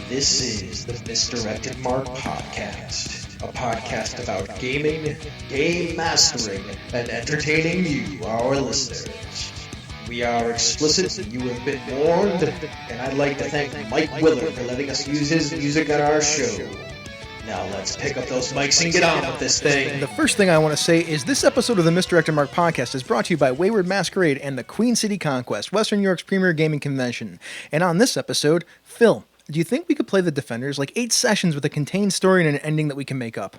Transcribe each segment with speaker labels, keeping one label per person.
Speaker 1: This is the Misdirected Mark Podcast, a podcast about gaming, game mastering, and entertaining you, our listeners. We are explicit, you have been warned, and I'd like to thank Mike Willard for letting us use his music on our show. Now let's pick up those mics and get on with this thing.
Speaker 2: The first thing I want to say is this episode of the Misdirected Mark Podcast is brought to you by Wayward, Masquerade, and the Queen City Conquest, Western New York's premier gaming convention. And on this episode, Phil, do you think we could play the Defenders, like 8 sessions with a contained story and an ending that we can make up?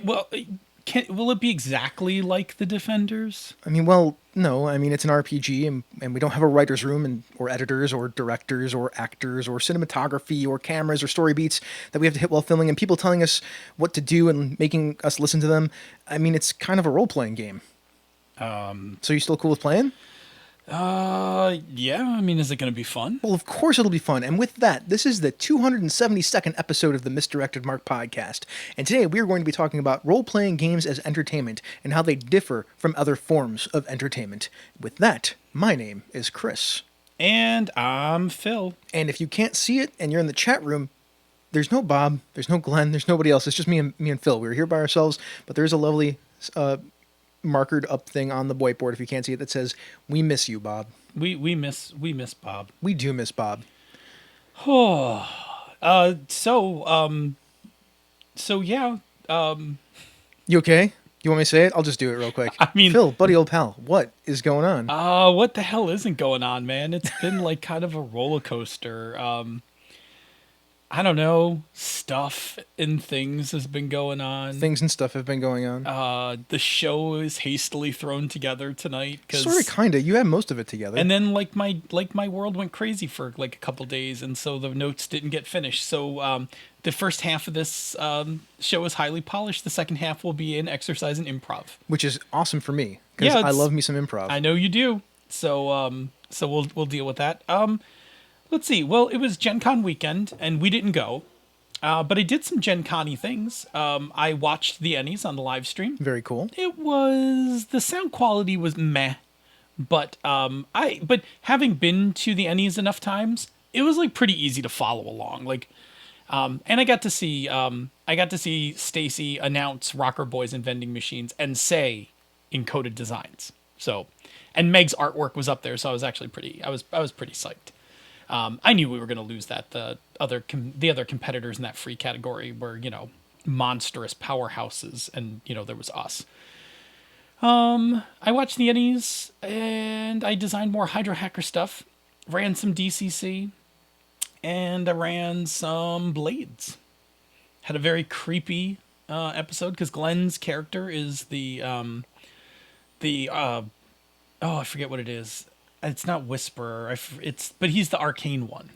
Speaker 3: Will it be exactly like the Defenders?
Speaker 2: No. It's an RPG, and we don't have a writer's room or editors or directors or actors or cinematography or cameras or story beats that we have to hit while filming and people telling us what to do and making us listen to them. It's kind of a role-playing game. So you still cool with playing?
Speaker 3: Yeah. Is it going to be fun?
Speaker 2: Well, of course it'll be fun. And with that, this is the 272nd episode of the Misdirected Mark Podcast. And today we are going to be talking about role-playing games as entertainment and how they differ from other forms of entertainment. With that, my name is Chris.
Speaker 3: And I'm Phil.
Speaker 2: And if you can't see it and you're in the chat room, there's no Bob, there's no Glenn, there's nobody else. It's just me and Phil. We're here by ourselves, but there's a lovely markered up thing on the whiteboard, if you can't see it, that says, "We miss you, Bob."
Speaker 3: We miss Bob.
Speaker 2: We do miss Bob.
Speaker 3: Oh, so yeah.
Speaker 2: You okay? You want me to say it? I'll just do it real quick. Phil, buddy, old pal, what is going on?
Speaker 3: What the hell isn't going on, man? It's been like kind of a roller coaster. I don't know. Stuff and things has been going on.
Speaker 2: Things and stuff have been going on.
Speaker 3: The show is hastily thrown together tonight.
Speaker 2: Sort of, kind of. You had most of it together.
Speaker 3: And then my world went crazy for like a couple days, and so the notes didn't get finished. So the first half of this show is highly polished. The second half will be an exercise in improv,
Speaker 2: which is awesome for me because I love me some improv.
Speaker 3: I know you do. So we'll deal with that. Let's see. Well, it was Gen Con weekend, and we didn't go. But I did some Gen Con-y things. I watched the Ennies on the live stream.
Speaker 2: Very cool.
Speaker 3: The sound quality was meh. But having been to the Ennies enough times, it was like pretty easy to follow along. And I got to see Stacy announce Rocker Boys and vending machines and say encoded designs. So, and Meg's artwork was up there, so I was actually pretty psyched. I knew we were going to lose that. The other competitors in that free category were, monstrous powerhouses, and, there was us. I watched the Ennies, and I designed more Hydra Hacker stuff, ran some DCC, and I ran some Blades. Had a very creepy episode, because Glenn's character is I forget what it is. It's not Whisperer. But he's the arcane one.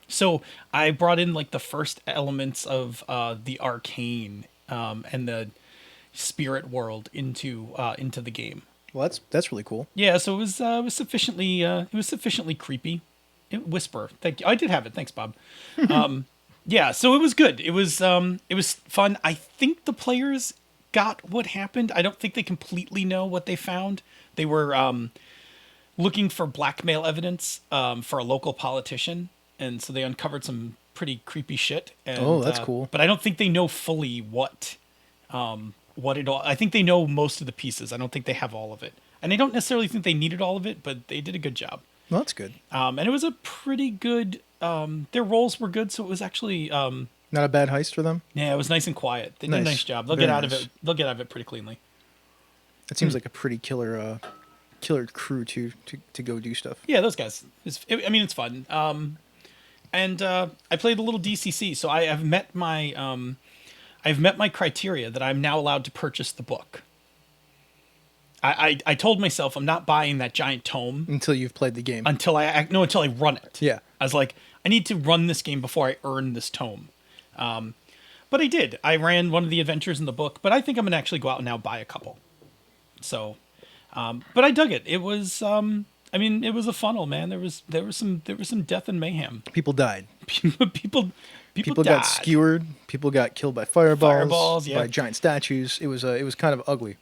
Speaker 3: So I brought in like the first elements of the arcane and the spirit world into the game.
Speaker 2: Well, that's really cool.
Speaker 3: Yeah. So it was sufficiently creepy. Whisper. Thank you. I did have it. Thanks, Bob. Yeah. So it was good. It was fun. I think the players got what happened. I don't think they completely know what they found. They were looking for blackmail evidence for a local politician, and so they uncovered some pretty creepy shit. And,
Speaker 2: that's cool.
Speaker 3: But I don't think they know fully what it all. I think they know most of the pieces. I don't think they have all of it, and I don't necessarily think they needed all of it, but they did a good job.
Speaker 2: Well, that's good.
Speaker 3: And it was a pretty good. Their roles were good, so it was actually
Speaker 2: not a bad heist for them.
Speaker 3: Yeah, it was nice and quiet. They did a nice job. They'll get out of it. They'll get out of it pretty cleanly.
Speaker 2: It seems like a pretty killer crew to go do stuff.
Speaker 3: Yeah, those guys. It's fun. And I played a little DCC, so I have met my criteria that I'm now allowed to purchase the book. I told myself I'm not buying that giant tome
Speaker 2: until you've played the game.
Speaker 3: Until I run it.
Speaker 2: Yeah.
Speaker 3: I was like, I need to run this game before I earn this tome. But I did. I ran one of the adventures in the book, but I think I'm gonna actually go out and now buy a couple. So. But I dug it. It was, it was a funnel, man. There was some death and mayhem.
Speaker 2: People died.
Speaker 3: people
Speaker 2: got
Speaker 3: died.
Speaker 2: skewered. People got killed by fireballs,
Speaker 3: yeah.
Speaker 2: by giant statues. It was kind of ugly.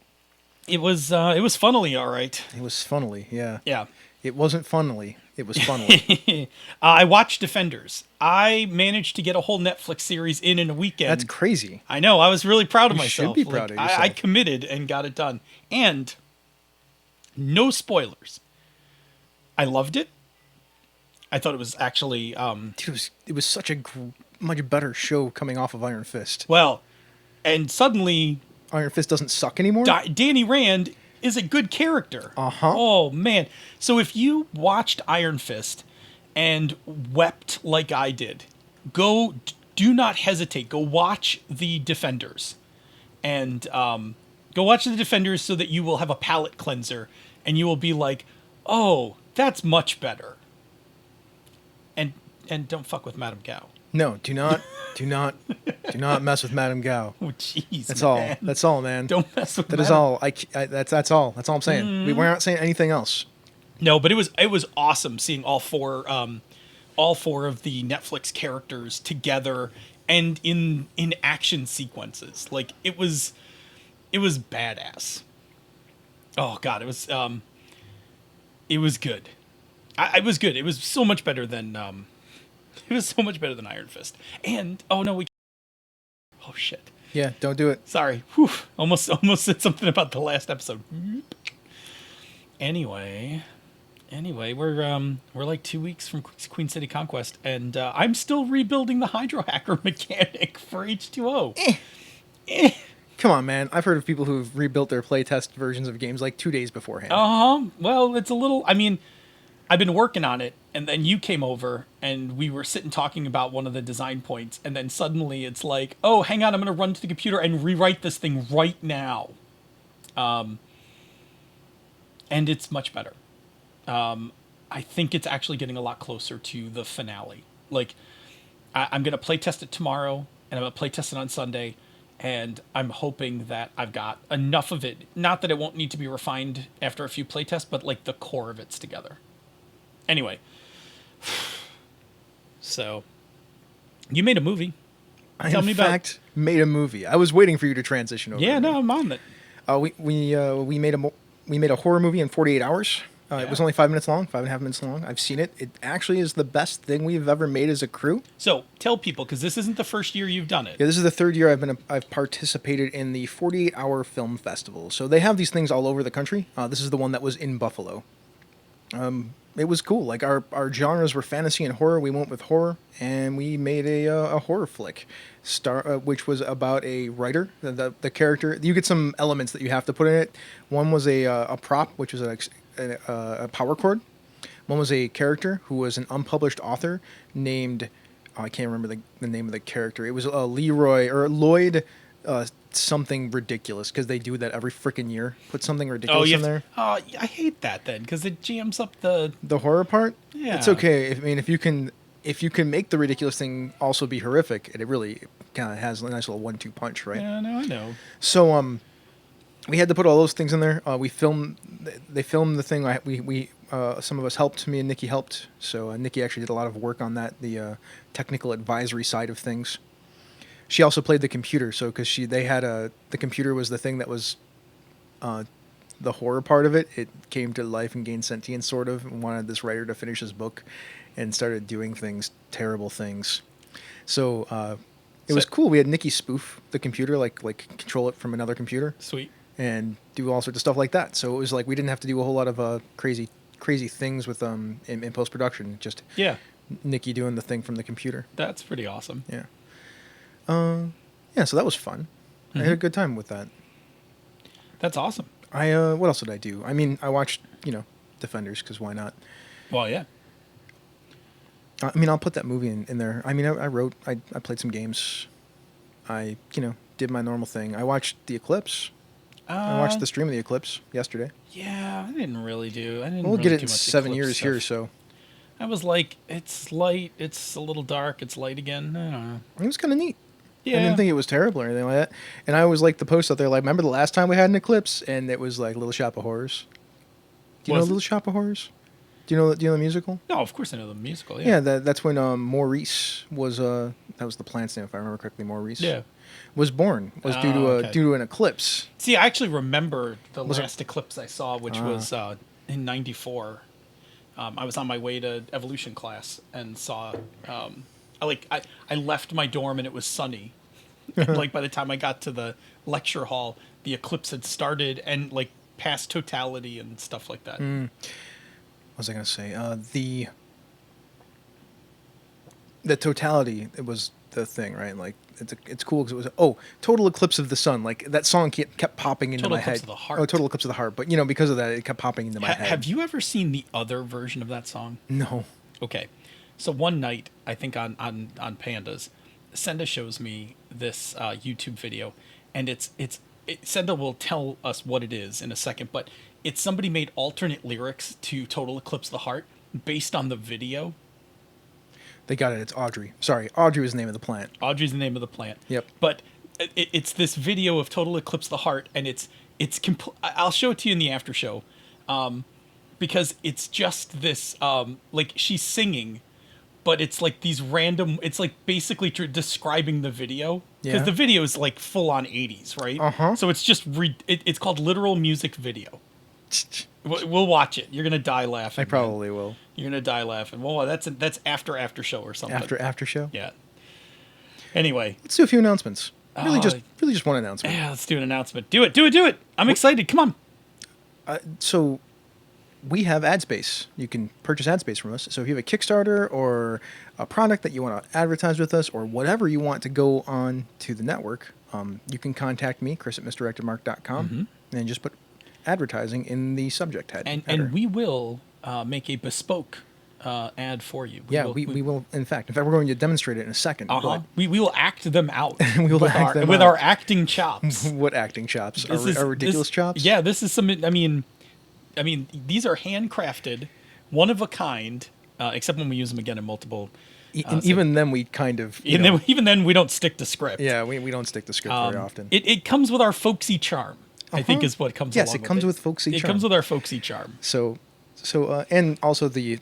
Speaker 3: It was funnily all right.
Speaker 2: It was funnily, yeah.
Speaker 3: Yeah.
Speaker 2: It wasn't funnily. It was funnily.
Speaker 3: I watched Defenders. I managed to get a whole Netflix series in a weekend.
Speaker 2: That's crazy.
Speaker 3: I know. I was really proud of
Speaker 2: You
Speaker 3: myself.
Speaker 2: should be proud of yourself.
Speaker 3: I committed and got it done. And no spoilers. I loved it. I thought it was actually
Speaker 2: Dude, it was such a much better show coming off of Iron Fist.
Speaker 3: well, and suddenly
Speaker 2: Iron Fist doesn't suck anymore.
Speaker 3: Danny Rand is a good character.
Speaker 2: Uh-huh.
Speaker 3: Oh man. So if you watched Iron Fist and wept like I did, do not hesitate. Go watch the Defenders. And go watch the Defenders so that you will have a palate cleanser and you will be like, "Oh, that's much better." And don't fuck with Madame Gao.
Speaker 2: No, do not mess with Madame Gao.
Speaker 3: Oh jeez.
Speaker 2: That's
Speaker 3: man.
Speaker 2: all. That's all, man.
Speaker 3: Don't mess with
Speaker 2: That is all. That's all. That's all I'm saying. We're not saying anything else.
Speaker 3: No, but it was awesome seeing all four of the Netflix characters together and in action sequences. Like it was badass. Oh god, it was good. It was good. It was so much better than Iron Fist. And oh no, oh shit.
Speaker 2: Yeah, don't do it.
Speaker 3: Sorry. Whew. Almost said something about the last episode. Anyway, we're like 2 weeks from Queen City Conquest, and I'm still rebuilding the Hydro Hacker mechanic for H2O.
Speaker 2: Come on, man. I've heard of people who've rebuilt their playtest versions of games like 2 days beforehand.
Speaker 3: Well, it's a little. I mean, I've been working on it, and then you came over, and we were sitting talking about one of the design points, and then suddenly it's like, oh, hang on, I'm going to run to the computer and rewrite this thing right now. And it's much better. I think it's actually getting a lot closer to the finale. Like, I'm going to play test it tomorrow, and I'm going to play test it on Sunday, and I'm hoping that I've got enough of it. Not that it won't need to be refined after a few play tests, but like the core of it's together. Anyway, so you made a movie.
Speaker 2: Tell me about. Made a movie. I was waiting for you to transition over.
Speaker 3: Yeah, no, I'm on it.
Speaker 2: We made a horror movie in 48 hours. It was only 5 minutes long, 5.5 minutes long. I've seen it. It actually is the best thing we've ever made as a crew.
Speaker 3: So tell people, because this isn't the first year you've done it.
Speaker 2: Yeah, this is the third year I've participated in the 48-hour film festival. So they have these things all over the country. This is the one that was in Buffalo. It was cool. Like our genres were fantasy and horror. We went with horror, and we made a horror flick, which was about a writer. The character, you get some elements that you have to put in it. One was a prop, which was a power cord. One was a character who was an unpublished author named, I can't remember the name of the character. It was Leroy or Lloyd. Something ridiculous, because they do that every freaking year. Put something ridiculous in there.
Speaker 3: Oh, I hate that then, because it jams up the
Speaker 2: horror part.
Speaker 3: Yeah,
Speaker 2: it's okay. If you can make the ridiculous thing also be horrific, it really kind of has a nice little 1-2 punch, right?
Speaker 3: Yeah, no, I know.
Speaker 2: So we had to put all those things in there. They filmed the thing. We some of us helped. Me and Nikki helped. So Nikki actually did a lot of work on that, the technical advisory side of things. She also played the computer, so because the computer was the thing that was the horror part of it. It came to life and gained sentience, sort of, and wanted this writer to finish his book, and started doing terrible things. So it was cool. We had Nikki spoof the computer, like control it from another computer.
Speaker 3: Sweet.
Speaker 2: And do all sorts of stuff like that. So it was like we didn't have to do a whole lot of crazy things with in post production. Just Nikki doing the thing from the computer.
Speaker 3: That's pretty awesome.
Speaker 2: Yeah. So that was fun. I had a good time with that.
Speaker 3: That's awesome.
Speaker 2: What else did I do? I mean, I watched, Defenders, because why not?
Speaker 3: Well, yeah.
Speaker 2: I mean, I'll put that movie in there. I mean, I played some games. I, did my normal thing. I watched The Eclipse. I watched the stream of The Eclipse yesterday.
Speaker 3: Yeah, I didn't really do.
Speaker 2: We'll get it in 7 years here, so.
Speaker 3: I was like, it's light, it's a little dark, it's light again. I don't know.
Speaker 2: It was kind of neat.
Speaker 3: Yeah.
Speaker 2: I didn't think it was terrible or anything like that. And I always liked the post out there, like, remember the last time we had an eclipse? And it was like Little Shop of Horrors. Do you know Little Shop of Horrors? Do you know the musical?
Speaker 3: No, of course I know the musical, yeah.
Speaker 2: Yeah, that's when Maurice was, that was the plant's name, if I remember correctly, Maurice.
Speaker 3: Yeah.
Speaker 2: Was born, due to an eclipse.
Speaker 3: See, I actually remember the last eclipse I saw, which was in 94. I was on my way to evolution class and saw. I left my dorm and it was sunny. And, like, by the time I got to the lecture hall, the eclipse had started and, like, past totality and stuff like that.
Speaker 2: What was I going to say? The totality, it was the thing, right? Like, it's cool because it was, Total Eclipse of the Sun. Like, that song kept popping into
Speaker 3: Total
Speaker 2: my
Speaker 3: Eclipse
Speaker 2: head.
Speaker 3: of the Heart.
Speaker 2: Oh, Total Eclipse of the Heart. But, because of that, it kept popping into my head.
Speaker 3: Have you ever seen the other version of that song?
Speaker 2: No.
Speaker 3: Okay. So one night, I think on Pandas, Senda shows me this YouTube video, and Senda will tell us what it is in a second, but it's somebody made alternate lyrics to Total Eclipse of the Heart based on the video.
Speaker 2: They got it. It's Audrey. Sorry, Audrey was the name of the plant.
Speaker 3: Audrey's the name of the plant.
Speaker 2: Yep.
Speaker 3: But it's this video of Total Eclipse of the Heart, and I'll show it to you in the after show, because it's just this like she's singing, but it's like these random. It's like basically describing the video because the video is like full on 80s, right?
Speaker 2: Uh-huh.
Speaker 3: So it's just it's called literal music video. We'll watch it. You're gonna die laughing.
Speaker 2: I probably will.
Speaker 3: You're gonna die laughing. Well, that's after show or something.
Speaker 2: After show.
Speaker 3: Yeah. Anyway,
Speaker 2: let's do a few announcements. Really just one announcement.
Speaker 3: Yeah, let's do an announcement. Do it. I'm excited. Come on.
Speaker 2: So we have ad space. You can purchase ad space from us. So if you have a Kickstarter or a product that you want to advertise with us or whatever you want to go on to the network, you can contact me, Chris at misdirectedmark.com, and just put advertising in the subject head.
Speaker 3: And we will make a bespoke ad for you.
Speaker 2: We will. In fact, we're going to demonstrate it in a second.
Speaker 3: We will act them out.
Speaker 2: With
Speaker 3: our acting chops.
Speaker 2: What acting chops? Our ridiculous chops?
Speaker 3: Yeah, this is some. I mean, these are handcrafted, one of a kind. Except when we use them again in multiple.
Speaker 2: Even then, we kind of.
Speaker 3: Even then, we don't stick to script.
Speaker 2: Yeah, we don't stick to script very often.
Speaker 3: It comes with our folksy charm. I think is what comes.
Speaker 2: Yes, it comes with folksy charm.
Speaker 3: It comes with our folksy charm.
Speaker 2: So, and also the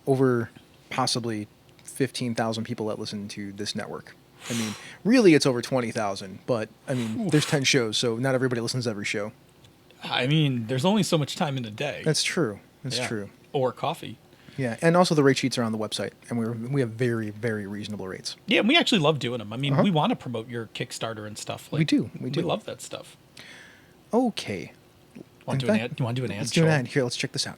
Speaker 2: over possibly 15,000 people that listen to this network. I mean, really, it's over 20,000. But I mean, there's 10 shows, so not everybody listens to every show.
Speaker 3: I mean, there's only so much time in a day.
Speaker 2: That's true. That's true.
Speaker 3: Or coffee.
Speaker 2: Yeah, and also the rate sheets are on the website, and we have very, very reasonable rates.
Speaker 3: Yeah, and we actually love doing them. I mean, we want to promote your Kickstarter and stuff. Like,
Speaker 2: we do. We
Speaker 3: love that stuff.
Speaker 2: Okay.
Speaker 3: You want to do an ad?
Speaker 2: Let's do an ad. Here, let's check this out.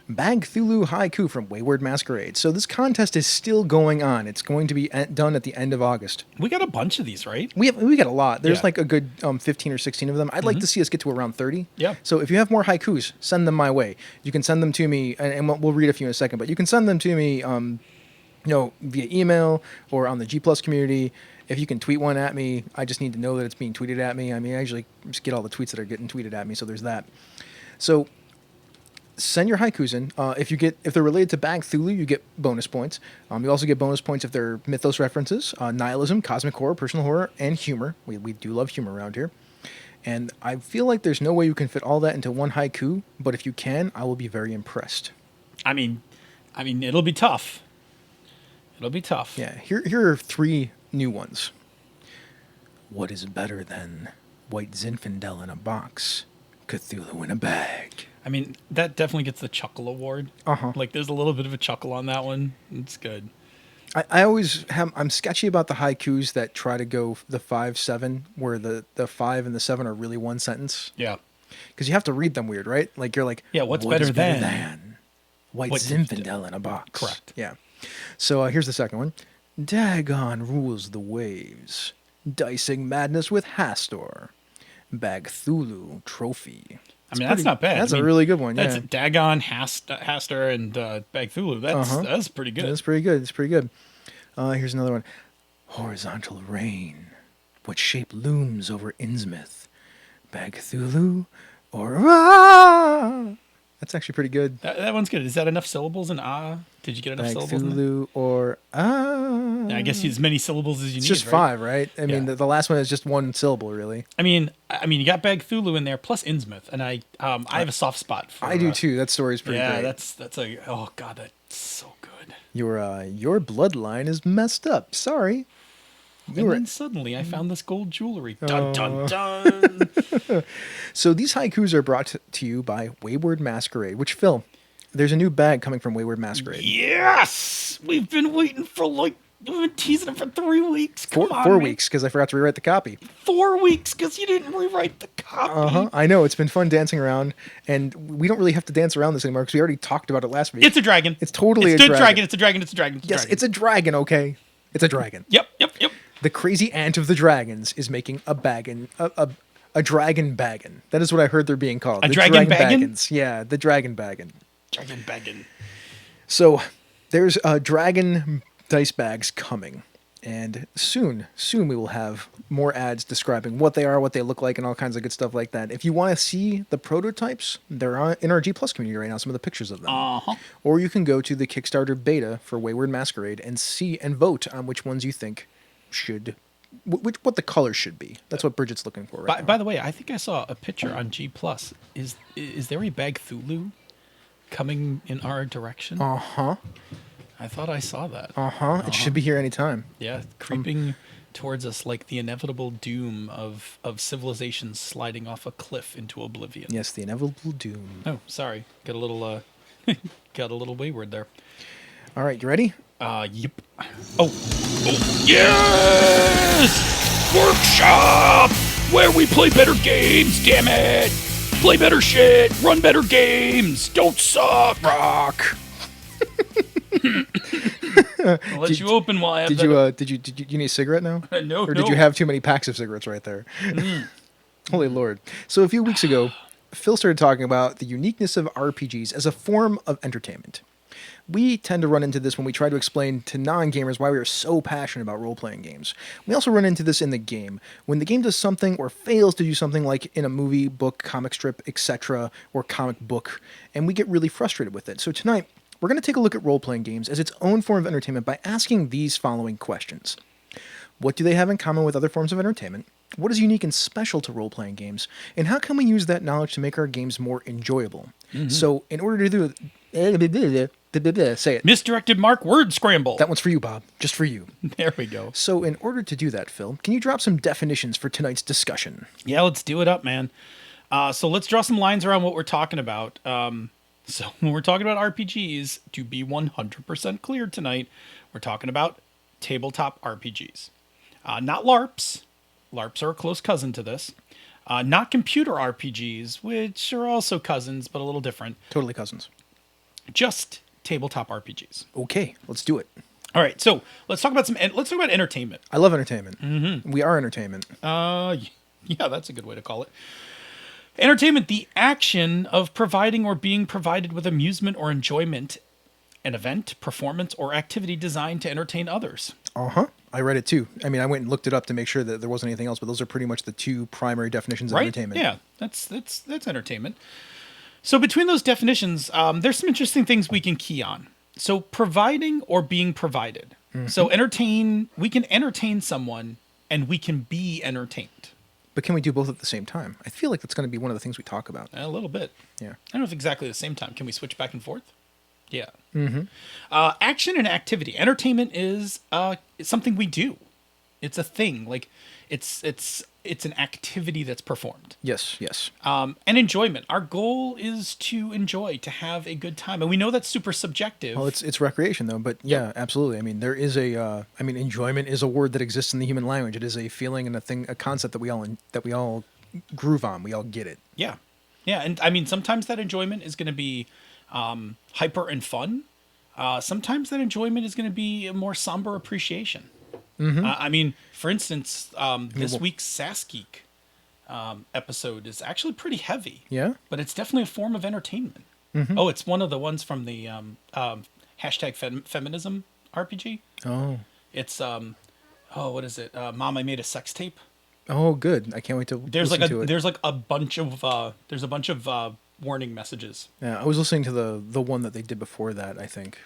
Speaker 2: Bagthulhu Haiku from Wayward Masquerade. So this contest is still going on. It's going to be done at the end of August.
Speaker 3: We got a bunch of these, right?
Speaker 2: We got a lot. There's like a good 15 or 16 of them. I'd like to see us get to around 30.
Speaker 3: Yeah.
Speaker 2: So if you have more haikus, send them my way. You can send them to me, and we'll read a few in a second. But you can send them to me, via email or on the G Plus community. If you can tweet one at me, I just need to know that it's being tweeted at me. I mean, I usually just get all the tweets that are getting tweeted at me. So there's that. So send your haikus in. If they're related to Bagthulhu, you get bonus points. You also get bonus points if they're mythos references, nihilism, cosmic horror, personal horror, and humor. We do love humor around here. And I feel like there's no way you can fit all that into one haiku, but if you can, I will be very impressed.
Speaker 3: I mean, it'll be tough. It'll be tough.
Speaker 2: Yeah. Here are 3 new ones. What is better than White Zinfandel in a box, Cthulhu in a bag?
Speaker 3: I mean, that definitely gets the chuckle award. Like, there's a little bit of a chuckle on that one. It's good.
Speaker 2: I'm sketchy about the haikus that try to go the 5-7, where the 5 and the 7 are really one sentence.
Speaker 3: Yeah.
Speaker 2: Because you have to read them weird, right? Like, you're like,
Speaker 3: yeah, what's better than
Speaker 2: White Zinfandel in a box?
Speaker 3: Correct.
Speaker 2: Yeah. So here's the second one. Dagon rules the waves, dicing madness with Hastor, Bagthulhu trophy.
Speaker 3: That's not bad.
Speaker 2: That's a really good one.
Speaker 3: That's
Speaker 2: yeah.
Speaker 3: Dagon, Hastor, and Bagthulhu. That's pretty good.
Speaker 2: That's pretty good. It's pretty good. Here's another one. Horizontal rain. What shape looms over Innsmouth? Bagthulhu or That's actually pretty good.
Speaker 3: That one's good. Is that enough syllables in Did you get enough syllables in
Speaker 2: Bagthulhu or
Speaker 3: I guess as many syllables as you need.
Speaker 2: It's just 5, right? I mean, the last one is just one syllable, really.
Speaker 3: I mean, you got Bagthulhu in there plus Innsmouth, and I have a soft spot for.
Speaker 2: I do too. That story's pretty great.
Speaker 3: Yeah, that's oh god, that's so good.
Speaker 2: Your bloodline is messed up. Sorry.
Speaker 3: And then suddenly I found this gold jewelry. Dun, dun, dun.
Speaker 2: So these haikus are brought to you by Wayward Masquerade, which, Phil, there's a new bag coming from Wayward Masquerade.
Speaker 3: Yes! We've been waiting for we've been teasing it for 3 weeks. Come on,
Speaker 2: 4
Speaker 3: man.
Speaker 2: weeks, because I forgot to rewrite the copy.
Speaker 3: 4 weeks, because you didn't rewrite the copy.
Speaker 2: I know, it's been fun dancing around, and we don't really have to dance around this anymore, because we already talked about it last week.
Speaker 3: It's a dragon.
Speaker 2: It's totally
Speaker 3: it's
Speaker 2: a dragon.
Speaker 3: It's a dragon. It's a dragon.
Speaker 2: Yes, it's a dragon, okay? It's a dragon.
Speaker 3: Yep.
Speaker 2: The crazy aunt of the dragons is making a baggin, a dragon baggin. That is what I heard they're being called.
Speaker 3: A dragon baggin?
Speaker 2: Baggins. Yeah, the dragon baggin.
Speaker 3: Dragon baggin.
Speaker 2: So there's dragon dice bags coming, and soon we will have more ads describing what they are, what they look like, and all kinds of good stuff like that. If you want to see the prototypes, they're in our G Plus community right now, some of the pictures of them. Or you can go to the Kickstarter beta for Wayward Masquerade and see and vote on which ones you think should, what the colors should be. That's what Bridget's looking for right now.
Speaker 3: By the way, I think I saw a picture on G Plus. Is there a Bagthulhu coming in our direction? I thought I saw that.
Speaker 2: It should be here anytime.
Speaker 3: Yeah, creeping towards us like the inevitable doom of civilizations sliding off a cliff into oblivion.
Speaker 2: Yes, the inevitable doom.
Speaker 3: Oh, sorry. Got a little got a little wayward there.
Speaker 2: All right, you ready?
Speaker 3: Yep. Oh, yes! Workshop! Where we play better games, damn it! Play better shit, run better games, don't suck!
Speaker 2: Rock!
Speaker 3: I'll let you open while I have
Speaker 2: Did you need a cigarette now?
Speaker 3: No,
Speaker 2: Or did you have too many packs of cigarettes right there? Holy Lord. So a few weeks ago, Phil started talking about the uniqueness of RPGs as a form of entertainment. We tend to run into this when we try to explain to non-gamers why we are so passionate about role-playing games. We also run into this in the game. When the game does something or fails to do something, like in a movie, book, comic strip, etc., or comic book, and we get really frustrated with it. So tonight, we're going to take a look at role-playing games as its own form of entertainment by asking these following questions. What do they have in common with other forms of entertainment? What is unique and special to role-playing games? And how can we use that knowledge to make our games more enjoyable? So in order to do say it.
Speaker 3: Misdirected Mark word scramble.
Speaker 2: That one's for you, Bob. Just for you.
Speaker 3: There we go.
Speaker 2: So in order to do that, Phil, can you drop some definitions for tonight's discussion?
Speaker 3: Yeah, let's do it up, man. So let's draw some lines around what we're talking about. So when we're talking about RPGs, to be 100% clear tonight, we're talking about tabletop RPGs. Not LARPs. LARPs are a close cousin to this. Not computer RPGs, which are also cousins, but a little different.
Speaker 2: Totally cousins.
Speaker 3: Just tabletop RPGs.
Speaker 2: Okay, let's do it.
Speaker 3: All right, so let's talk about entertainment.
Speaker 2: I love entertainment. We are entertainment.
Speaker 3: Yeah, that's a good way to call it. Entertainment, the action of providing or being provided with amusement or enjoyment, an event, performance, or activity designed to entertain others.
Speaker 2: I read it too. I mean, I went and looked it up to make sure that there wasn't anything else, but those are pretty much the two primary definitions of entertainment.
Speaker 3: Yeah, that's entertainment. So between those definitions, there's some interesting things we can key on. So providing or being provided. So we can entertain someone and we can be entertained.
Speaker 2: But can we do both at the same time? I feel like that's going to be one of the things we talk about.
Speaker 3: A little bit.
Speaker 2: Yeah.
Speaker 3: I don't know if exactly the same time. Can we switch back and forth? Yeah. Action and activity. Entertainment is it's something we do. It's a thing. Like it's an activity that's performed.
Speaker 2: Yes.
Speaker 3: And enjoyment. Our goal is to enjoy, to have a good time. And we know that's super subjective.
Speaker 2: Well, it's recreation though, but yeah, absolutely. I mean, there is enjoyment is a word that exists in the human language. It is a feeling and a concept that we all groove on. We all get it.
Speaker 3: Yeah. Yeah, and I mean, sometimes that enjoyment is going to be hyper and fun. Sometimes that enjoyment is going to be a more somber appreciation. I mean, for instance, this week's Sasgeek episode is actually pretty heavy.
Speaker 2: Yeah?
Speaker 3: But it's definitely a form of entertainment. Oh, it's one of the ones from the hashtag feminism RPG.
Speaker 2: Oh.
Speaker 3: It's, what is it? Mom, I Made a Sex Tape.
Speaker 2: Oh, good. I can't wait to listen to it.
Speaker 3: There's a bunch of warning messages.
Speaker 2: Yeah, I was listening to the one that they did before that, I think.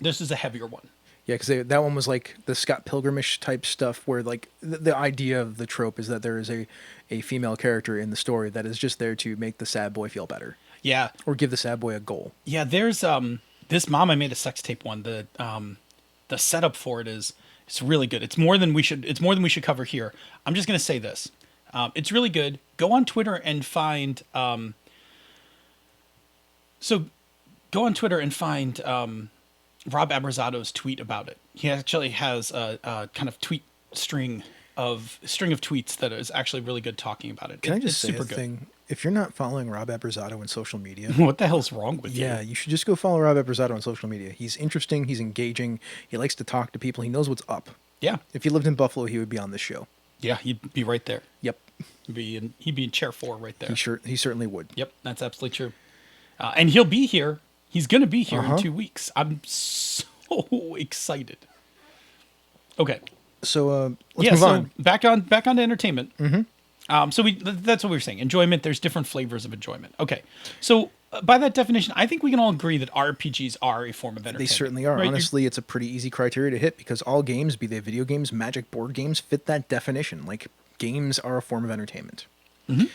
Speaker 3: This is a heavier one.
Speaker 2: Yeah, because that one was like the Scott Pilgrim-ish type stuff where like the idea of the trope is that there is a female character in the story that is just there to make the sad boy feel better.
Speaker 3: Yeah.
Speaker 2: Or give the sad boy a goal.
Speaker 3: Yeah, there's this Mom, I Made a Sex Tape one. The setup for it is It's really good. It's more than we should. It's more than we should cover here. I'm just gonna say this. It's really good. Go on Twitter and find. So, go on Twitter and find Rob Abrazado's tweet about it. He actually has a kind of tweet string of tweets that is actually really good talking about it.
Speaker 2: Can I just
Speaker 3: it's
Speaker 2: say
Speaker 3: super
Speaker 2: a
Speaker 3: good.
Speaker 2: thing? If you're not following Rob Abruzado on social media,
Speaker 3: What the hell's wrong with you?
Speaker 2: yeah, you should just go follow Rob Abruzado on social media. He's interesting. He's engaging. He likes to talk to people. He knows what's up.
Speaker 3: Yeah.
Speaker 2: If he lived in Buffalo, he would be on this show.
Speaker 3: Yeah, he'd be right there.
Speaker 2: Yep.
Speaker 3: He'd be in chair 4 right there.
Speaker 2: He certainly would.
Speaker 3: Yep, that's absolutely true. And he'll be here. He's going to be here
Speaker 2: Uh-huh.
Speaker 3: in 2 weeks. I'm so excited. Okay.
Speaker 2: So let's move on.
Speaker 3: Back on to entertainment. Mm-hmm. So that's what we were saying. Enjoyment. There's different flavors of enjoyment. Okay. So by that definition, I think we can all agree that RPGs are a form of entertainment.
Speaker 2: They certainly are.
Speaker 3: Right?
Speaker 2: Honestly, it's a pretty easy criteria to hit because all games, be they video games, Magic board games, fit that definition. Like, games are a form of entertainment.
Speaker 3: Mm-hmm.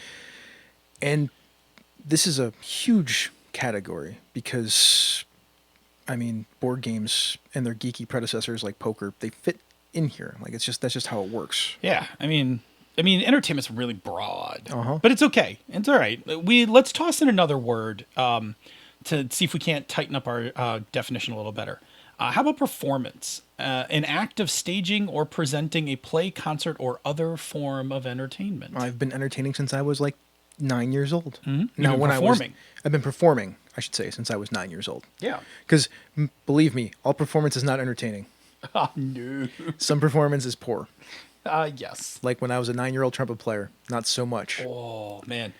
Speaker 2: And this is a huge category because, I mean, board games and their geeky predecessors like poker, they fit in here. Like, that's just how it works.
Speaker 3: Yeah. I mean, entertainment's really broad,
Speaker 2: Uh-huh.
Speaker 3: but it's okay. It's all right. Let's toss in another word to see if we can't tighten up our definition a little better. How about performance? An act of staging or presenting a play, concert, or other form of entertainment.
Speaker 2: I've been entertaining since I was like 9 years old.
Speaker 3: Mm-hmm.
Speaker 2: Now,
Speaker 3: You've been
Speaker 2: when
Speaker 3: performing.
Speaker 2: I've been performing, I should say, since I was 9 years old.
Speaker 3: Yeah.
Speaker 2: Because believe me, all performance is not entertaining.
Speaker 3: Oh, no.
Speaker 2: Some performance is poor.
Speaker 3: Yes.
Speaker 2: Like when I was a 9-year-old trumpet player, not so much.
Speaker 3: Oh, man.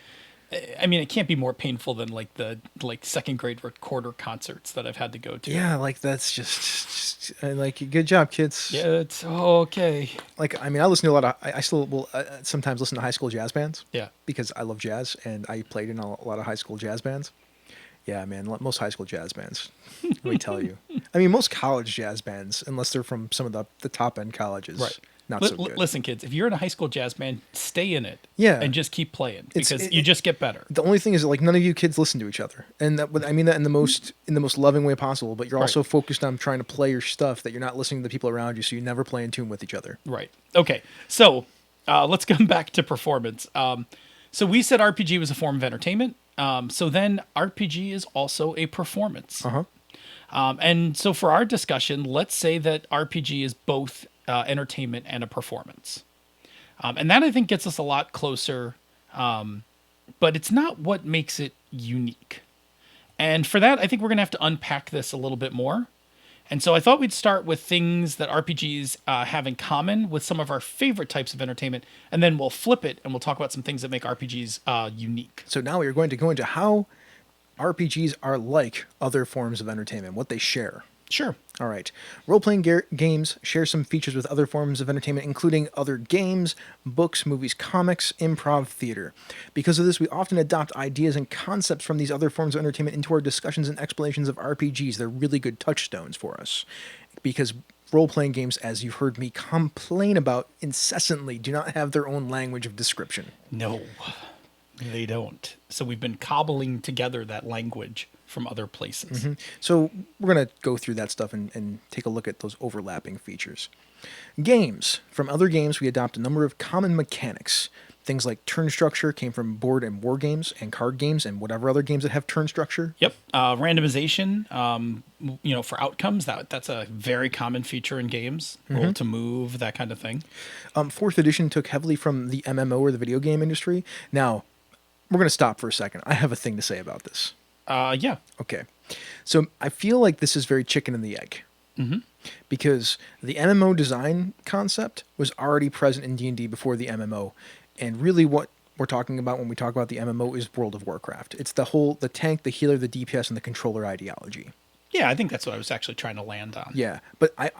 Speaker 3: I mean, it can't be more painful than like the second grade recorder concerts that I've had to go to.
Speaker 2: Yeah, like that's just like good job, kids.
Speaker 3: Yeah, it's okay.
Speaker 2: Like, I mean, I listen to a lot of. I still will sometimes listen to high school jazz bands.
Speaker 3: Yeah.
Speaker 2: Because I love jazz and I played in a lot of high school jazz bands. Yeah, man, most high school jazz bands. Let me tell you. I mean, most college jazz bands, unless they're from some of the top end colleges,
Speaker 3: Right.
Speaker 2: not so good.
Speaker 3: Listen, kids, if you're in a high school jazz band, stay in it.
Speaker 2: Yeah.
Speaker 3: And just keep playing because you just get better.
Speaker 2: The only thing is that, like, none of you kids listen to each other, and I mean that in the most loving way possible. But you're also focused on trying to play your stuff that you're not listening to the people around you, so you never play in tune with each other.
Speaker 3: Right. Okay. So let's come back to performance. So we said RPG was a form of entertainment. So then RPG is also a performance.
Speaker 2: Uh-huh.
Speaker 3: And so for our discussion, let's say that RPG is both entertainment and a performance. And that, I think, gets us a lot closer, but it's not what makes it unique. And for that, I think we're going to have to unpack this a little bit more. And so I thought we'd start with things that RPGs have in common with some of our favorite types of entertainment, and then we'll flip it and we'll talk about some things that make RPGs unique.
Speaker 2: So now we are going to go into how RPGs are like other forms of entertainment, what they share.
Speaker 3: Sure.
Speaker 2: All right. Role-playing games share some features with other forms of entertainment, including other games, books, movies, comics, improv, theater. Because of this, we often adopt ideas and concepts from these other forms of entertainment into our discussions and explanations of RPGs. They're really good touchstones for us. Because role-playing games, as you've heard me complain about incessantly, do not have their own language of description.
Speaker 3: No, they don't. So we've been cobbling together that language from other places.
Speaker 2: Mm-hmm. So we're going to go through that stuff and take a look at those overlapping features. Games. From other games, we adopt a number of common mechanics. Things like turn structure came from board and war games and card games and whatever other games that have turn structure.
Speaker 3: Yep. Randomization, for outcomes, that's a very common feature in games. Roll to move, that kind of thing.
Speaker 2: 4th edition took heavily from the MMO or the video game industry. Now, we're going to stop for a second. I have a thing to say about this.
Speaker 3: Yeah.
Speaker 2: Okay. So I feel like this is very chicken and the egg. Mm-hmm. Because the MMO design concept was already present in D&D before the MMO. And really what we're talking about when we talk about the MMO is World of Warcraft. It's the tank, the healer, the DPS, and the controller ideology.
Speaker 3: Yeah, I think that's what I was actually trying to land on.
Speaker 2: Yeah, but I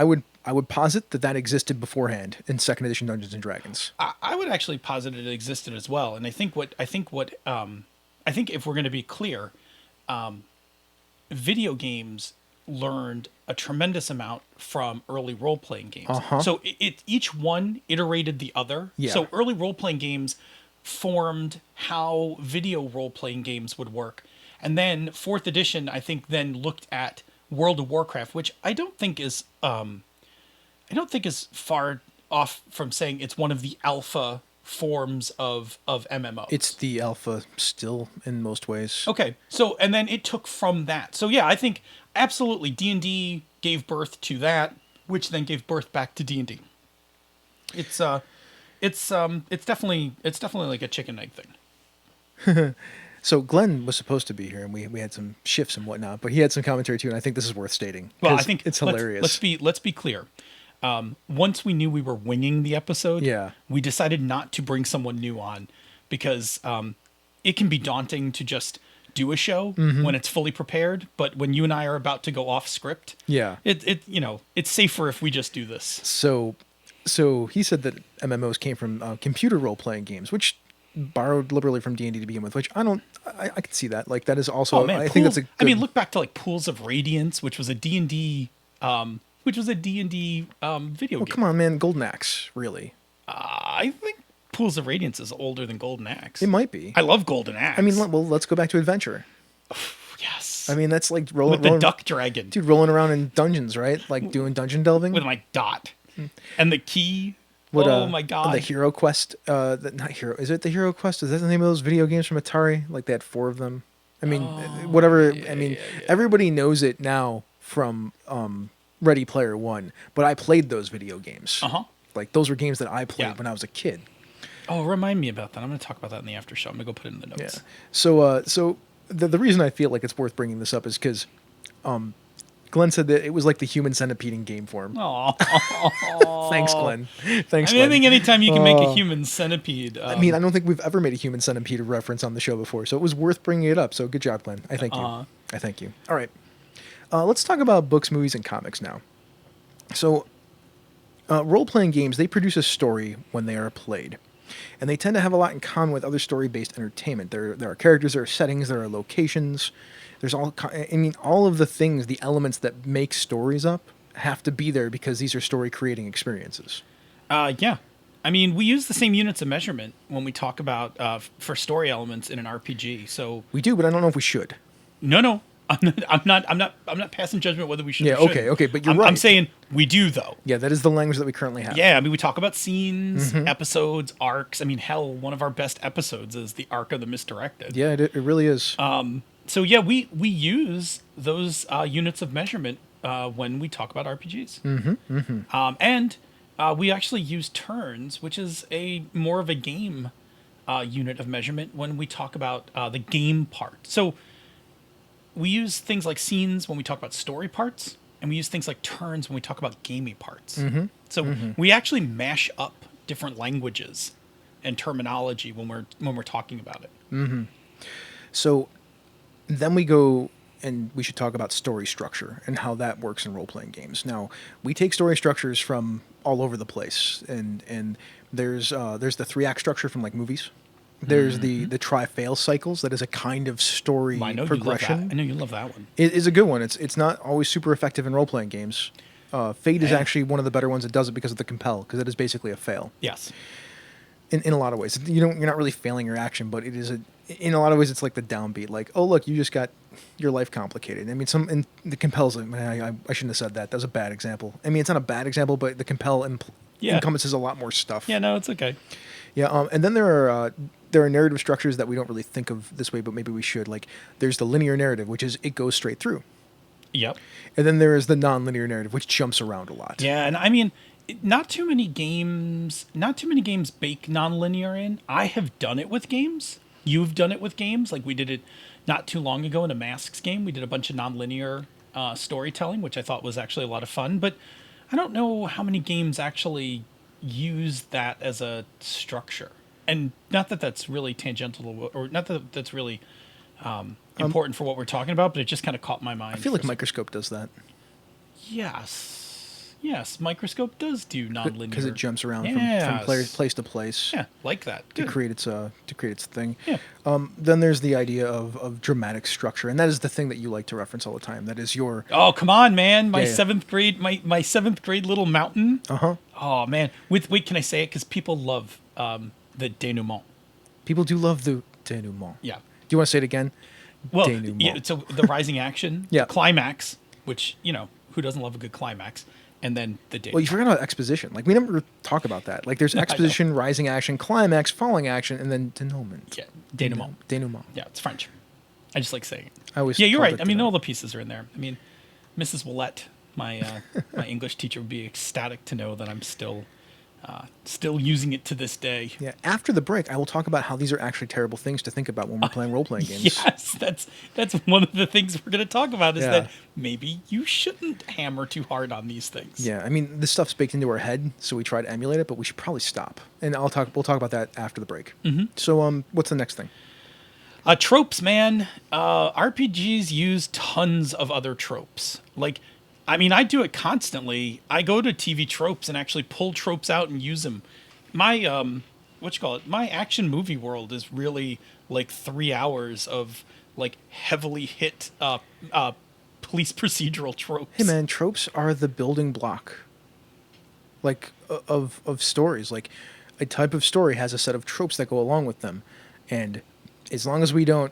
Speaker 2: would posit that existed beforehand in 2nd edition Dungeons and Dragons.
Speaker 3: I would actually posit it existed as well. And I think if we're going to be clear, video games learned a tremendous amount from early role-playing games.
Speaker 2: Uh-huh.
Speaker 3: So each one iterated the other.
Speaker 2: Yeah.
Speaker 3: So early role-playing games formed how video role-playing games would work. And then 4th edition, I think, then looked at World of Warcraft, which I don't think is I don't think is far off from saying it's one of the alpha forms of MMOs.
Speaker 2: It's the alpha still in most ways.
Speaker 3: Okay, so and then it took from that. So yeah, I think absolutely D&D gave birth to that, which then gave birth back to D&D. It's definitely like a chicken egg thing.
Speaker 2: So Glenn was supposed to be here, and we had some shifts and whatnot, but he had some commentary too, and I think this is worth stating.
Speaker 3: Well, I think
Speaker 2: it's hilarious.
Speaker 3: Let's be clear. Once we knew we were winging the episode,
Speaker 2: Yeah.
Speaker 3: we decided not to bring someone new on because it can be daunting to just do a show when it's fully prepared. But when you and I are about to go off script,
Speaker 2: Yeah.
Speaker 3: it's safer if we just do this.
Speaker 2: So he said that MMOs came from computer role-playing games, which borrowed liberally from D&D to begin with, which I can see that. Like, that is also,
Speaker 3: Oh man,
Speaker 2: I think that's a good...
Speaker 3: I mean, look back to like Pools of Radiance, which was a D&D video game.
Speaker 2: Come on, man. Golden Axe, really.
Speaker 3: I think Pools of Radiance is older than Golden Axe.
Speaker 2: It might be.
Speaker 3: I love Golden Axe.
Speaker 2: I mean, well, let's go back to Adventure.
Speaker 3: yes.
Speaker 2: I mean, that's like
Speaker 3: with the duck dragon.
Speaker 2: Dude, rolling around in dungeons, right? Like doing dungeon delving.
Speaker 3: With my dot. And the key.
Speaker 2: What,
Speaker 3: oh my god.
Speaker 2: The Hero Quest. Not Hero. Is it the Hero Quest? Is that the name of those video games from Atari? Like they had 4 of them. I mean, whatever. I mean, everybody knows it now from Ready Player One. But I played those video games. Like those were games that I played when I was a kid.
Speaker 3: Oh, remind me about that. I'm going to talk about that in the after show. I'm going to go put it in the notes.
Speaker 2: Yeah. So the reason I feel like it's worth bringing this up is because Glenn said that it was like the human centipede in game form.
Speaker 3: Aww.
Speaker 2: Thanks, Glenn.
Speaker 3: I think anytime you can make a human centipede.
Speaker 2: I mean, I don't think we've ever made a human centipede reference on the show before, so it was worth bringing it up. So good job, Glenn. I thank you. I thank you. All right. Let's talk about books, movies, and comics now. So role-playing games, they produce a story when they are played. And they tend to have a lot in common with other story-based entertainment. There are characters, there are settings, there are locations. There's all of the things, the elements that make stories up have to be there because these are story-creating experiences.
Speaker 3: Yeah. I mean, we use the same units of measurement when we talk about for story elements in an RPG. So
Speaker 2: we do, but I don't know if we should.
Speaker 3: No. I'm not passing judgment whether we should.
Speaker 2: Yeah,
Speaker 3: or shouldn't.
Speaker 2: okay, but you're right.
Speaker 3: I'm saying we do though.
Speaker 2: Yeah, that is the language that we currently have.
Speaker 3: Yeah, I mean, we talk about scenes, episodes, arcs. I mean, hell, one of our best episodes is the arc of the Misdirected.
Speaker 2: Yeah, it really is.
Speaker 3: So yeah, we use those units of measurement when we talk about RPGs. And we actually use turns, which is more of a game unit of measurement when we talk about the game part. So we use things like scenes when we talk about story parts, and we use things like turns when we talk about gamey parts. So we actually mash up different languages and terminology when we're talking about it.
Speaker 2: So then we go and we should talk about story structure and how that works in role-playing games. Now, we take story structures from all over the place, and there's the 3-act structure from like movies. There's the try-fail cycles. That is a kind of story progression.
Speaker 3: I know you love that one.
Speaker 2: It is a good one. It's not always super effective in role-playing games. Fate is actually one of the better ones that does it because of the compel, because it is basically a fail.
Speaker 3: Yes.
Speaker 2: In a lot of ways, you're not really failing your action, but it is in a lot of ways it's like the downbeat. Like, oh look, you just got your life complicated. I mean, and the compel's like, man, I shouldn't have said that. That was a bad example. I mean, it's not a bad example, but the compel encompasses a lot more stuff.
Speaker 3: Yeah, no, it's okay.
Speaker 2: Yeah, and then there are narrative structures that we don't really think of this way, but maybe we should. Like, there's the linear narrative, which is it goes straight through.
Speaker 3: Yep.
Speaker 2: And then there is the non-linear narrative, which jumps around a lot.
Speaker 3: Yeah, and I mean, not too many games bake non-linear in. I have done it with games. You've done it with games. Like we did it not too long ago in a Masks game. We did a bunch of non-linear storytelling, which I thought was actually a lot of fun. But I don't know how many games actually use that as a structure. And not that that's really tangential, or not that that's really important for what we're talking about, but it just kind of caught my mind.
Speaker 2: I feel like Microscope does that.
Speaker 3: Yes, Microscope does do non-linear
Speaker 2: because it jumps around from place to place.
Speaker 3: Yeah, like that
Speaker 2: to create its thing.
Speaker 3: Yeah.
Speaker 2: Then there's the idea of dramatic structure, and that is the thing that you like to reference all the time. That is your
Speaker 3: oh come on man, my seventh grade my seventh grade little mountain. Oh man, wait, can I say it? Because people love the denouement.
Speaker 2: People do love the denouement.
Speaker 3: Yeah.
Speaker 2: Do you want to say it again?
Speaker 3: Well,
Speaker 2: denouement.
Speaker 3: Yeah. So the rising action,
Speaker 2: yeah,
Speaker 3: climax, which who doesn't love a good climax, and then the denouement.
Speaker 2: Well, you forgot about exposition. Like, we never talk about that. Like, there's exposition, rising action, climax, falling action, and then denouement.
Speaker 3: Yeah, denouement.
Speaker 2: Denouement.
Speaker 3: Yeah, it's French. I just like saying it.
Speaker 2: I always
Speaker 3: yeah, you're
Speaker 2: called
Speaker 3: right.
Speaker 2: it
Speaker 3: I mean,
Speaker 2: that.
Speaker 3: all the pieces are in there. I mean, Mrs. Willette, my my English teacher, would be ecstatic to know that I'm still using it to this day.
Speaker 2: Yeah, after the break, I will talk about how these are actually terrible things to think about when we're playing role-playing games.
Speaker 3: Yes, that's one of the things we're going to talk about is
Speaker 2: Yeah.
Speaker 3: that maybe you shouldn't hammer too hard on these things.
Speaker 2: Yeah, I mean, this stuff's baked into our head, so we try to emulate it, but we should probably stop. And we'll talk about that after the break. Mm-hmm. So, what's the next thing?
Speaker 3: Tropes, man. RPGs use tons of other tropes. Like, I mean, I do it constantly. I go to TV tropes and actually pull tropes out and use them. My, my action movie world is really like 3 hours of like heavily hit police procedural tropes.
Speaker 2: Hey, man, tropes are the building block, like, of stories. Like, a type of story has a set of tropes that go along with them. And as long as when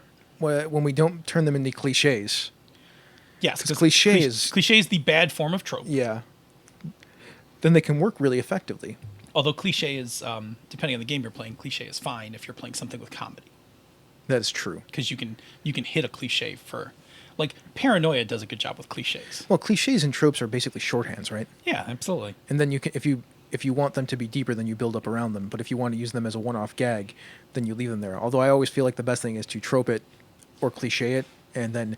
Speaker 2: we don't turn them into cliches...
Speaker 3: Yes,
Speaker 2: because cliche
Speaker 3: is the bad form of trope.
Speaker 2: Yeah. Then they can work really effectively.
Speaker 3: Although cliche is, depending on the game you're playing, cliche is fine if you're playing something with comedy.
Speaker 2: That is true.
Speaker 3: Because you can hit a cliche for, like, Paranoia does a good job with cliches.
Speaker 2: Well, cliches and tropes are basically shorthands, right?
Speaker 3: Yeah, absolutely.
Speaker 2: And then you can, if you want them to be deeper, then you build up around them. But if you want to use them as a one-off gag, then you leave them there. Although I always feel like the best thing is to trope it or cliche it, and then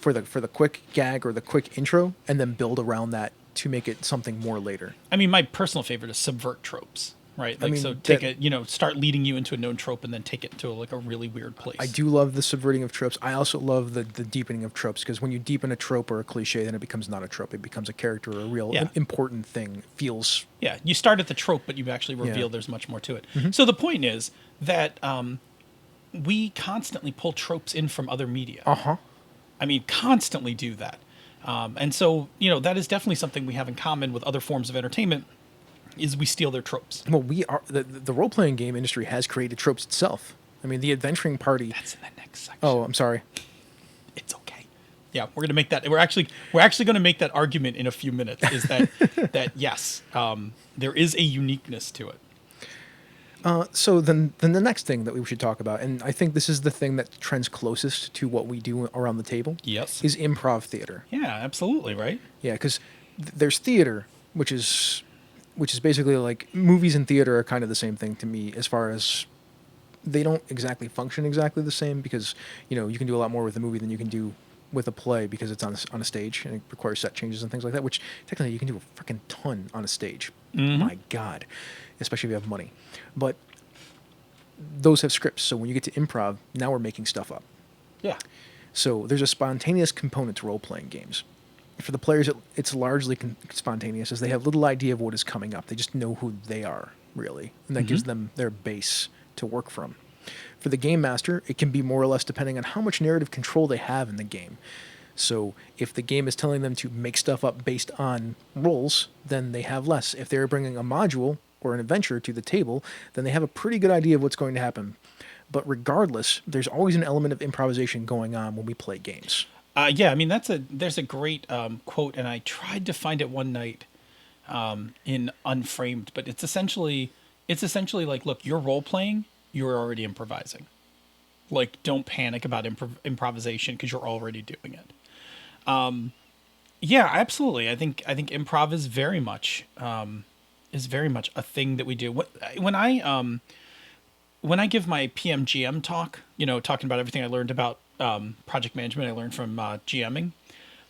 Speaker 2: for the quick gag or the quick intro, and then build around that to make it something more later.
Speaker 3: I mean, my personal favorite is subvert tropes, right? Like,
Speaker 2: I mean,
Speaker 3: so take it, start leading you into a known trope and then take it to like a really weird place.
Speaker 2: I do love the subverting of tropes. I also love the deepening of tropes, because when you deepen a trope or a cliche, then it becomes not a trope. It becomes a character or a real important thing. It feels...
Speaker 3: Yeah, you start at the trope, but you actually reveal there's much more to it. Mm-hmm. So the point is that we constantly pull tropes in from other media.
Speaker 2: Uh-huh.
Speaker 3: I mean, constantly do that. And so, that is definitely something we have in common with other forms of entertainment, is we steal their tropes.
Speaker 2: Well, the role-playing game industry has created tropes itself. I mean, the adventuring party...
Speaker 3: That's in the next section.
Speaker 2: Oh, I'm sorry.
Speaker 3: It's okay. Yeah, we're going to make that... We're actually going to make that argument in a few minutes, is that, that yes, there is a uniqueness to it.
Speaker 2: So then the next thing that we should talk about, and I think this is the thing that trends closest to what we do around the table,
Speaker 3: yes,
Speaker 2: is improv theater.
Speaker 3: Yeah, absolutely, right?
Speaker 2: Yeah, because there's theater, which is basically like movies and theater are kind of the same thing to me, as far as they don't exactly function exactly the same, because you can do a lot more with a movie than you can do with a play, because it's on a stage and it requires set changes and things like that, which technically you can do a freaking ton on a stage. Mm-hmm. My God. Especially if you have money. But those have scripts, so when you get to improv, now we're making stuff up.
Speaker 3: Yeah.
Speaker 2: So there's a spontaneous component to role-playing games. For the players, it's largely spontaneous, as they have little idea of what is coming up. They just know who they are, really, and that gives them their base to work from. For the game master, it can be more or less depending on how much narrative control they have in the game. So if the game is telling them to make stuff up based on rolls, then they have less. If they're bringing a module or an adventure to the table, then they have a pretty good idea of what's going to happen. But regardless, there's always an element of improvisation going on when we play games.
Speaker 3: Yeah, I mean, there's a great quote, and I tried to find it one night in Unframed, but it's essentially like, look, you're role playing, you're already improvising. Like, don't panic about improvisation, because you're already doing it. Yeah, absolutely. I think improv is very much a thing that we do. When I give my PMGM talk, talking about everything I learned about project management, I learned from GMing.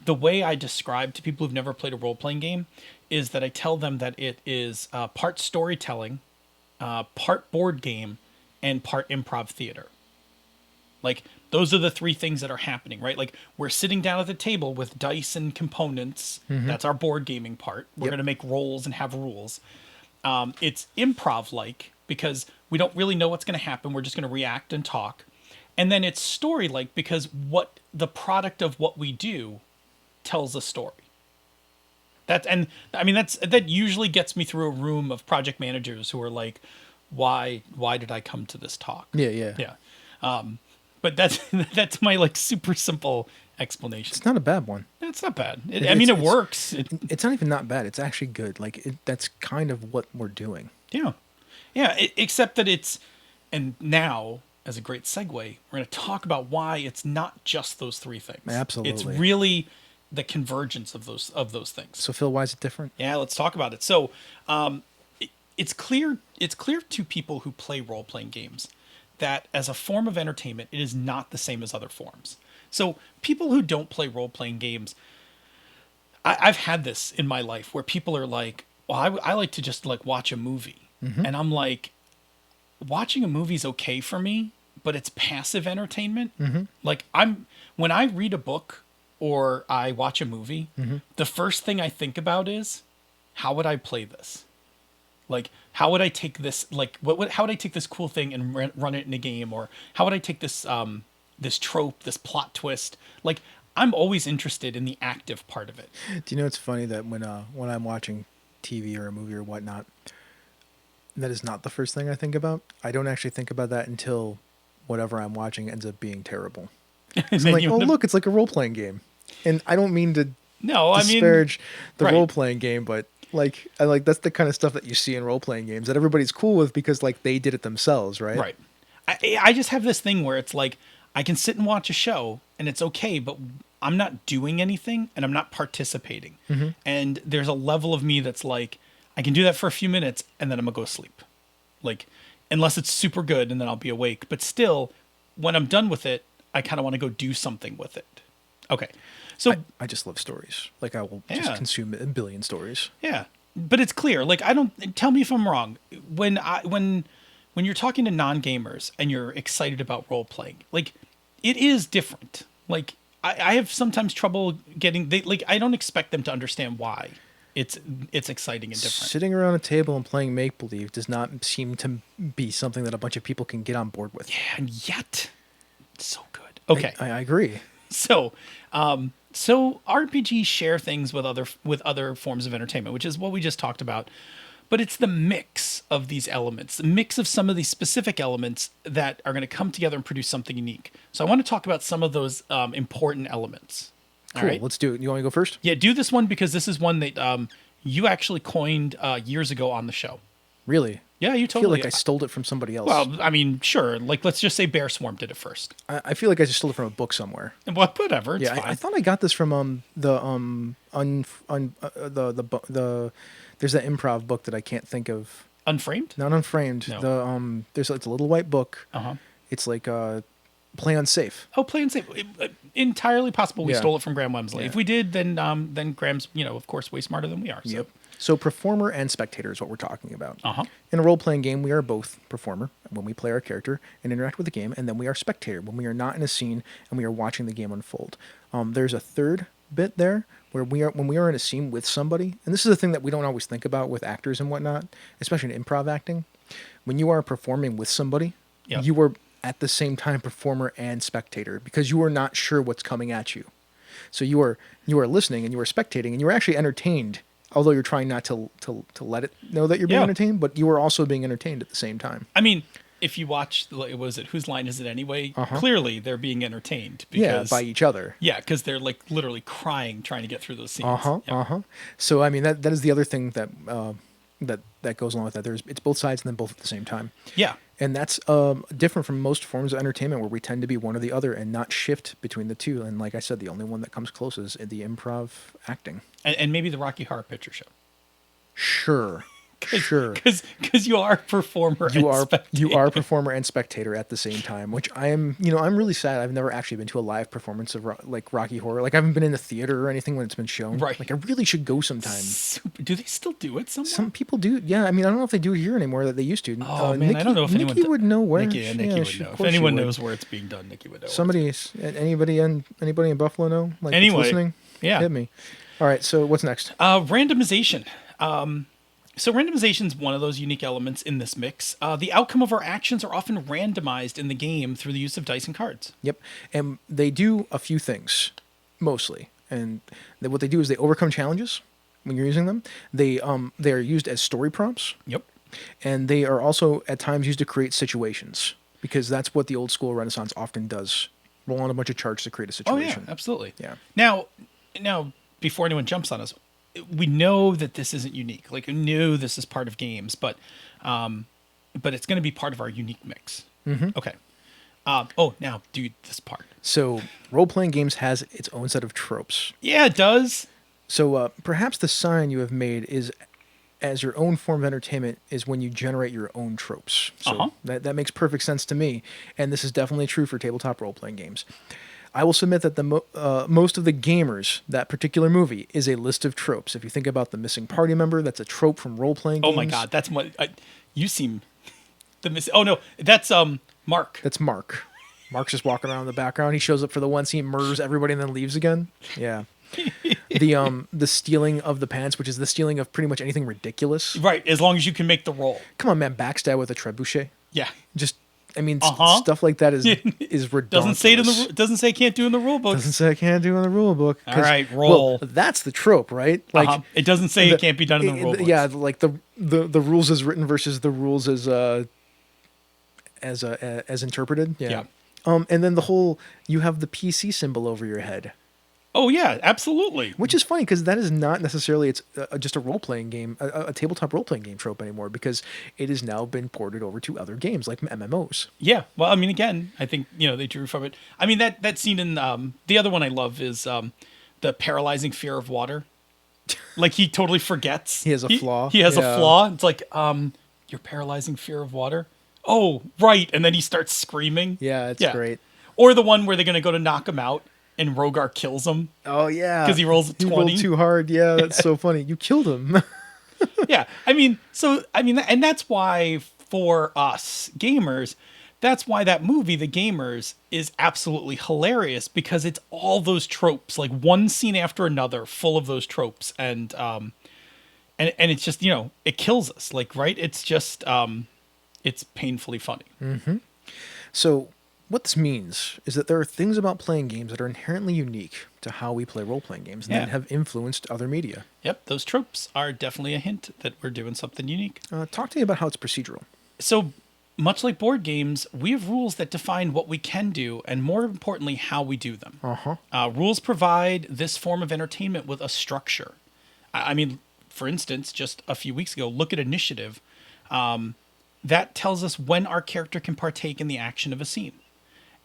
Speaker 3: The way I describe to people who've never played a role-playing game is that I tell them that it is part storytelling, part board game, and part improv theater. Like, those are the three things that are happening, right? Like, we're sitting down at the table with dice and components. Mm-hmm. That's our board gaming part. We're going to make rolls and have rules. It's improv-like, because we don't really know what's going to happen. We're just going to react and talk. And then it's story-like, because what the product of what we do tells a story. That usually gets me through a room of project managers who are like, why did I come to this talk?
Speaker 2: Yeah.
Speaker 3: But that's my like super simple explanation.
Speaker 2: It's not a bad one.
Speaker 3: Yeah, it's not bad. I mean, it works.
Speaker 2: It's not even not bad. It's actually good. Like that's kind of what we're doing.
Speaker 3: Yeah. Yeah. Except that and now, as a great segue, we're going to talk about why it's not just those three things.
Speaker 2: Absolutely.
Speaker 3: It's really the convergence of those things.
Speaker 2: So Phil, why is it different?
Speaker 3: Yeah, let's talk about it. So, it's clear to people who play role-playing games that as a form of entertainment, it is not the same as other forms. So people who don't play role-playing games, I've had this in my life where people are like, well, I like to just like watch a movie. Mm-hmm. And I'm like, watching a movie is okay for me, but it's passive entertainment. Mm-hmm. Like when I read a book or I watch a movie, mm-hmm. the first thing I think about is, how would I play this? Like, how would I take this? Like, how would I take this cool thing and run it in a game? Or how would I take this this trope, this plot twist? Like, I'm always interested in the active part of it.
Speaker 2: Do you know it's funny that when I'm watching TV or a movie or whatnot, that is not the first thing I think about. I don't actually think about that until whatever I'm watching ends up being terrible. I'm like, oh look, it's like a role playing game, and I don't mean to disparage the role playing game, but like that's the kind of stuff that you see in role playing games that everybody's cool with because like they did it themselves, right?
Speaker 3: Right. I just have this thing where it's like I can sit and watch a show and it's okay, but I'm not doing anything and I'm not participating. Mm-hmm. And there's a level of me that's like, I can do that for a few minutes and then I'm gonna go sleep. Like, unless it's super good and then I'll be awake. But still, when I'm done with it, I kind of want to go do something with it. Okay. So
Speaker 2: I just love stories. Like I will just consume a billion stories.
Speaker 3: Yeah. But it's clear. Like tell me if I'm wrong. When you're talking to non-gamers and you're excited about role playing, like it is different. Like I have sometimes trouble I don't expect them to understand why it's exciting and different.
Speaker 2: Sitting around a table and playing make-believe does not seem to be something that a bunch of people can get on board with.
Speaker 3: Yeah, and yet it's so good. Okay.
Speaker 2: I agree.
Speaker 3: So RPGs share things with other forms of entertainment, which is what we just talked about. But it's the mix of these elements, the mix of some of these specific elements that are going to come together and produce something unique. So I want to talk about some of those important elements.
Speaker 2: Cool. All right? Let's do it. You want me to go first?
Speaker 3: Yeah, do this one because this is one that you actually coined years ago on the show.
Speaker 2: Really?
Speaker 3: Yeah, you totally.
Speaker 2: I feel like I stole it from somebody else.
Speaker 3: Well, I mean, sure. Like, let's just say Bear Swarm did it first.
Speaker 2: I feel like I just stole it from a book somewhere.
Speaker 3: Well, whatever. It's
Speaker 2: fine. I thought I got this from there's that improv book that I can't think of.
Speaker 3: Unframed?
Speaker 2: Not Unframed.
Speaker 3: No.
Speaker 2: It's a little white book.
Speaker 3: Uh-huh.
Speaker 2: It's like Play Unsafe.
Speaker 3: Oh, Play Unsafe. Entirely possible we stole it from Graham Wemsley.
Speaker 2: Yeah.
Speaker 3: If we did, then Graham's, of course, way smarter than we are. So.
Speaker 2: Yep. So performer and spectator is what we're talking about.
Speaker 3: Uh-huh.
Speaker 2: In a role-playing game, we are both performer when we play our character and interact with the game, and then we are spectator when we are not in a scene and we are watching the game unfold. There's a third bit there where when we are in a scene with somebody, and this is the thing that we don't always think about with actors and whatnot, especially in improv acting. When you are performing with somebody, you are at the same time performer and spectator because you are not sure what's coming at you. So you are listening and you are spectating and you are actually entertained. Although you're trying not to let it know that you're being entertained, but you are also being entertained at the same time.
Speaker 3: I mean, if you watch, Whose Line Is It Anyway? Uh-huh. Clearly, they're being entertained. Because,
Speaker 2: by each other.
Speaker 3: Yeah, because they're like literally crying trying to get through those scenes.
Speaker 2: So, I mean, that is the other thing that goes along with that. It's both sides and then both at the same time.
Speaker 3: Yeah.
Speaker 2: And that's different from most forms of entertainment where we tend to be one or the other and not shift between the two. And like I said, the only one that comes close is the improv acting.
Speaker 3: And maybe the Rocky Horror Picture Show.
Speaker 2: Sure.
Speaker 3: Because you are performer spectator.
Speaker 2: You are performer and spectator at the same time, which I am, I'm really sad. I've never actually been to a live performance of like Rocky Horror. Like I haven't been in the theater or anything when it's been shown.
Speaker 3: Right.
Speaker 2: Like I really should go sometime.
Speaker 3: Do they still do it somewhere?
Speaker 2: Some people do. Yeah. I mean, I don't know if they do it here anymore that they used to.
Speaker 3: Oh man, I don't know if
Speaker 2: Nikki would know where.
Speaker 3: Nikki would know. If anyone knows where it's being done, Nikki would know.
Speaker 2: Anybody in Buffalo know? Like
Speaker 3: anyway,
Speaker 2: listening?
Speaker 3: Yeah.
Speaker 2: Hit me. All right. So what's next?
Speaker 3: Randomization. So randomization is one of those unique elements in this mix. The outcome of our actions are often randomized in the game through the use of dice and cards.
Speaker 2: Yep. And they do a few things, mostly. And what they do is they overcome challenges when you're using them. They are used as story prompts.
Speaker 3: Yep.
Speaker 2: And they are also at times used to create situations because that's what the old school Renaissance often does. Roll on a bunch of charts to create a situation.
Speaker 3: Oh, yeah, absolutely.
Speaker 2: Yeah.
Speaker 3: Now, now, before anyone jumps on us, we know that this isn't unique. Like, we know this is part of games, but it's going to be part of our unique mix. Mm-hmm. Okay. Now do this part.
Speaker 2: So role-playing games has its own set of tropes.
Speaker 3: Yeah, it does.
Speaker 2: So perhaps the sign you have made is as your own form of entertainment is when you generate your own tropes. So that makes perfect sense to me. And this is definitely true for tabletop role-playing games. I will submit that most of the gamers, that particular movie, is a list of tropes. If you think about the missing party member, that's a trope from role-playing games.
Speaker 3: Oh my God, that's what you seem the missing. Oh no, that's Mark.
Speaker 2: That's Mark. Mark's just walking around in the background. He shows up for the one scene, murders everybody, and then leaves again. Yeah. The stealing of the pants, which is the stealing of pretty much anything ridiculous.
Speaker 3: Right, as long as you can make the roll.
Speaker 2: Come on, man, backstab with a trebuchet.
Speaker 3: Yeah.
Speaker 2: Just, I mean, stuff like that is ridiculous.
Speaker 3: Doesn't say can't do in the rule book.
Speaker 2: Doesn't say I can't do in the rule book.
Speaker 3: All right, roll.
Speaker 2: Well, that's the trope, right? Like
Speaker 3: it doesn't say it can't be done in the rule book.
Speaker 2: Yeah, like the rules as written versus the rules as interpreted. Yeah. And then you have the PC symbol over your head.
Speaker 3: Oh yeah, absolutely.
Speaker 2: Which is funny because that is not necessarily just a role-playing game, a tabletop role-playing game trope anymore, because it has now been ported over to other games like MMOs.
Speaker 3: Yeah, well, I mean, again, I think they drew from it. I mean, that scene in the other one I love is the paralyzing fear of water. Like he totally forgets.
Speaker 2: He has a flaw.
Speaker 3: He has a flaw. It's like your paralyzing fear of water. Oh, right, and then he starts screaming.
Speaker 2: Yeah, it's great.
Speaker 3: Or the one where they're gonna go to knock him out. And Rogar kills him.
Speaker 2: Oh, yeah.
Speaker 3: Because he rolls a 20.
Speaker 2: He rolled too hard. Yeah, that's so funny. You killed him.
Speaker 3: Yeah. And that's why for us gamers, that's why that movie, The Gamers, is absolutely hilarious, because it's all those tropes, like one scene after another, full of those tropes. And it's just, it kills us. Like, right? It's just, it's painfully funny.
Speaker 2: Mm-hmm. So what this means is that there are things about playing games that are inherently unique to how we play role-playing games and that have influenced other media.
Speaker 3: Yep, those tropes are definitely a hint that we're doing something unique.
Speaker 2: Talk to me about how it's procedural.
Speaker 3: So, much like board games, we have rules that define what we can do and, more importantly, how we do them. Rules provide this form of entertainment with a structure. I mean, for instance, just a few weeks ago, look at initiative. That tells us when our character can partake in the action of a scene.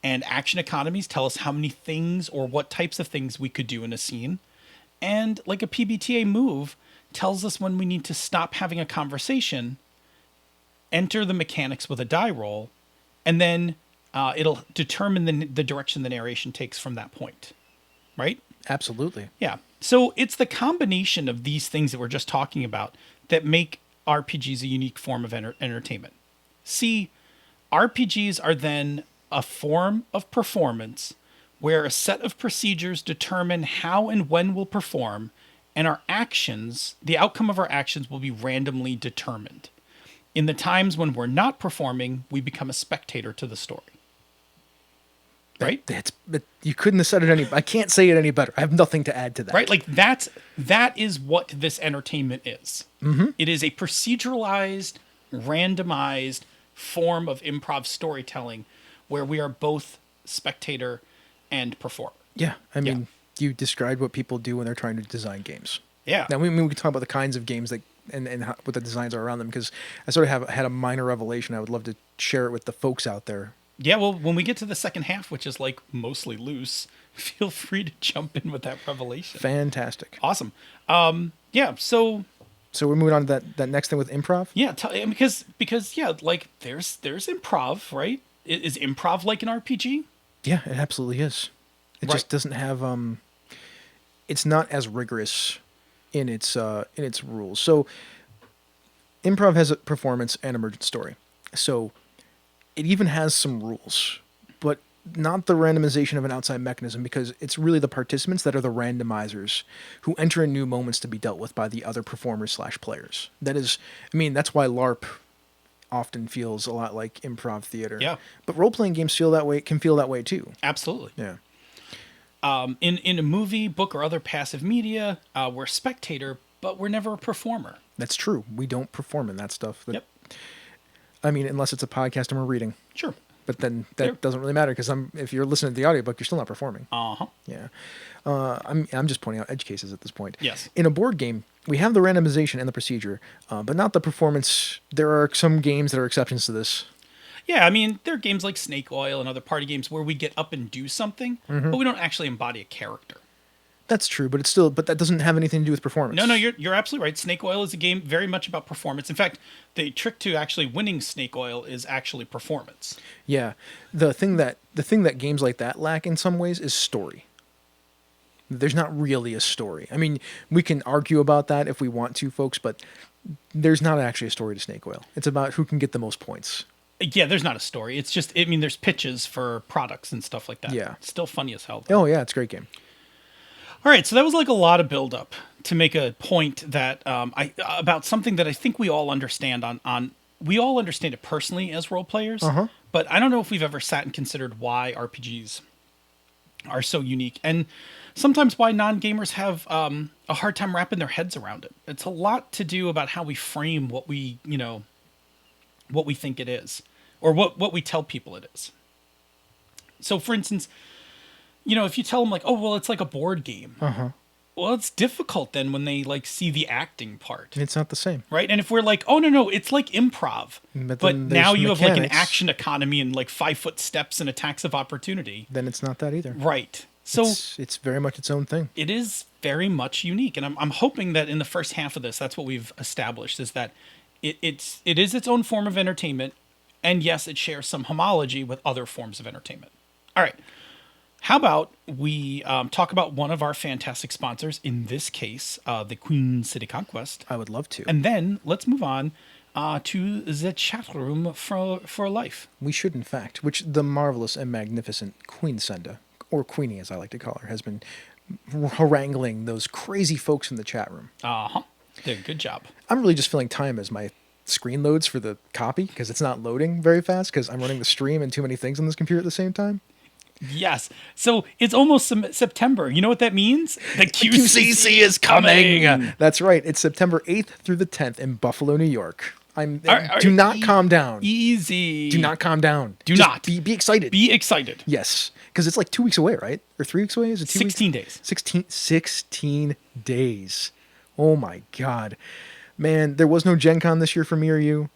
Speaker 3: And action economies tell us how many things or what types of things we could do in a scene. And like a PBTA move tells us when we need to stop having a conversation, enter the mechanics with a die roll, and then it'll determine the direction the narration takes from that point. Right?
Speaker 2: Absolutely.
Speaker 3: Yeah. So it's the combination of these things that we're just talking about that make RPGs a unique form of entertainment. See, RPGs are then a form of performance where a set of procedures determine how and when we'll perform, and our actions, the outcome of our actions, will be randomly determined. In the times when we're not performing, we become a spectator to the story. Right?
Speaker 2: You couldn't have said it I can't say it any better. I have nothing to add to that.
Speaker 3: Right? Like that is what this entertainment is. Mm-hmm. It is a proceduralized, randomized form of improv storytelling where we are both spectator and performer.
Speaker 2: Yeah, I mean, you described what people do when they're trying to design games.
Speaker 3: Yeah.
Speaker 2: Now, we can talk about the kinds of games that and what the designs are around them, because I sort of had a minor revelation. I would love to share it with the folks out there.
Speaker 3: Yeah, well, when we get to the second half, which is like mostly loose, feel free to jump in with that revelation.
Speaker 2: Fantastic.
Speaker 3: Awesome. So
Speaker 2: we're moving on to that next thing with improv?
Speaker 3: Yeah, because like there's improv, right? Is improv like an RPG?
Speaker 2: Yeah, it absolutely is. It just doesn't have it's not as rigorous in its rules. So improv has a performance and emergent story. So it even has some rules, but not the randomization of an outside mechanism, because it's really the participants that are the randomizers who enter in new moments to be dealt with by the other performers/players. That's why LARP often feels a lot like improv theater.
Speaker 3: Yeah.
Speaker 2: But role-playing games can feel that way too.
Speaker 3: Absolutely.
Speaker 2: Yeah.
Speaker 3: In a movie, book, or other passive media, we're a spectator, but we're never a performer.
Speaker 2: That's true. We don't perform in that stuff.
Speaker 3: Yep.
Speaker 2: I mean, unless it's a podcast and we're reading.
Speaker 3: Sure.
Speaker 2: But then that doesn't really matter because if you're listening to the audiobook, you're still not performing.
Speaker 3: Uh-huh.
Speaker 2: Yeah. I'm just pointing out edge cases at this point.
Speaker 3: Yes.
Speaker 2: In a board game, we have the randomization and the procedure, but not the performance. There are some games that are exceptions to this.
Speaker 3: Yeah, I mean, there are games like Snake Oil and other party games where we get up and do something, but we don't actually embody a character.
Speaker 2: That's true, but that doesn't have anything to do with performance.
Speaker 3: No, you're absolutely right. Snake Oil is a game very much about performance. In fact, the trick to actually winning Snake Oil is actually performance.
Speaker 2: Yeah. The thing that games like that lack in some ways is story. There's not really a story. I mean, we can argue about that if we want to, folks, but there's not actually a story to Snake Oil. It's about who can get the most points.
Speaker 3: Yeah, there's not a story. It's just, I mean, there's pitches for products and stuff like that.
Speaker 2: Yeah.
Speaker 3: It's still funny as hell, though.
Speaker 2: Oh, yeah, it's a great game.
Speaker 3: All right, so that was like a lot of build-up to make a point that about something that I think we all understand we all understand it personally as role players, but I don't know if we've ever sat and considered why RPGs are so unique, and sometimes why non-gamers have a hard time wrapping their heads around it. It's a lot to do about how we frame what we think it is, or what we tell people it is. So, for instance, if you tell them like, oh, well, it's like a board game. Well, it's difficult then when they like see the acting part.
Speaker 2: It's not the same.
Speaker 3: Right? And if we're like, oh, no, it's like improv. But now you have like an action economy and like 5-foot steps and attacks of opportunity.
Speaker 2: Then it's not that either.
Speaker 3: Right. So
Speaker 2: it's very much its own thing.
Speaker 3: It is very much unique. And I'm hoping that in the first half of this, that's what we've established, is that it is its own form of entertainment. And yes, it shares some homology with other forms of entertainment. All right. How about we talk about one of our fantastic sponsors, in this case, the Queen City Conquest.
Speaker 2: I would love to.
Speaker 3: And then let's move on to the chat room for life.
Speaker 2: We should, in fact, which the marvelous and magnificent Queen Senda, or Queenie as I like to call her, has been haranguing those crazy folks in the chat room.
Speaker 3: Did a good job.
Speaker 2: I'm really just filling time as my screen loads for the copy because it's not loading very fast because I'm running the stream and too many things on this computer at the same time.
Speaker 3: Yes. So it's almost September. You know what that means? The
Speaker 2: QCC is coming. That's right. It's September 8th through the 10th in Buffalo, New York. Do not calm down.
Speaker 3: Easy.
Speaker 2: Do not calm down.
Speaker 3: Do not.
Speaker 2: Be excited.
Speaker 3: Be excited.
Speaker 2: Yes. Because it's like 2 weeks away, right? Or 3 weeks away? Is it 2 weeks?
Speaker 3: 16 days.
Speaker 2: 16 days. Oh my God. Man, there was no Gen Con this year for me or you.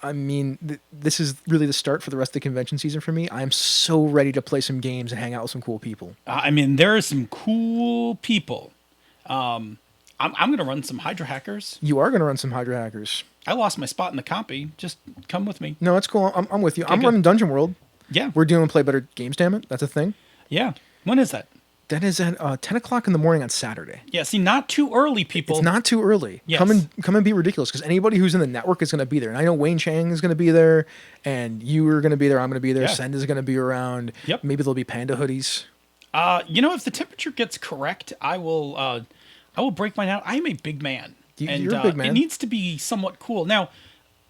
Speaker 2: I mean, this is really the start for the rest of the convention season for me. I'm so ready to play some games and hang out with some cool people.
Speaker 3: I mean, there are some cool people. I'm going to run some Hydra Hackers.
Speaker 2: You are going to run some Hydra Hackers.
Speaker 3: I lost my spot in the copy. Just come with me.
Speaker 2: No, it's cool. I'm with you.
Speaker 3: Okay,
Speaker 2: I'm running Dungeon World.
Speaker 3: Yeah.
Speaker 2: We're doing Play Better Games, damn it. That's a thing.
Speaker 3: Yeah. When is that?
Speaker 2: That is at 10 o'clock in the morning on Saturday.
Speaker 3: Yeah, see, not too early, people.
Speaker 2: It's not too early.
Speaker 3: Yes.
Speaker 2: Come and be ridiculous, because anybody who's in the network is going to be there. And I know Wayne Chang is going to be there, and you are going to be there. I'm going to be there.
Speaker 3: Yeah.
Speaker 2: Send is going to be around.
Speaker 3: Yep.
Speaker 2: Maybe there'll be panda hoodies.
Speaker 3: If the temperature gets correct, I will break mine out. I am a big man.
Speaker 2: You're a big man.
Speaker 3: It needs to be somewhat cool. Now,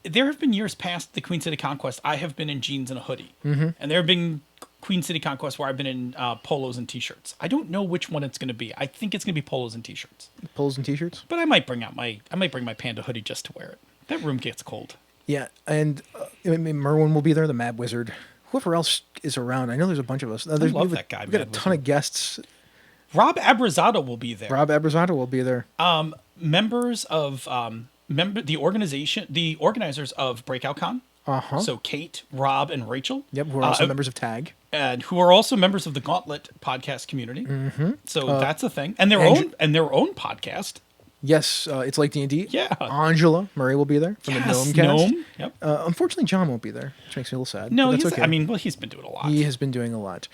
Speaker 3: there have been years past the Queen City Conquest. I have been in jeans and a hoodie. Mm-hmm. And there have been Queen City Conquest where I've been in polos and t-shirts. I don't know which one it's going to be. I think it's going to be polos and t-shirts.
Speaker 2: Polos and t-shirts?
Speaker 3: But I might bring my panda hoodie just to wear it. That room gets cold.
Speaker 2: Yeah, and Merwin will be there, the Mad Wizard. Whoever else is around. I know there's a bunch of us.
Speaker 3: I love that guy.
Speaker 2: We've got a ton of guests.
Speaker 3: Rob Abrazado will be there.
Speaker 2: Will be there.
Speaker 3: Members of the organizers of Breakout Con. So Kate, Rob, and Rachel.
Speaker 2: Yep, who are also members of TAG.
Speaker 3: And who are also members of the Gauntlet podcast community. Mm-hmm. So that's a thing. And their own podcast.
Speaker 2: Yes, it's like D&D.
Speaker 3: Yeah.
Speaker 2: Angela Murray will be there from the Gnome Cast.
Speaker 3: Gnome. Yep.
Speaker 2: Unfortunately, John won't be there, which makes me a little sad.
Speaker 3: No,
Speaker 2: that's okay.
Speaker 3: He's been doing a lot.
Speaker 2: He has been doing a lot.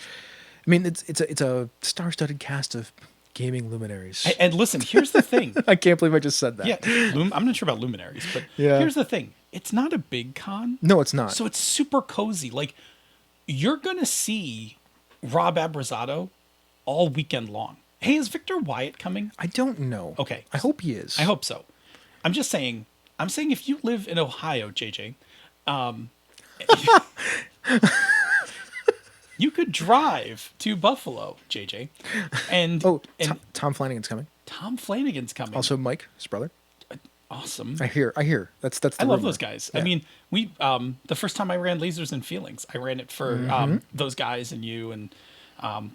Speaker 2: I mean, it's a star-studded cast of gaming luminaries.
Speaker 3: And listen, here's the thing.
Speaker 2: I can't believe I just said that.
Speaker 3: Yeah, I'm not sure about luminaries, but here's the thing. It's not a big con.
Speaker 2: No, it's not.
Speaker 3: So it's super cozy. Like, you're going to see Rob Abrazado all weekend long. Hey, is Victor Wyatt coming?
Speaker 2: I don't know.
Speaker 3: Okay.
Speaker 2: I hope he is.
Speaker 3: I hope so. I'm saying if you live in Ohio, JJ, you could drive to Buffalo, JJ. And
Speaker 2: Tom Flanagan's coming.
Speaker 3: Tom Flanagan's coming.
Speaker 2: Also Mike, his brother.
Speaker 3: awesome.
Speaker 2: I hear. That's the
Speaker 3: I love
Speaker 2: rumor.
Speaker 3: those guys.
Speaker 2: Yeah.
Speaker 3: I mean, we the first time I ran Lasers and Feelings, I ran it for those guys and you, and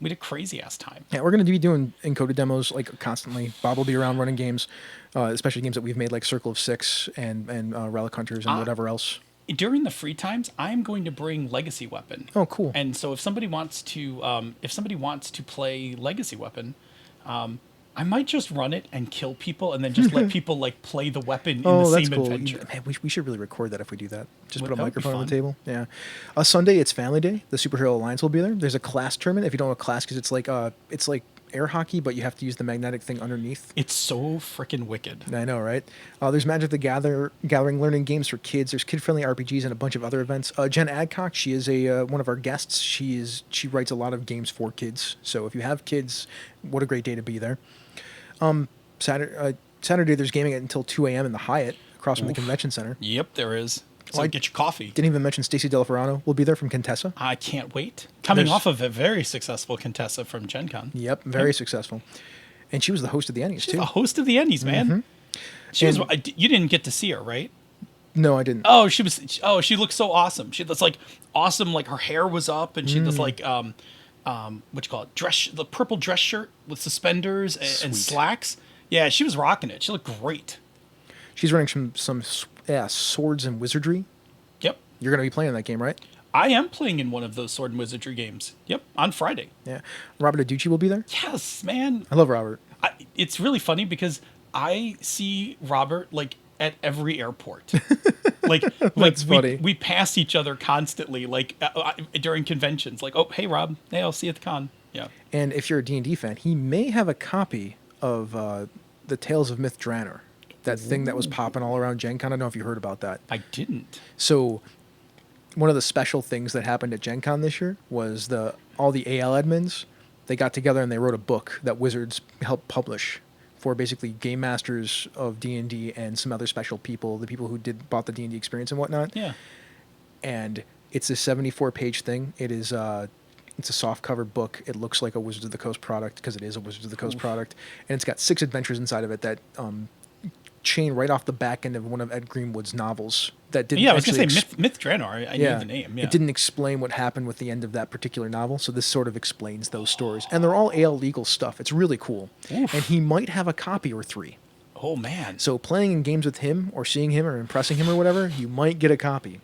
Speaker 3: we had a crazy ass time.
Speaker 2: Yeah, we're going to be doing encoded demos like constantly. Bob will be around running games, especially games that we've made like Circle of Six and Relic Hunters and whatever else.
Speaker 3: During the free times, I'm going to bring Legacy Weapon.
Speaker 2: Oh, cool.
Speaker 3: And so if somebody wants to play Legacy Weapon, I might just run it and kill people, and then just let people like play the weapon in the
Speaker 2: that's
Speaker 3: same
Speaker 2: cool.
Speaker 3: adventure.
Speaker 2: Man, we should really record that if we do that. Just put a
Speaker 3: That would be
Speaker 2: microphone on the
Speaker 3: fun.
Speaker 2: table. Yeah. Sunday, it's Family Day. The Superhero Alliance will be there. There's a class tournament. If you don't know what class, because it's like air hockey, but you have to use the magnetic thing underneath.
Speaker 3: It's so freaking wicked.
Speaker 2: I know, right? There's Magic the Gathering learning games for kids. There's kid-friendly RPGs and a bunch of other events. Jen Adcock, she is one of our guests. She writes a lot of games for kids. So if you have kids, what a great day to be there. Saturday, there's gaming until 2 a.m. in the Hyatt across from the convention center.
Speaker 3: Yep, there is. So
Speaker 2: Well,
Speaker 3: get your coffee.
Speaker 2: Didn't even mention Stacey Delaferrano will be there from Contessa.
Speaker 3: I can't wait. Coming
Speaker 2: There's-
Speaker 3: off of a very successful Contessa from Gen Con.
Speaker 2: Yep, very successful. And she was the host of the Ennies,
Speaker 3: She's
Speaker 2: too.
Speaker 3: a host of the Ennies, man. She was.
Speaker 2: And-
Speaker 3: You didn't get to see her, right?
Speaker 2: No, I didn't.
Speaker 3: Oh, she was. Oh, she looked so awesome. She was like awesome. Like her hair was up, and she was like what you call it? The purple dress shirt with suspenders and
Speaker 2: Sweet.
Speaker 3: slacks. Yeah, she was rocking it. She looked great.
Speaker 2: She's running some swords and wizardry.
Speaker 3: Yep.
Speaker 2: You're going to be playing that game, right?
Speaker 3: I am playing in one of those sword and wizardry games. Yep, on Friday.
Speaker 2: Yeah. Robert Aducci will be there.
Speaker 3: Yes, man.
Speaker 2: I love Robert.
Speaker 3: It's really funny because I see Robert like at every airport.
Speaker 2: That's funny.
Speaker 3: We pass each other constantly, like during conventions. Like, oh, hey, Rob. Hey, I'll see you at the con. Yeah.
Speaker 2: And if you're a D&D fan, he may have a copy of the Tales of Myth Draenor, that thing that was popping all around Gen Con. I don't know if you heard about that.
Speaker 3: I didn't.
Speaker 2: So one of the special things that happened at Gen Con this year was all the AL admins, they got together and they wrote a book that Wizards helped publish for basically game masters of D&D and some other special people, the people who bought the D&D experience and whatnot.
Speaker 3: Yeah.
Speaker 2: And it's a 74-page thing. It's a soft-cover book. It looks like a Wizards of the Coast product because it is a Wizards of the Coast product. And it's got 6 adventures inside of it that chain right off the back end of one of Ed Greenwood's novels that didn't
Speaker 3: Yeah, I was going
Speaker 2: actually
Speaker 3: to say Myth Draenor. I knew the name. Yeah.
Speaker 2: It didn't explain what happened with the end of that particular novel, so this sort of explains those stories. And they're all AL legal stuff. It's really cool.
Speaker 3: Oof.
Speaker 2: And he might have a copy or 3.
Speaker 3: Oh, man.
Speaker 2: So playing in games with him or seeing him or impressing him or whatever, you might get a copy.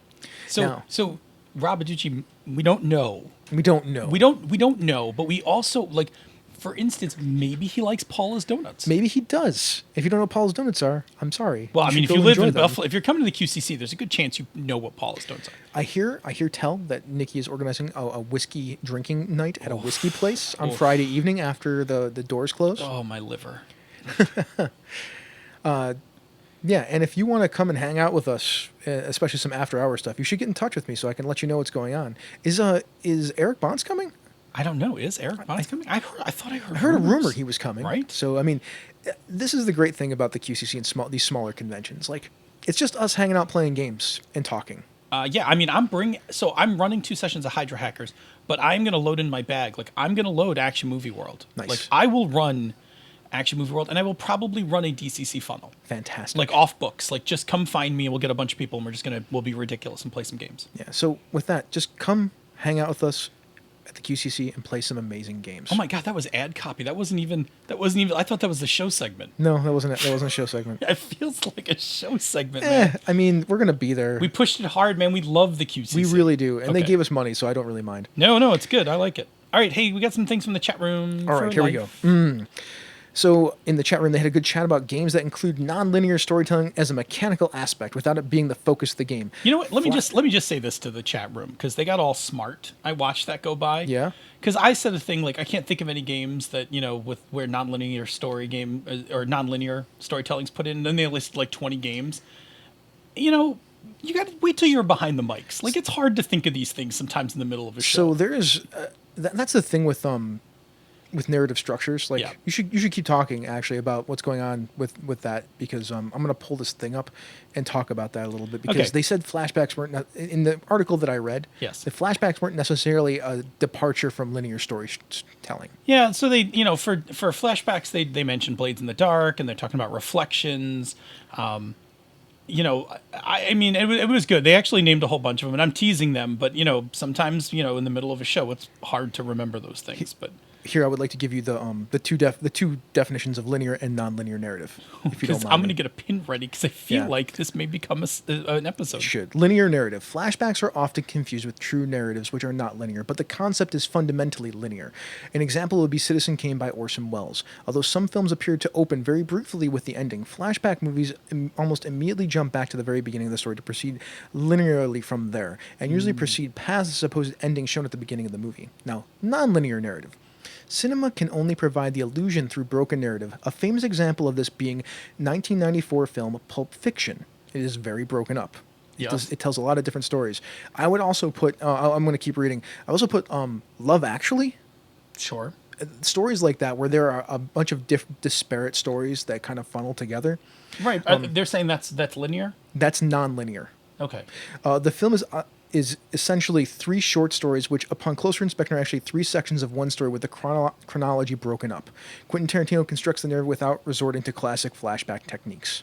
Speaker 2: Now-
Speaker 3: So Rob Aducci, we don't know.
Speaker 2: We don't know.
Speaker 3: We don't know, but we also like, for instance, maybe he likes Paula's Donuts.
Speaker 2: Maybe he does. If you don't know what Paula's Donuts are, I'm sorry.
Speaker 3: Well, I
Speaker 2: should
Speaker 3: mean, if
Speaker 2: go
Speaker 3: you live
Speaker 2: enjoy
Speaker 3: in
Speaker 2: them.
Speaker 3: Buffalo, if you're coming to the QCC, there's a good chance you know what Paula's Donuts are.
Speaker 2: I hear tell that Nikki is organizing a whiskey drinking night at a whiskey place on
Speaker 3: Oof.
Speaker 2: Friday evening after the doors close.
Speaker 3: Oh, my liver.
Speaker 2: Yeah, and if you want to come and hang out with us, especially some after-hour stuff, you should get in touch with me so I can let you know what's going on. Is Eric Bonds coming?
Speaker 3: I don't know. Is Eric Bonds coming? I thought I heard.
Speaker 2: I heard a
Speaker 3: rumors.
Speaker 2: rumor he was coming.
Speaker 3: Right.
Speaker 2: So, I mean, this is the great thing about the QCC and these smaller conventions. Like, it's just us hanging out playing games and talking.
Speaker 3: Yeah, I mean, I'm running 2 sessions of Hydra Hackers, but I'm going to load in my bag. Like, I'm going to load Action Movie World.
Speaker 2: Nice.
Speaker 3: Like, I will run Action Movie World, and I will probably run a DCC funnel.
Speaker 2: Fantastic.
Speaker 3: Like, off books. Like, just come find me, and we'll get a bunch of people, and we'll be ridiculous and play some games.
Speaker 2: Yeah, so with that, just come hang out with us at the QCC and play some amazing games.
Speaker 3: Oh my god, that was ad copy. That wasn't even. I thought that was the show segment.
Speaker 2: No, that wasn't a show segment.
Speaker 3: It feels like a show segment, man.
Speaker 2: I mean, we're going to be there.
Speaker 3: We pushed it hard, man. We love the QCC.
Speaker 2: We really do. And they
Speaker 3: Okay.
Speaker 2: gave us money, so I don't really mind.
Speaker 3: No, it's good. I like it. All right, hey, we got some things from the chat room.
Speaker 2: All
Speaker 3: for
Speaker 2: right, here we go.
Speaker 3: life.
Speaker 2: So in the chat room, they had a good chat about games that include non-linear storytelling as a mechanical aspect without it being the focus of the game.
Speaker 3: You know what? Let me just say this to the chat room because they got all smart. I watched that go by.
Speaker 2: Yeah.
Speaker 3: Because I said a thing like I can't think of any games that where non-linear story game or non-linear storytelling's put in. And then they listed like 20 games. You got to wait till you're behind the mics. Like it's hard to think of these things sometimes in the middle of a show.
Speaker 2: So there is that's the thing with with narrative structures. Like
Speaker 3: Yeah.
Speaker 2: you should keep talking actually about what's going on with that, because I'm gonna pull this thing up and talk about that a little bit, because
Speaker 3: Okay.
Speaker 2: they said flashbacks weren't in the article that I read.
Speaker 3: Yes.
Speaker 2: The flashbacks weren't necessarily a departure from linear storytelling.
Speaker 3: Yeah, so they, for flashbacks, they mention Blades in the Dark, and they're talking about reflections. I mean, it was good. They actually named a whole bunch of them, and I'm teasing them, but sometimes in the middle of a show, it's hard to remember those things. But
Speaker 2: Here, I would like to give you the two definitions of linear and nonlinear narrative, if you don't
Speaker 3: because
Speaker 2: mind.
Speaker 3: I'm going to get a pin ready because I feel
Speaker 2: Yeah.
Speaker 3: like this may become an episode.
Speaker 2: Should. Linear narrative. Flashbacks are often confused with true narratives, which are not linear, but the concept is fundamentally linear. An example would be Citizen Kane by Orson Welles. Although some films appeared to open very briefly with the ending, flashback movies almost immediately jump back to the very beginning of the story to proceed linearly from there, and usually proceed past the supposed ending shown at the beginning of the movie. Now, non-linear narrative. Cinema can only provide the illusion through broken narrative, a famous example of this being 1994 film Pulp Fiction. It is very broken up.
Speaker 3: Yes.
Speaker 2: It tells a lot of different stories. I would also put, I'm going to keep reading, I also put Love Actually.
Speaker 3: Sure.
Speaker 2: Stories like that, where there are a bunch of disparate stories that kind of funnel together.
Speaker 3: Right. They're saying that's linear?
Speaker 2: That's non-linear.
Speaker 3: Okay.
Speaker 2: The film is essentially 3 short stories, which, upon closer inspection, are actually 3 sections of one story with the chronology broken up. Quentin Tarantino constructs the narrative without resorting to classic flashback techniques.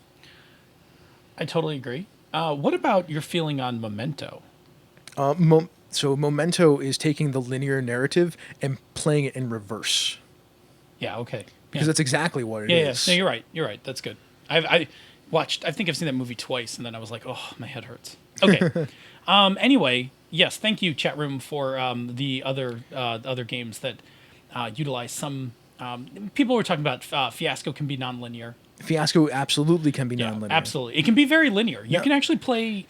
Speaker 3: I totally agree. What about your feeling on Memento?
Speaker 2: So Memento is taking the linear narrative and playing it in reverse,
Speaker 3: Yeah, okay.
Speaker 2: because that's exactly what it is.
Speaker 3: Yeah, no, you're right. You're right. That's good. I think I've seen that movie twice, and then I was like, oh, my head hurts. Okay. Anyway, yes, thank you, chat room, for the other games that utilize some. People were talking about Fiasco can be nonlinear.
Speaker 2: Fiasco absolutely can be
Speaker 3: Yeah,
Speaker 2: non-linear.
Speaker 3: absolutely. It can be very linear. You
Speaker 2: Yeah.
Speaker 3: can actually play.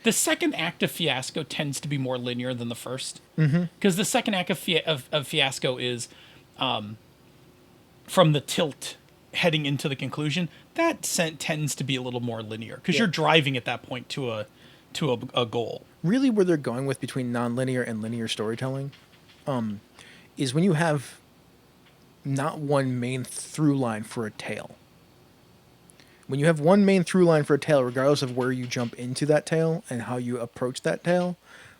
Speaker 3: The second act of Fiasco tends to be more linear than the first, because the second act of Fiasco is from the tilt heading into the conclusion. That tends to be a little more linear because you're driving at that point to a goal.
Speaker 2: Really, where they're going with between non-linear and linear storytelling is when you have not one main through line for a tale. When you have one main through line for a tale, regardless of where you jump into that tale and how you approach that tale,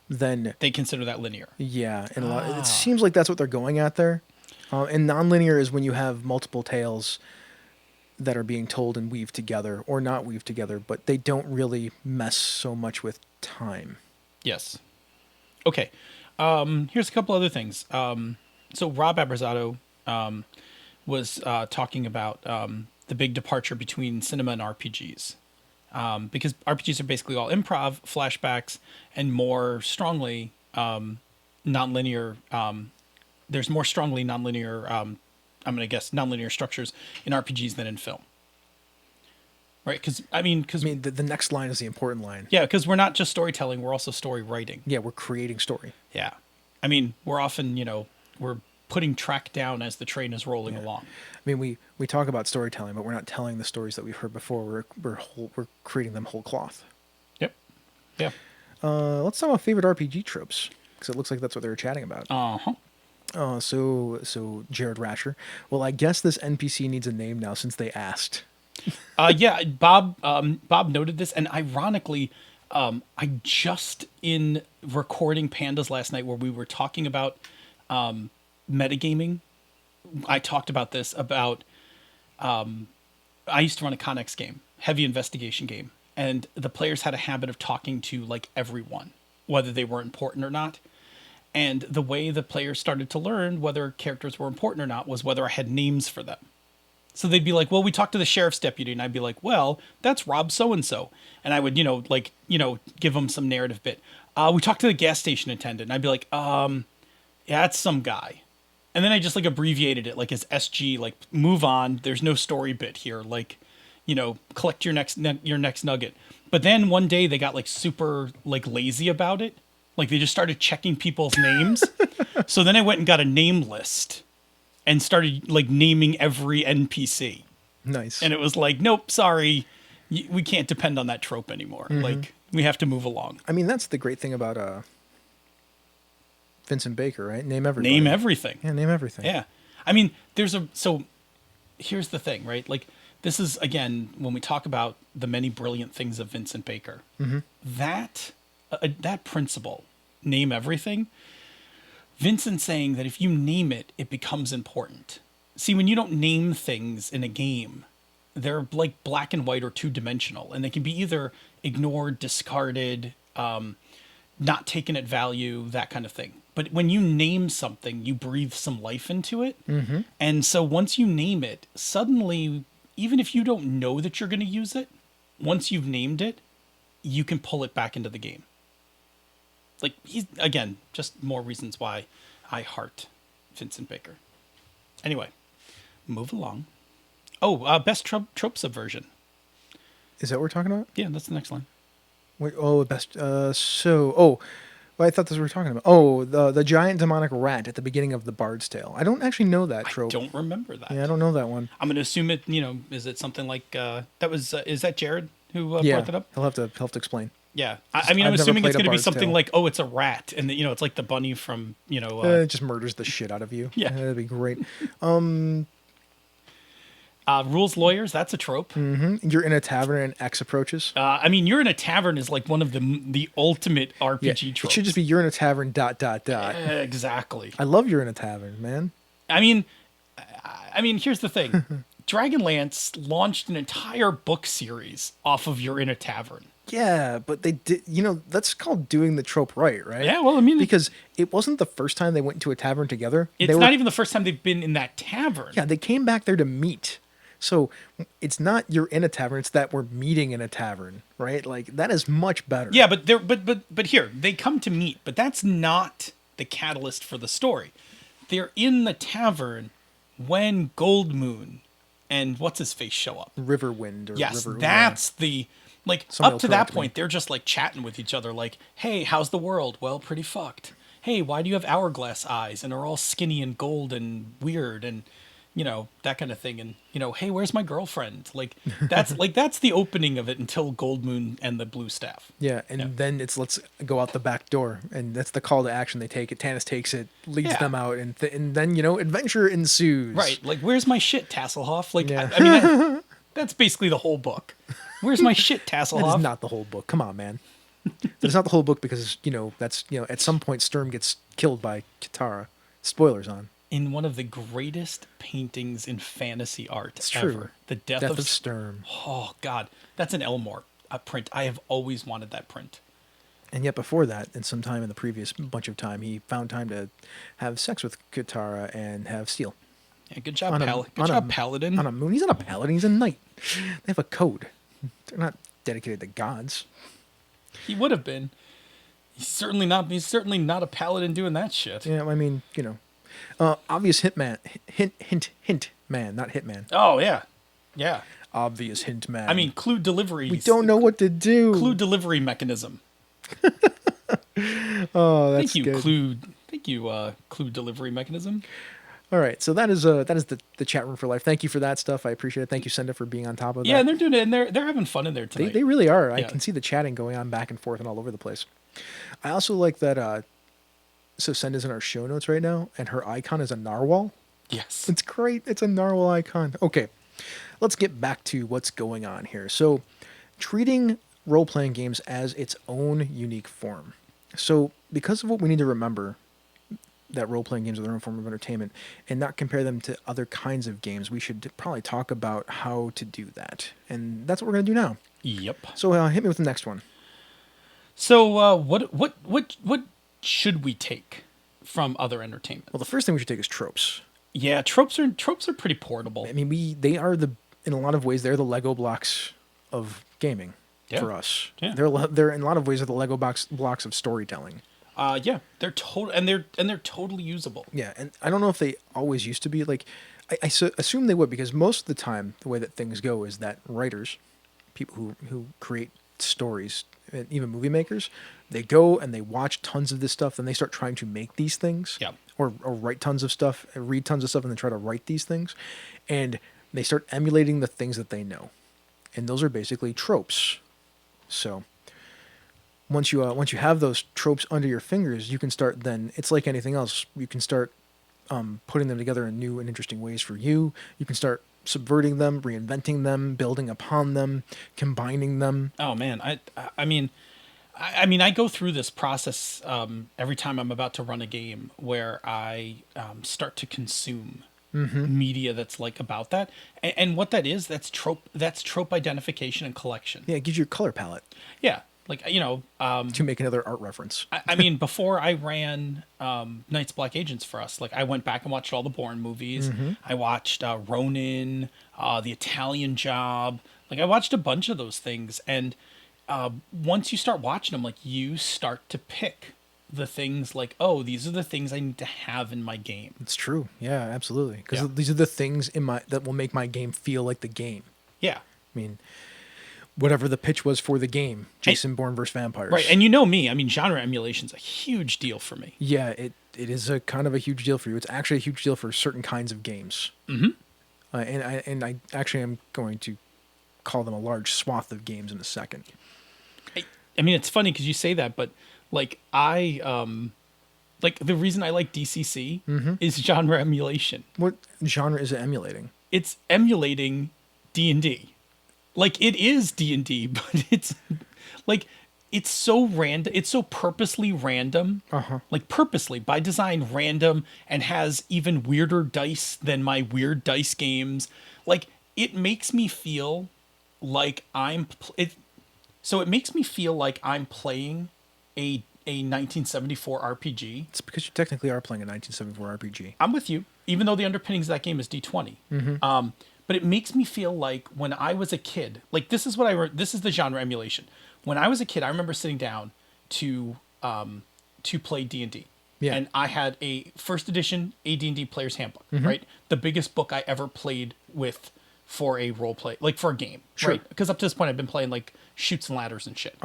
Speaker 2: then
Speaker 3: They consider that linear.
Speaker 2: yeah, and it seems like that's what they're going at there. And non-linear is when you have multiple tales that are being told and weaved together, or not weaved together, but they don't really mess so much with time.
Speaker 3: Yes. Okay. Here's a couple other things. So Rob Abrazato was talking about the big departure between cinema and RPGs. Because RPGs are basically all improv, flashbacks, and more strongly nonlinear. There's more strongly nonlinear, I'm going to guess, nonlinear structures in RPGs than in film. Right? Because
Speaker 2: the next line is the important line.
Speaker 3: yeah, because we're not just storytelling, we're also story writing.
Speaker 2: Yeah, we're creating story.
Speaker 3: Yeah. I mean, we're often, we're putting track down as the train is rolling along.
Speaker 2: I mean, we talk about storytelling, but we're not telling the stories that we've heard before. We're creating them whole cloth.
Speaker 3: Yep. Yeah.
Speaker 2: Let's talk about favorite RPG tropes, because it looks like that's what they were chatting about.
Speaker 3: Uh-huh.
Speaker 2: So Jared Rasher. Well, I guess this NPC needs a name now since they asked.
Speaker 3: Yeah, Bob noted this, and ironically, I just in recording Pandas last night where we were talking about metagaming, I talked about this about I used to run a Connex game, heavy investigation game, and the players had a habit of talking to like everyone, whether they were important or not. And the way the players started to learn whether characters were important or not was whether I had names for them. So they'd be like, well, we talked to the sheriff's deputy, and I'd be like, well, that's Rob so-and-so. And I would, give them some narrative bit. We talked to the gas station attendant, and I'd be like, yeah, it's some guy. And then I just abbreviated it as SG, move on. There's no story bit here. Collect your next nugget. But then one day they got super lazy about it. They just started checking people's names. So then I went and got a name list and started naming every NPC.
Speaker 2: Nice.
Speaker 3: And it was nope, sorry. We can't depend on that trope anymore.
Speaker 2: Mm-hmm.
Speaker 3: We have to move along.
Speaker 2: I mean, that's the great thing about Vincent Baker, right? Name everything.
Speaker 3: Name everything.
Speaker 2: Yeah, name everything.
Speaker 3: Yeah. I mean, so here's the thing, right? Like, this is, again, when we talk about the many brilliant things of Vincent Baker, that principle, name everything, Vincent's saying that if you name it, it becomes important. See, when you don't name things in a game, they're like black and white or two-dimensional, and they can be either ignored, discarded, not taken at value, that kind of thing. But when you name something, you breathe some life into it. And so once you name it, suddenly, even if you don't know that you're going to use it, once you've named it, you can pull it back into the game. Like, again, just more reasons why I heart Vincent Baker. Anyway, move along. Oh, best trope subversion.
Speaker 2: Is that what we're talking about?
Speaker 3: Yeah, that's the next line.
Speaker 2: Wait, best. Well, I thought this was what we were talking about. Oh, the giant demonic rat at the beginning of the Bard's Tale. I don't actually know that trope.
Speaker 3: I don't remember that.
Speaker 2: Yeah, I don't know that one.
Speaker 3: I'm going to assume it, is it something like, that was, is that Jared who brought that up?
Speaker 2: He'll have to explain.
Speaker 3: Yeah. I mean, I'm assuming it's going to be something like, oh, it's a rat. And, it's like the bunny from,
Speaker 2: it just murders the shit out of you.
Speaker 3: Yeah.
Speaker 2: That'd be great.
Speaker 3: Rules lawyers, that's a trope.
Speaker 2: You're in a tavern and X approaches.
Speaker 3: I mean, you're in a tavern is like one of the ultimate RPG tropes.
Speaker 2: It should just be you're in a tavern, ...
Speaker 3: Exactly.
Speaker 2: I love you're in a tavern, man.
Speaker 3: I mean, here's the thing. Dragonlance launched an entire book series off of You're in a Tavern.
Speaker 2: Yeah, but they did, that's called doing the trope right?
Speaker 3: Yeah, well, I mean...
Speaker 2: Because it wasn't the first time they went into a tavern together.
Speaker 3: It's not even the first time they've been in that tavern.
Speaker 2: Yeah, they came back there to meet. So it's not you're in a tavern, it's that we're meeting in a tavern, right? Like, that is much better.
Speaker 3: Yeah, but here, they come to meet, but that's not the catalyst for the story. They're in the tavern when Goldmoon and what's-his-face show up.
Speaker 2: Riverwind or
Speaker 3: yes,
Speaker 2: River...
Speaker 3: that's the... Like,
Speaker 2: Somebody
Speaker 3: up to that point, they're just, like, chatting with each other, like, hey, how's the world? Well, pretty fucked. Hey, why do you have hourglass eyes and are all skinny and gold and weird and, that kind of thing. And, hey, where's my girlfriend? Like, that's the opening of it until Goldmoon and the blue staff.
Speaker 2: Yeah, and then it's let's go out the back door. And that's the call to action. They take it. Tanis takes it, leads them out, and then, adventure ensues.
Speaker 3: Right. Like, where's my shit, Tasselhoff? Like, I mean, that's basically the whole book. Where's my shit, Tasselhoff?
Speaker 2: That is not the whole book. Come on, man. That's not the whole book because, that's, at some point Sturm gets killed by Kitara. Spoilers on.
Speaker 3: In one of the greatest paintings in fantasy art
Speaker 2: it's
Speaker 3: ever.
Speaker 2: True.
Speaker 3: The Death of
Speaker 2: Sturm.
Speaker 3: Oh, God. That's an Elmore print. I have always wanted that print.
Speaker 2: And yet before that, and sometime in the previous bunch of time, he found time to have sex with Kitara and have Steel.
Speaker 3: Yeah, good job, Paladin.
Speaker 2: On a moon. He's not a paladin. He's a knight. They have a code. They're not dedicated to gods.
Speaker 3: He would have been. He's certainly not a paladin doing that shit.
Speaker 2: Yeah, I mean, obvious hint man, not hitman.
Speaker 3: Oh yeah, yeah.
Speaker 2: Obvious hint man.
Speaker 3: I mean, clue delivery.
Speaker 2: We don't know what to do.
Speaker 3: Clue delivery mechanism.
Speaker 2: Oh, that's good.
Speaker 3: Thank you, clue delivery mechanism.
Speaker 2: All right, so that is the chat room for life. Thank you for that stuff. I appreciate it. Thank you, Senda, for being on top of that.
Speaker 3: Yeah, and they're doing it, and they're having fun in there tonight.
Speaker 2: They really are. I can see the chatting going on back and forth and all over the place. I also like that. So Senda's in our show notes right now, and her icon is a narwhal.
Speaker 3: Yes,
Speaker 2: it's great. It's a narwhal icon. Okay, let's get back to what's going on here. So, treating role-playing games as its own unique form. So, because of what we need to remember, that role-playing games are their own form of entertainment, and not compare them to other kinds of games, we should probably talk about how to do that. And that's what we're going to do now.
Speaker 3: Yep.
Speaker 2: So hit me with the next one.
Speaker 3: So what should we take from other entertainment?
Speaker 2: Well, the first thing we should take is tropes.
Speaker 3: Yeah, tropes are pretty portable.
Speaker 2: I mean, they are in a lot of ways, they're the Lego blocks of gaming for us.
Speaker 3: Yeah.
Speaker 2: They're in a lot of ways are the Lego blocks of storytelling.
Speaker 3: Yeah, they're they're totally usable.
Speaker 2: Yeah, and I don't know if they always used to be. Like, I assume they would, because most of the time, the way that things go is that writers, people who create stories, even movie makers, they go and they watch tons of this stuff, and they start trying to make these things.
Speaker 3: Yeah.
Speaker 2: Or write tons of stuff, read tons of stuff, and then try to write these things, and they start emulating the things that they know, and those are basically tropes. So. Once you have those tropes under your fingers, you can start then, it's like anything else, you can start putting them together in new and interesting ways for you. You can start subverting them, reinventing them, building upon them, combining them.
Speaker 3: Oh man, I go through this process every time I'm about to run a game where I start to consume media that's like about that, and what that is, that's trope identification and collection.
Speaker 2: Yeah, it gives you a color palette
Speaker 3: Yeah, like
Speaker 2: to make another art reference.
Speaker 3: I mean, before I ran Knights Black Agents for us, like I went back and watched all the Bourne movies. I watched Ronin, The Italian Job. Like I watched a bunch of those things, and once you start watching them, like you start to pick the things like, oh, these are the things I need to have in my game.
Speaker 2: It's true. Yeah, absolutely. Because
Speaker 3: Yeah.
Speaker 2: these are the things that will make my game feel like the game.
Speaker 3: Yeah.
Speaker 2: I mean, whatever the pitch was for the game, Jason Bourne vs. Vampires.
Speaker 3: Right. And you know me, I mean, genre emulation's a huge deal for me.
Speaker 2: Yeah, it is a kind of a huge deal for you. It's actually a huge deal for certain kinds of games. And I actually am going to call them a large swath of games in a second.
Speaker 3: I mean, it's funny because you say that, but like like the reason I like DCC is genre emulation.
Speaker 2: What genre is it emulating?
Speaker 3: It's emulating D&D. Like it is D&D, but it's like it's so random. It's so purposely random, like purposely by design random, and has even weirder dice than my weird dice games. Like it makes me feel like So it makes me feel like I'm playing a 1974 RPG.
Speaker 2: It's because you technically are playing a 1974 RPG.
Speaker 3: I'm with you, even though the underpinnings of that game is D20. But it makes me feel like when I was a kid, like this is this is the genre emulation. When I was a kid, I remember sitting down to play D&D.
Speaker 2: Yeah.
Speaker 3: And I had a first edition AD&D Player's Handbook, right? The biggest book I ever played with for a role play, like for a game, right? Because up to this point, I've been playing like Chutes and Ladders and shit.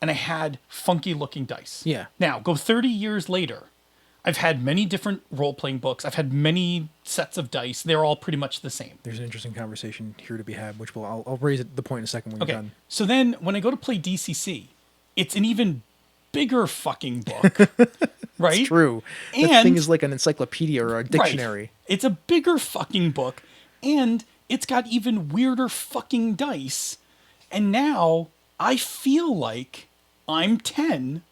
Speaker 3: And I had funky looking dice.
Speaker 2: Yeah.
Speaker 3: Now, go 30 years later, I've had many different role-playing books. I've had many sets of dice. They're all pretty much the same.
Speaker 2: There's an interesting conversation here to be had, which I'll raise the point in a second when you're done.
Speaker 3: So then when I go to play DCC, it's an even bigger fucking book, right?
Speaker 2: It's true.
Speaker 3: And
Speaker 2: The thing is like an encyclopedia or a dictionary.
Speaker 3: Right. It's a bigger fucking book, and it's got even weirder fucking dice. And now I feel like I'm 10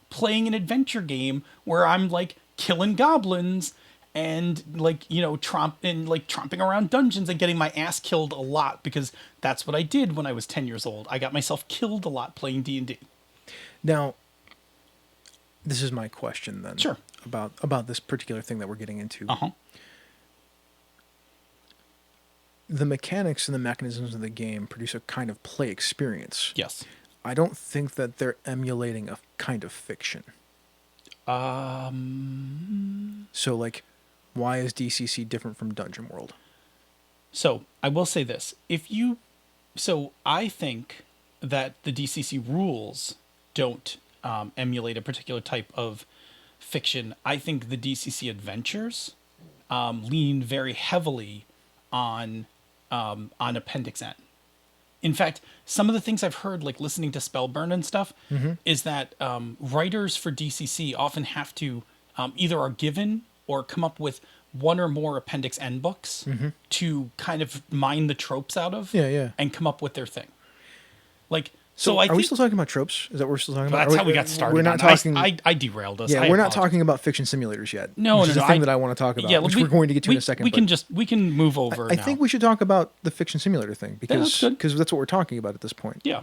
Speaker 3: playing an adventure game where I'm like killing goblins and like, you know, tromping around dungeons and getting my ass killed a lot, because that's what I did when I was 10 years old. I got myself killed a lot playing D&D.
Speaker 2: Now, this is my question then.
Speaker 3: Sure.
Speaker 2: About this particular thing that we're getting into.
Speaker 3: Uh-huh.
Speaker 2: The mechanics and the mechanisms of the game produce a kind of play experience.
Speaker 3: Yes.
Speaker 2: I don't think that they're emulating a kind of fiction. So, like, why is DCC different from Dungeon World?
Speaker 3: So, I will say this. I think that the DCC rules don't emulate a particular type of fiction. I think the DCC adventures lean very heavily on Appendix N. In fact, some of the things I've heard, like listening to Spellburn and stuff, is that writers for DCC often have to either are given or come up with one or more Appendix N books to kind of mine the tropes out of and come up with their thing. Like, so I
Speaker 2: are
Speaker 3: think,
Speaker 2: we still talking about tropes? Is that what we're still talking about?
Speaker 3: That's how we got started.
Speaker 2: We're not talking.
Speaker 3: I derailed us.
Speaker 2: Yeah, we're not talking about fiction simulators yet.
Speaker 3: No,
Speaker 2: which is
Speaker 3: no,
Speaker 2: the thing that I want to talk about, which we're going to get to in a second.
Speaker 3: We can move over.
Speaker 2: I think we should talk about the fiction simulator thing because that's what we're talking about at this point.
Speaker 3: Yeah.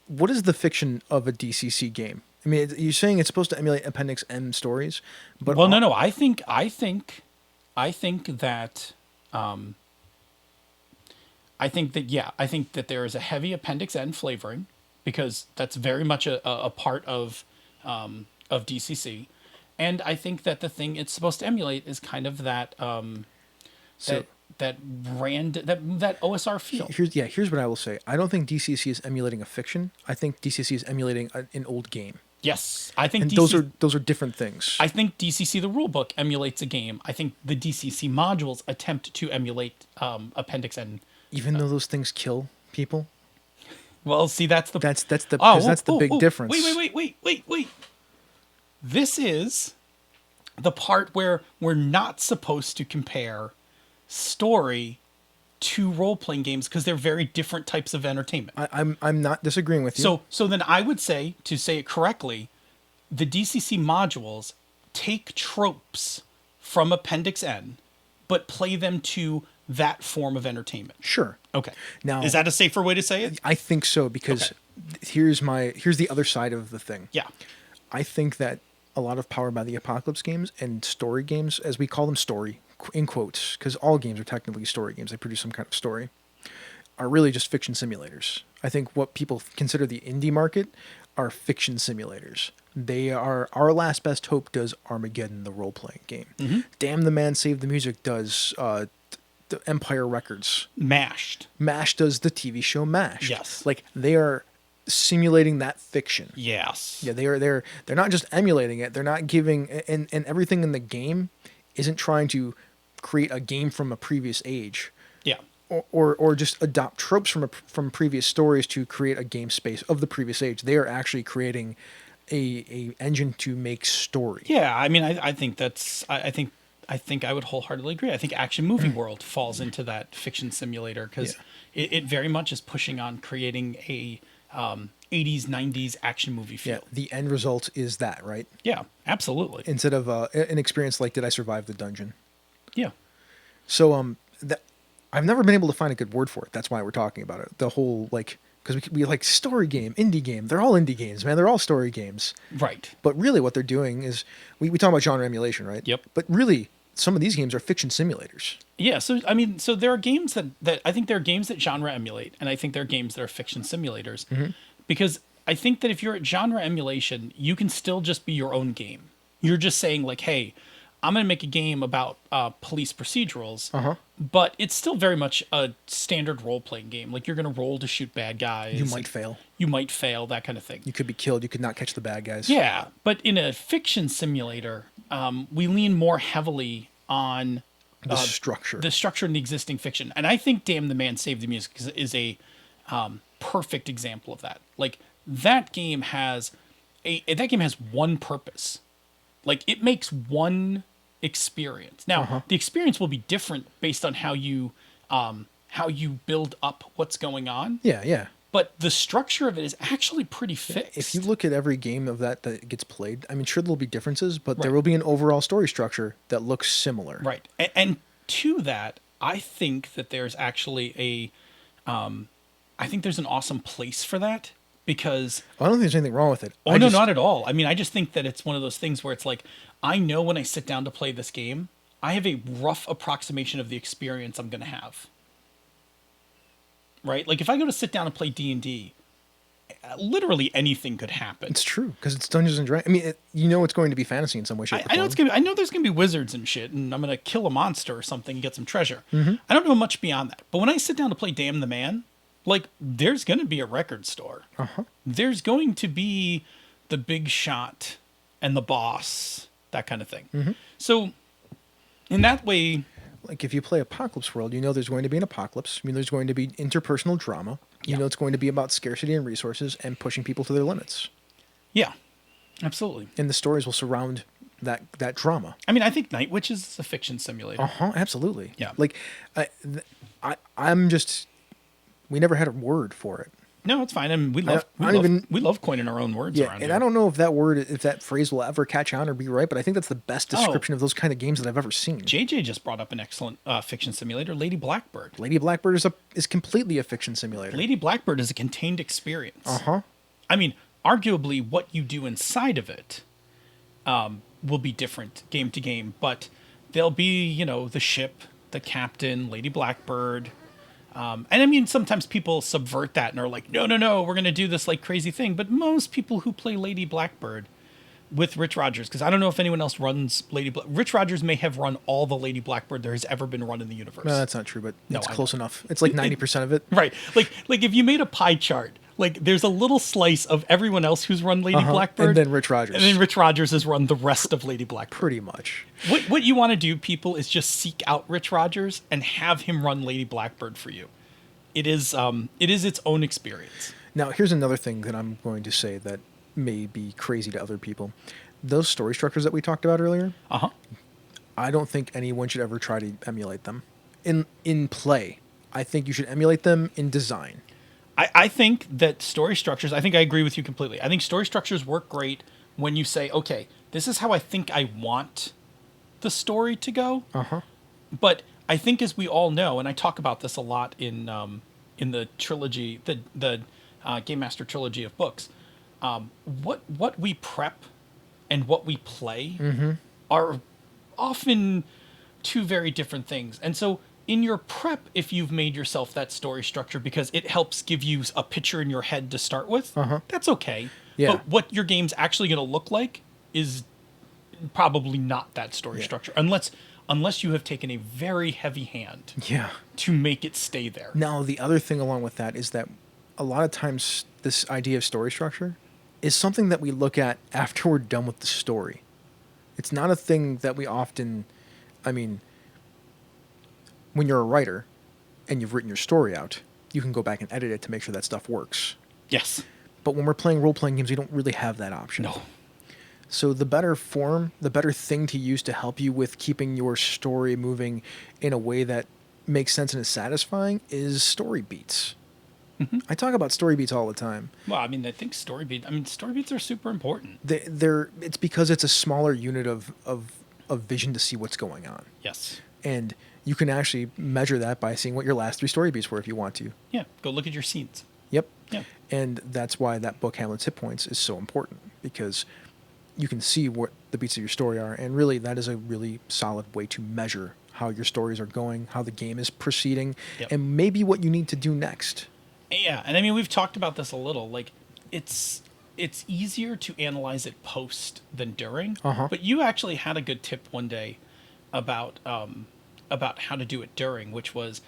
Speaker 2: What is the fiction of a DCC game? I mean, you're saying it's supposed to emulate Appendix M stories, but
Speaker 3: no. I think that there is a heavy Appendix N flavoring, because that's very much a part of DCC, and I think that the thing it's supposed to emulate is kind of that that OSR feel.
Speaker 2: Here's what I will say. I don't think DCC is emulating a fiction. I think DCC is emulating an old game.
Speaker 3: Yes, I think
Speaker 2: those are different things.
Speaker 3: I think DCC the rulebook emulates a game. I think the DCC modules attempt to emulate Appendix N.
Speaker 2: Even though those things kill people.
Speaker 3: Well, see, that's the
Speaker 2: big difference.
Speaker 3: Wait. This is the part where we're not supposed to compare story to role-playing games because they're very different types of entertainment.
Speaker 2: I'm not disagreeing with you.
Speaker 3: So then I would say, to say it correctly, the DCC modules take tropes from Appendix N, but play them to that form of entertainment.
Speaker 2: Sure.
Speaker 3: Okay.
Speaker 2: Now,
Speaker 3: is that a safer way to say it?
Speaker 2: I think so, because here's the other side of the thing.
Speaker 3: Yeah.
Speaker 2: I think that a lot of Powered by the Apocalypse games and story games, as we call them, story in quotes, because all games are technically story games. They produce some kind of story, are really just fiction simulators. I think what people consider the indie market are fiction simulators. They are Our Last Best Hope does Armageddon, the role-playing game.
Speaker 3: Mm-hmm.
Speaker 2: Damn the Man Save the Music does the Empire Records.
Speaker 3: Mashed.
Speaker 2: MASH does the TV show MASH.
Speaker 3: Yes.
Speaker 2: Like, they are simulating that fiction.
Speaker 3: Yes.
Speaker 2: Yeah, they're not just emulating it. They're not giving, and everything in the game isn't trying to create a game from a previous age.
Speaker 3: Yeah.
Speaker 2: Or just adopt tropes from previous stories to create a game space of the previous age. They are actually creating a engine to make story.
Speaker 3: Yeah, I mean, I think that's, I think I would wholeheartedly agree. I think Action Movie World falls into that fiction simulator because it very much is pushing on creating a 80s, 90s action movie feel.
Speaker 2: Yeah, the end result is that, right?
Speaker 3: Yeah, absolutely.
Speaker 2: Instead of an experience like, did I survive the dungeon?
Speaker 3: Yeah.
Speaker 2: So I've never been able to find a good word for it. That's why we're talking about it. The whole, like, because we like story game, indie game. They're all indie games, man. They're all story games.
Speaker 3: Right.
Speaker 2: But really what they're doing is, we talk about genre emulation, right?
Speaker 3: Yep.
Speaker 2: But really, some of these games are fiction simulators.
Speaker 3: Yeah, so I mean, so there are games that I think there are games that genre emulate, and I think there are games that are fiction simulators.
Speaker 2: Mm-hmm.
Speaker 3: Because I think that if you're at genre emulation, you can still just be your own game. You're just saying, like, hey, I'm going to make a game about police procedurals, but it's still very much a standard role-playing game. Like, you're going to roll to shoot bad guys.
Speaker 2: You might fail.
Speaker 3: You might fail, that kind of thing.
Speaker 2: You could be killed. You could not catch the bad guys.
Speaker 3: Yeah, but in a fiction simulator, we lean more heavily on
Speaker 2: The structure.
Speaker 3: the structure in the existing fiction. And I think Damn the Man Save the Music is a perfect example of that. Like, that game has one purpose. Like, it makes one experience. Now, the experience will be different based on how you build up what's going on.
Speaker 2: Yeah.
Speaker 3: But the structure of it is actually pretty fixed.
Speaker 2: If you look at every game of that gets played, I mean, sure, there'll be differences, but there will be an overall story structure that looks similar.
Speaker 3: Right. And to that, I think that there's actually I think there's an awesome place for that, because...
Speaker 2: I don't think there's anything wrong with it.
Speaker 3: Oh, no, not at all. I mean, I just think that it's one of those things where it's like, I know when I sit down to play this game, I have a rough approximation of the experience I'm going to have. Right? Like, if I go to sit down and play D&D, literally anything could happen.
Speaker 2: It's true, because it's Dungeons and Dragons. I mean, it's going to be fantasy in some way, shape, or form.
Speaker 3: I know there's gonna be wizards and shit, and I'm gonna kill a monster or something and get some treasure. I don't know much beyond that. But when I sit down to play Damn the Man, like, there's gonna be a record store. There's going to be the big shot and the boss, that kind of thing. So, in that way...
Speaker 2: Like, if you play Apocalypse World, you know there's going to be an apocalypse. You know there's going to be interpersonal drama. You know it's going to be about scarcity and resources and pushing people to their limits.
Speaker 3: Yeah, absolutely.
Speaker 2: And the stories will surround that drama.
Speaker 3: I mean, I think Night Witch is a fiction simulator.
Speaker 2: Absolutely.
Speaker 3: Yeah.
Speaker 2: Like, I'm just... We never had a word for it.
Speaker 3: No, it's fine. I mean, we love coining our own words around here.
Speaker 2: I don't know if that phrase will ever catch on or be right, but I think that's the best description of those kind of games that I've ever seen.
Speaker 3: JJ just brought up an excellent fiction simulator, Lady Blackbird.
Speaker 2: Lady Blackbird is completely a fiction simulator.
Speaker 3: Lady Blackbird is a contained experience. I mean, arguably, what you do inside of it will be different game to game, but there'll be, the ship, the captain, Lady Blackbird. And I mean, sometimes people subvert that and are like, no, we're going to do this like crazy thing. But most people who play Lady Blackbird with Rich Rogers, because I don't know if anyone else runs Rich Rogers may have run all the Lady Blackbird there has ever been run in the universe.
Speaker 2: No, that's not true, but it's close enough. It's like 90% of it.
Speaker 3: Right. Like if you made a pie chart, like there's a little slice of everyone else who's run Lady Blackbird.
Speaker 2: And then Rich Rogers.
Speaker 3: And then Rich Rogers has run the rest of Lady Blackbird.
Speaker 2: Pretty much.
Speaker 3: What you want to do, people, is just seek out Rich Rogers and have him run Lady Blackbird for you. It is its own experience.
Speaker 2: Now, here's another thing that I'm going to say that may be crazy to other people. those story structures that we talked about earlier,
Speaker 3: Uh-huh.
Speaker 2: I don't think anyone should ever try to emulate them in play. I think you should emulate them in design.
Speaker 3: I think that story structures, I think I agree with you completely. I think story structures work great when you say, okay, this is how I think I want the story to go.
Speaker 2: Uh-huh.
Speaker 3: But I think, as we all know, and I talk about this a lot in the trilogy, the Game Master trilogy of books, what we prep and what we play are often two very different things. And so in your prep, if you've made yourself that story structure because it helps give you a picture in your head to start with, that's okay.
Speaker 2: Yeah.
Speaker 3: But what your game's actually going to look like is probably not that story structure, unless you have taken a very heavy hand to make it stay there.
Speaker 2: Now, the other thing along with that is that a lot of times this idea of story structure is something that we look at after we're done with the story. It's not a thing that we often, I mean, when you're a writer and you've written your story out, you can go back and edit it to make sure that stuff works.
Speaker 3: Yes.
Speaker 2: But when we're playing role-playing games, we don't really have that option.
Speaker 3: No.
Speaker 2: So the better thing to use to help you with keeping your story moving in a way that makes sense and is satisfying is story beats. I talk about story beats all the time.
Speaker 3: Well, I mean, I think story beats are super important.
Speaker 2: It's because it's a smaller unit of vision to see what's going on.
Speaker 3: Yes.
Speaker 2: And you can actually measure that by seeing what your last 3 story beats were if you want to.
Speaker 3: Yeah, go look at your scenes.
Speaker 2: Yep.
Speaker 3: Yeah.
Speaker 2: And that's why that book, Hamlet's Hit Points, is so important, because you can see what the beats of your story are, and really that is a really solid way to measure how your stories are going, how the game is proceeding, and maybe what you need to do next.
Speaker 3: Yeah, and I mean, we've talked about this a little. Like, it's easier to analyze it post than during. But you actually had a good tip one day about how to do it during, which was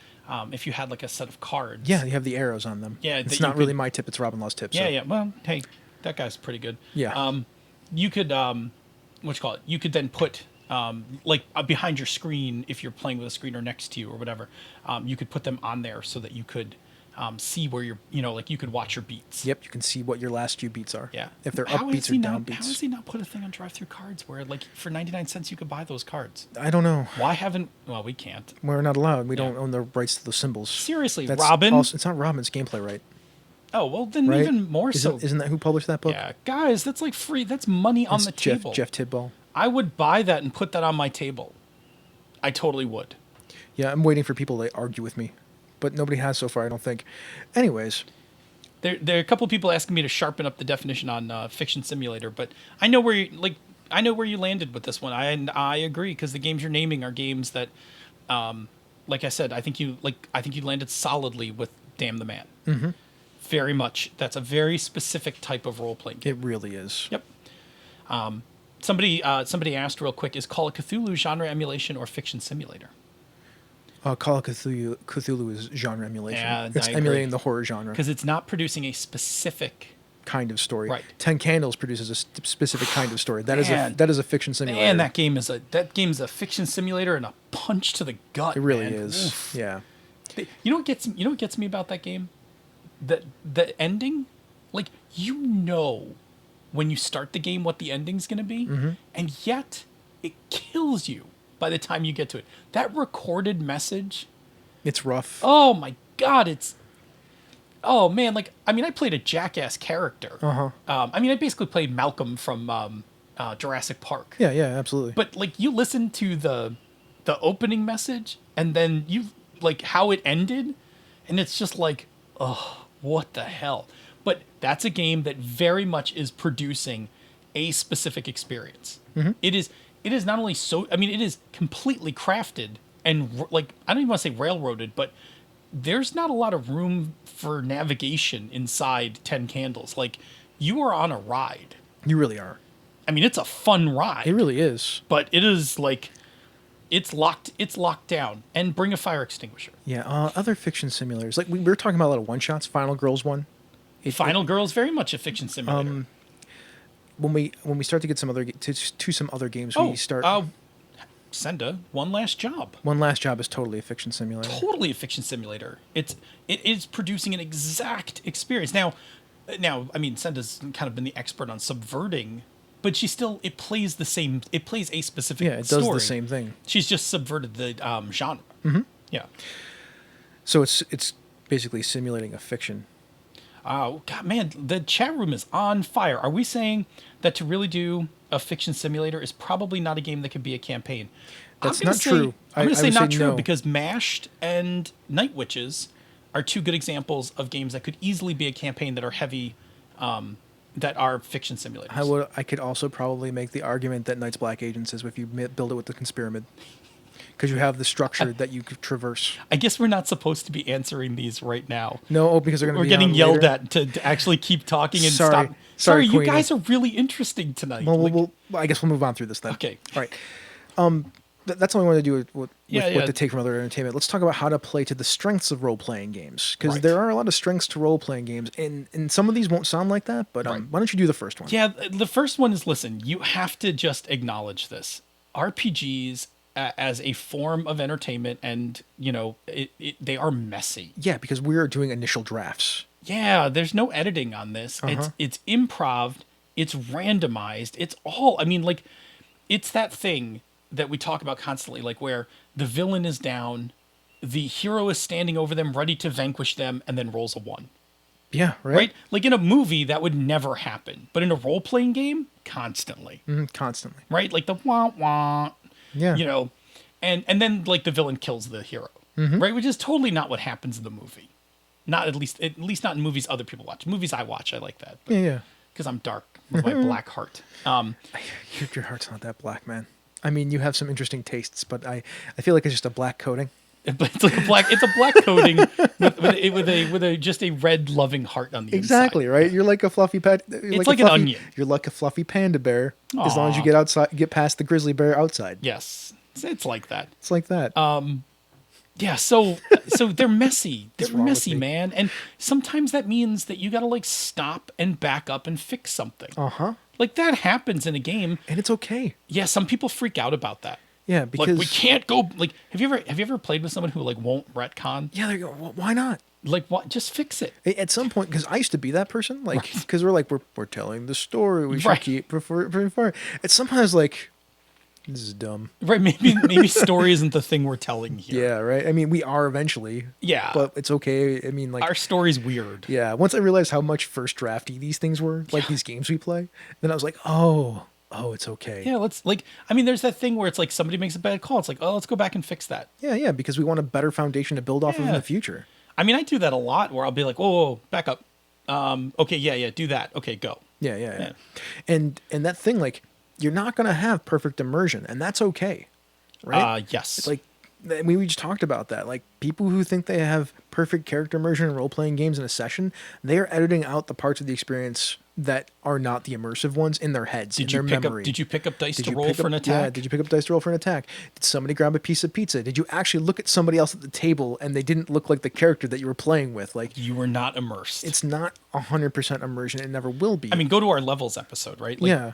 Speaker 3: if you had like a set of cards.
Speaker 2: Yeah, you have the arrows on them.
Speaker 3: Yeah,
Speaker 2: it's not really my tip; it's Robin Law's tip.
Speaker 3: Yeah,
Speaker 2: so.
Speaker 3: yeah. Well, hey, that guy's pretty good.
Speaker 2: Yeah.
Speaker 3: You could You could then put behind your screen, if you're playing with a screener next to you or whatever. You could put them on there so that you could see where you're, you could watch your beats.
Speaker 2: Yep, you can see what your last few beats are.
Speaker 3: Yeah.
Speaker 2: If they're up beats or down beats.
Speaker 3: How does he not put a thing on drive-through cards where, like, for 99 cents you could buy those cards?
Speaker 2: I don't know.
Speaker 3: Why haven't... Well, we can't.
Speaker 2: We're not allowed. We don't own the rights to those symbols.
Speaker 3: Seriously,
Speaker 2: That's
Speaker 3: Robin?
Speaker 2: It's not Robin's gameplay, right?
Speaker 3: Oh, well, then
Speaker 2: Right?
Speaker 3: even more so.
Speaker 2: Isn't that who published that book?
Speaker 3: Yeah, guys, that's like free. That's money on the table.
Speaker 2: Jeff Tidball.
Speaker 3: I would buy that and put that on my table. I totally would.
Speaker 2: Yeah, I'm waiting for people to argue with me, but nobody has so far, I don't think. Anyways.
Speaker 3: There are a couple of people asking me to sharpen up the definition on Fiction Simulator, but I know where you landed with this one. I agree, because the games you're naming are games that, like I said, I think you landed solidly with Damn the Man. Mm-hmm. Very much. That's a very specific type of role playing game.
Speaker 2: It really is.
Speaker 3: Yep. Somebody asked real quick: is Call of Cthulhu genre emulation or fiction simulator?
Speaker 2: Call of Cthulhu is genre emulation.
Speaker 3: Yeah,
Speaker 2: it's emulating the horror genre.
Speaker 3: Because it's not producing a specific
Speaker 2: kind of story.
Speaker 3: Right.
Speaker 2: 10 Candles produces a specific kind of story. That is a fiction simulator.
Speaker 3: And that game is a fiction simulator and a punch to the gut.
Speaker 2: It really
Speaker 3: man.
Speaker 2: is.
Speaker 3: Oof.
Speaker 2: Yeah.
Speaker 3: You know what gets me about that game? The ending, like, when you start the game what the ending's going to be, and yet it kills you by the time you get to it. That recorded message,
Speaker 2: it's rough.
Speaker 3: Oh my god, oh man, like, I mean, I played a jackass character. I mean, I basically played Malcolm from Jurassic Park.
Speaker 2: Yeah, absolutely.
Speaker 3: But, like, you listen to the opening message and then you like how it ended, and it's just like, oh, what the hell? But that's a game that very much is producing a specific experience. It is not only it is completely crafted and, like, I don't even want to say railroaded, but there's not a lot of room for navigation inside 10 Candles. Like, you are on a ride.
Speaker 2: You really are.
Speaker 3: I mean, it's a fun ride.
Speaker 2: It really is.
Speaker 3: But it is like, it's locked down. And bring a fire extinguisher.
Speaker 2: Yeah, other fiction simulators. Like, we were talking about a lot of one-shots. Final Girls one.
Speaker 3: Final Girls, very much a fiction simulator.
Speaker 2: When we start to get some other games, we start.
Speaker 3: Senda, One Last Job.
Speaker 2: One Last Job is totally a fiction simulator.
Speaker 3: Totally a fiction simulator. It is producing an exact experience. Now, I mean, Senda's kind of been the expert on subverting but it plays the same. It plays a specific.
Speaker 2: Yeah, it does
Speaker 3: story.
Speaker 2: the same thing.
Speaker 3: She's just subverted the genre. Yeah.
Speaker 2: So it's basically simulating a fiction.
Speaker 3: Oh God, man, the chat room is on fire. Are we saying that to really do a fiction simulator is probably not a game that could be a campaign?
Speaker 2: That's not true.
Speaker 3: I'm going to say
Speaker 2: would
Speaker 3: not true
Speaker 2: no.
Speaker 3: because Mashed and Night Witches are two good examples of games that could easily be a campaign that are heavy, that are fiction simulators.
Speaker 2: I could also probably make the argument that Night's Black Agents is if you build it with the Conspiramid. Because you have the structure that you could traverse.
Speaker 3: I guess we're not supposed to be answering these right now.
Speaker 2: No, because they're going to be
Speaker 3: We're getting
Speaker 2: on
Speaker 3: yelled
Speaker 2: later.
Speaker 3: at to actually keep talking and
Speaker 2: Sorry.
Speaker 3: stop.
Speaker 2: Sorry,
Speaker 3: you
Speaker 2: Queenie.
Speaker 3: guys are really interesting tonight.
Speaker 2: Well, I guess we'll move on through this then.
Speaker 3: Okay.
Speaker 2: All right. That's all I wanted to do with
Speaker 3: Yeah.
Speaker 2: the take from other entertainment. Let's talk about how to play to the strengths of role-playing games. Because
Speaker 3: Right.
Speaker 2: there are a lot of strengths to role-playing games. And some of these won't sound like that, but
Speaker 3: Right.
Speaker 2: why don't you do the first one?
Speaker 3: Yeah, the first one is, listen, you have to just acknowledge this. RPGs as a form of entertainment, and, they are messy.
Speaker 2: Yeah, because we're doing initial drafts.
Speaker 3: Yeah, there's no editing on this. It's improv, it's randomized, it's all, it's that thing that we talk about constantly, like where the villain is down, the hero is standing over them, ready to vanquish them, and then rolls a 1.
Speaker 2: Yeah, right?
Speaker 3: Right? Like in a movie, that would never happen. But in a role-playing game, constantly.
Speaker 2: Constantly.
Speaker 3: Right? Like the wah-wah.
Speaker 2: Yeah.
Speaker 3: And then like the villain kills the hero. Right? Which is totally not what happens in the movie. Not at least not in movies other people watch. Movies I watch, I like that.
Speaker 2: Yeah.
Speaker 3: Because I'm dark with my black heart.
Speaker 2: Your heart's not that black, man. I mean, you have some interesting tastes, but I feel like it's just a black coating.
Speaker 3: But it's like a black coating with just a red loving heart on the
Speaker 2: Exactly,
Speaker 3: inside.
Speaker 2: right? You're like a fluffy pet.
Speaker 3: It's like an onion.
Speaker 2: You're like a fluffy panda bear. As long as you
Speaker 3: Aw.
Speaker 2: get past the grizzly bear outside.
Speaker 3: Yes. It's like that.
Speaker 2: It's like that.
Speaker 3: Yeah, so they're messy. They're
Speaker 2: wrong with
Speaker 3: messy,
Speaker 2: me?
Speaker 3: man. And sometimes that means that you got to like stop and back up and fix something.
Speaker 2: Uh-huh.
Speaker 3: Like that happens in a game.
Speaker 2: And it's okay.
Speaker 3: Yeah, some people freak out about that.
Speaker 2: Yeah, because
Speaker 3: Like we can't go like have you ever played with someone who like won't retcon?
Speaker 2: Yeah, they go, well, why not?
Speaker 3: Like what? Just fix it.
Speaker 2: At some point, because I used to be that person, like, because we're telling the story, we should
Speaker 3: Right.
Speaker 2: keep before. At some point, I was like, this is dumb.
Speaker 3: Right, maybe story isn't the thing we're telling here.
Speaker 2: Yeah, right. I mean, we are eventually.
Speaker 3: Yeah.
Speaker 2: But it's okay. I mean, like,
Speaker 3: Our story's weird.
Speaker 2: yeah. Once I realized how much first drafty these things were, like these games we play, then I was like, oh, it's okay.
Speaker 3: Yeah, there's that thing where it's like somebody makes a bad call. It's like, oh, let's go back and fix that.
Speaker 2: Yeah, because we want a better foundation to build off of in
Speaker 3: Yeah.
Speaker 2: the future.
Speaker 3: I mean, I do that a lot where I'll be like, whoa, back up. Okay, yeah, do that. Okay, go.
Speaker 2: Yeah. And that thing, like, you're not gonna have perfect immersion, and that's okay, right?
Speaker 3: Yes.
Speaker 2: It's like we just talked about that. Like, people who think they have perfect character immersion in role-playing games in a session, they are editing out the parts of the experience that are not the immersive ones in their heads, in their memory.
Speaker 3: Did you pick up dice
Speaker 2: Did
Speaker 3: to
Speaker 2: you
Speaker 3: roll
Speaker 2: pick
Speaker 3: for
Speaker 2: up-
Speaker 3: an attack?
Speaker 2: Yeah, did you pick up dice to roll for an attack? Did somebody grab a piece of pizza? Did you actually look at somebody else at the table and they didn't look like the character that you were playing with? Like,
Speaker 3: You were not immersed.
Speaker 2: it's not 100% immersion. It never will be.
Speaker 3: I mean, go to our levels episode, right? Like,
Speaker 2: Yeah.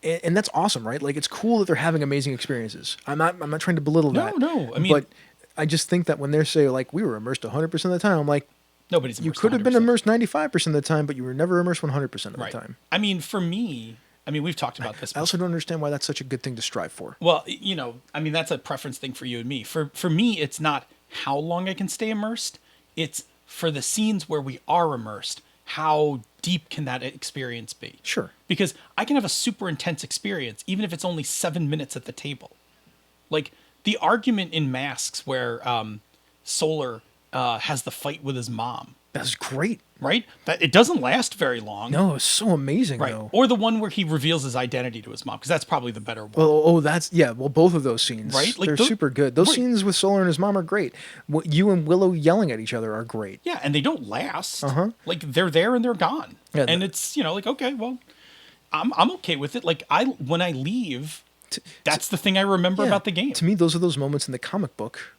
Speaker 2: And that's awesome, right? Like, it's cool that they're having amazing experiences. I'm not trying to belittle that.
Speaker 3: No, I mean-
Speaker 2: but I just think that when they say, like, we were immersed 100% of the time, I'm like,
Speaker 3: Nobody's immersed.
Speaker 2: you could have been
Speaker 3: 100%.
Speaker 2: immersed 95% of the time, but you were never immersed 100% of
Speaker 3: Right.
Speaker 2: the time.
Speaker 3: I mean, for me, we've talked about this.
Speaker 2: I also don't understand why that's such a good thing to strive for.
Speaker 3: Well, that's a preference thing for you and me. For me, it's not how long I can stay immersed. It's for the scenes where we are immersed, how deep can that experience be?
Speaker 2: Sure.
Speaker 3: Because I can have a super intense experience, even if it's only 7 minutes at the table. Like the argument in Masks where Solar has the fight with his mom,
Speaker 2: That's great.
Speaker 3: right? That it doesn't last very long.
Speaker 2: No, it's so amazing,
Speaker 3: Right.
Speaker 2: though.
Speaker 3: Or the one where he reveals his identity to his mom, because that's probably the better one.
Speaker 2: Well, both of those scenes,
Speaker 3: Right? Like
Speaker 2: they're
Speaker 3: those-
Speaker 2: super good. Those
Speaker 3: right.
Speaker 2: scenes with Solar and his mom are great. What you and Willow yelling at each other are great.
Speaker 3: Yeah, and they don't last.
Speaker 2: Uh-huh.
Speaker 3: Like they're there and they're gone.
Speaker 2: Yeah,
Speaker 3: and it's like, okay, well, I'm okay with it. Like when I leave, that's the thing I remember
Speaker 2: Yeah,
Speaker 3: about the game.
Speaker 2: To me, those are those moments in the comic book.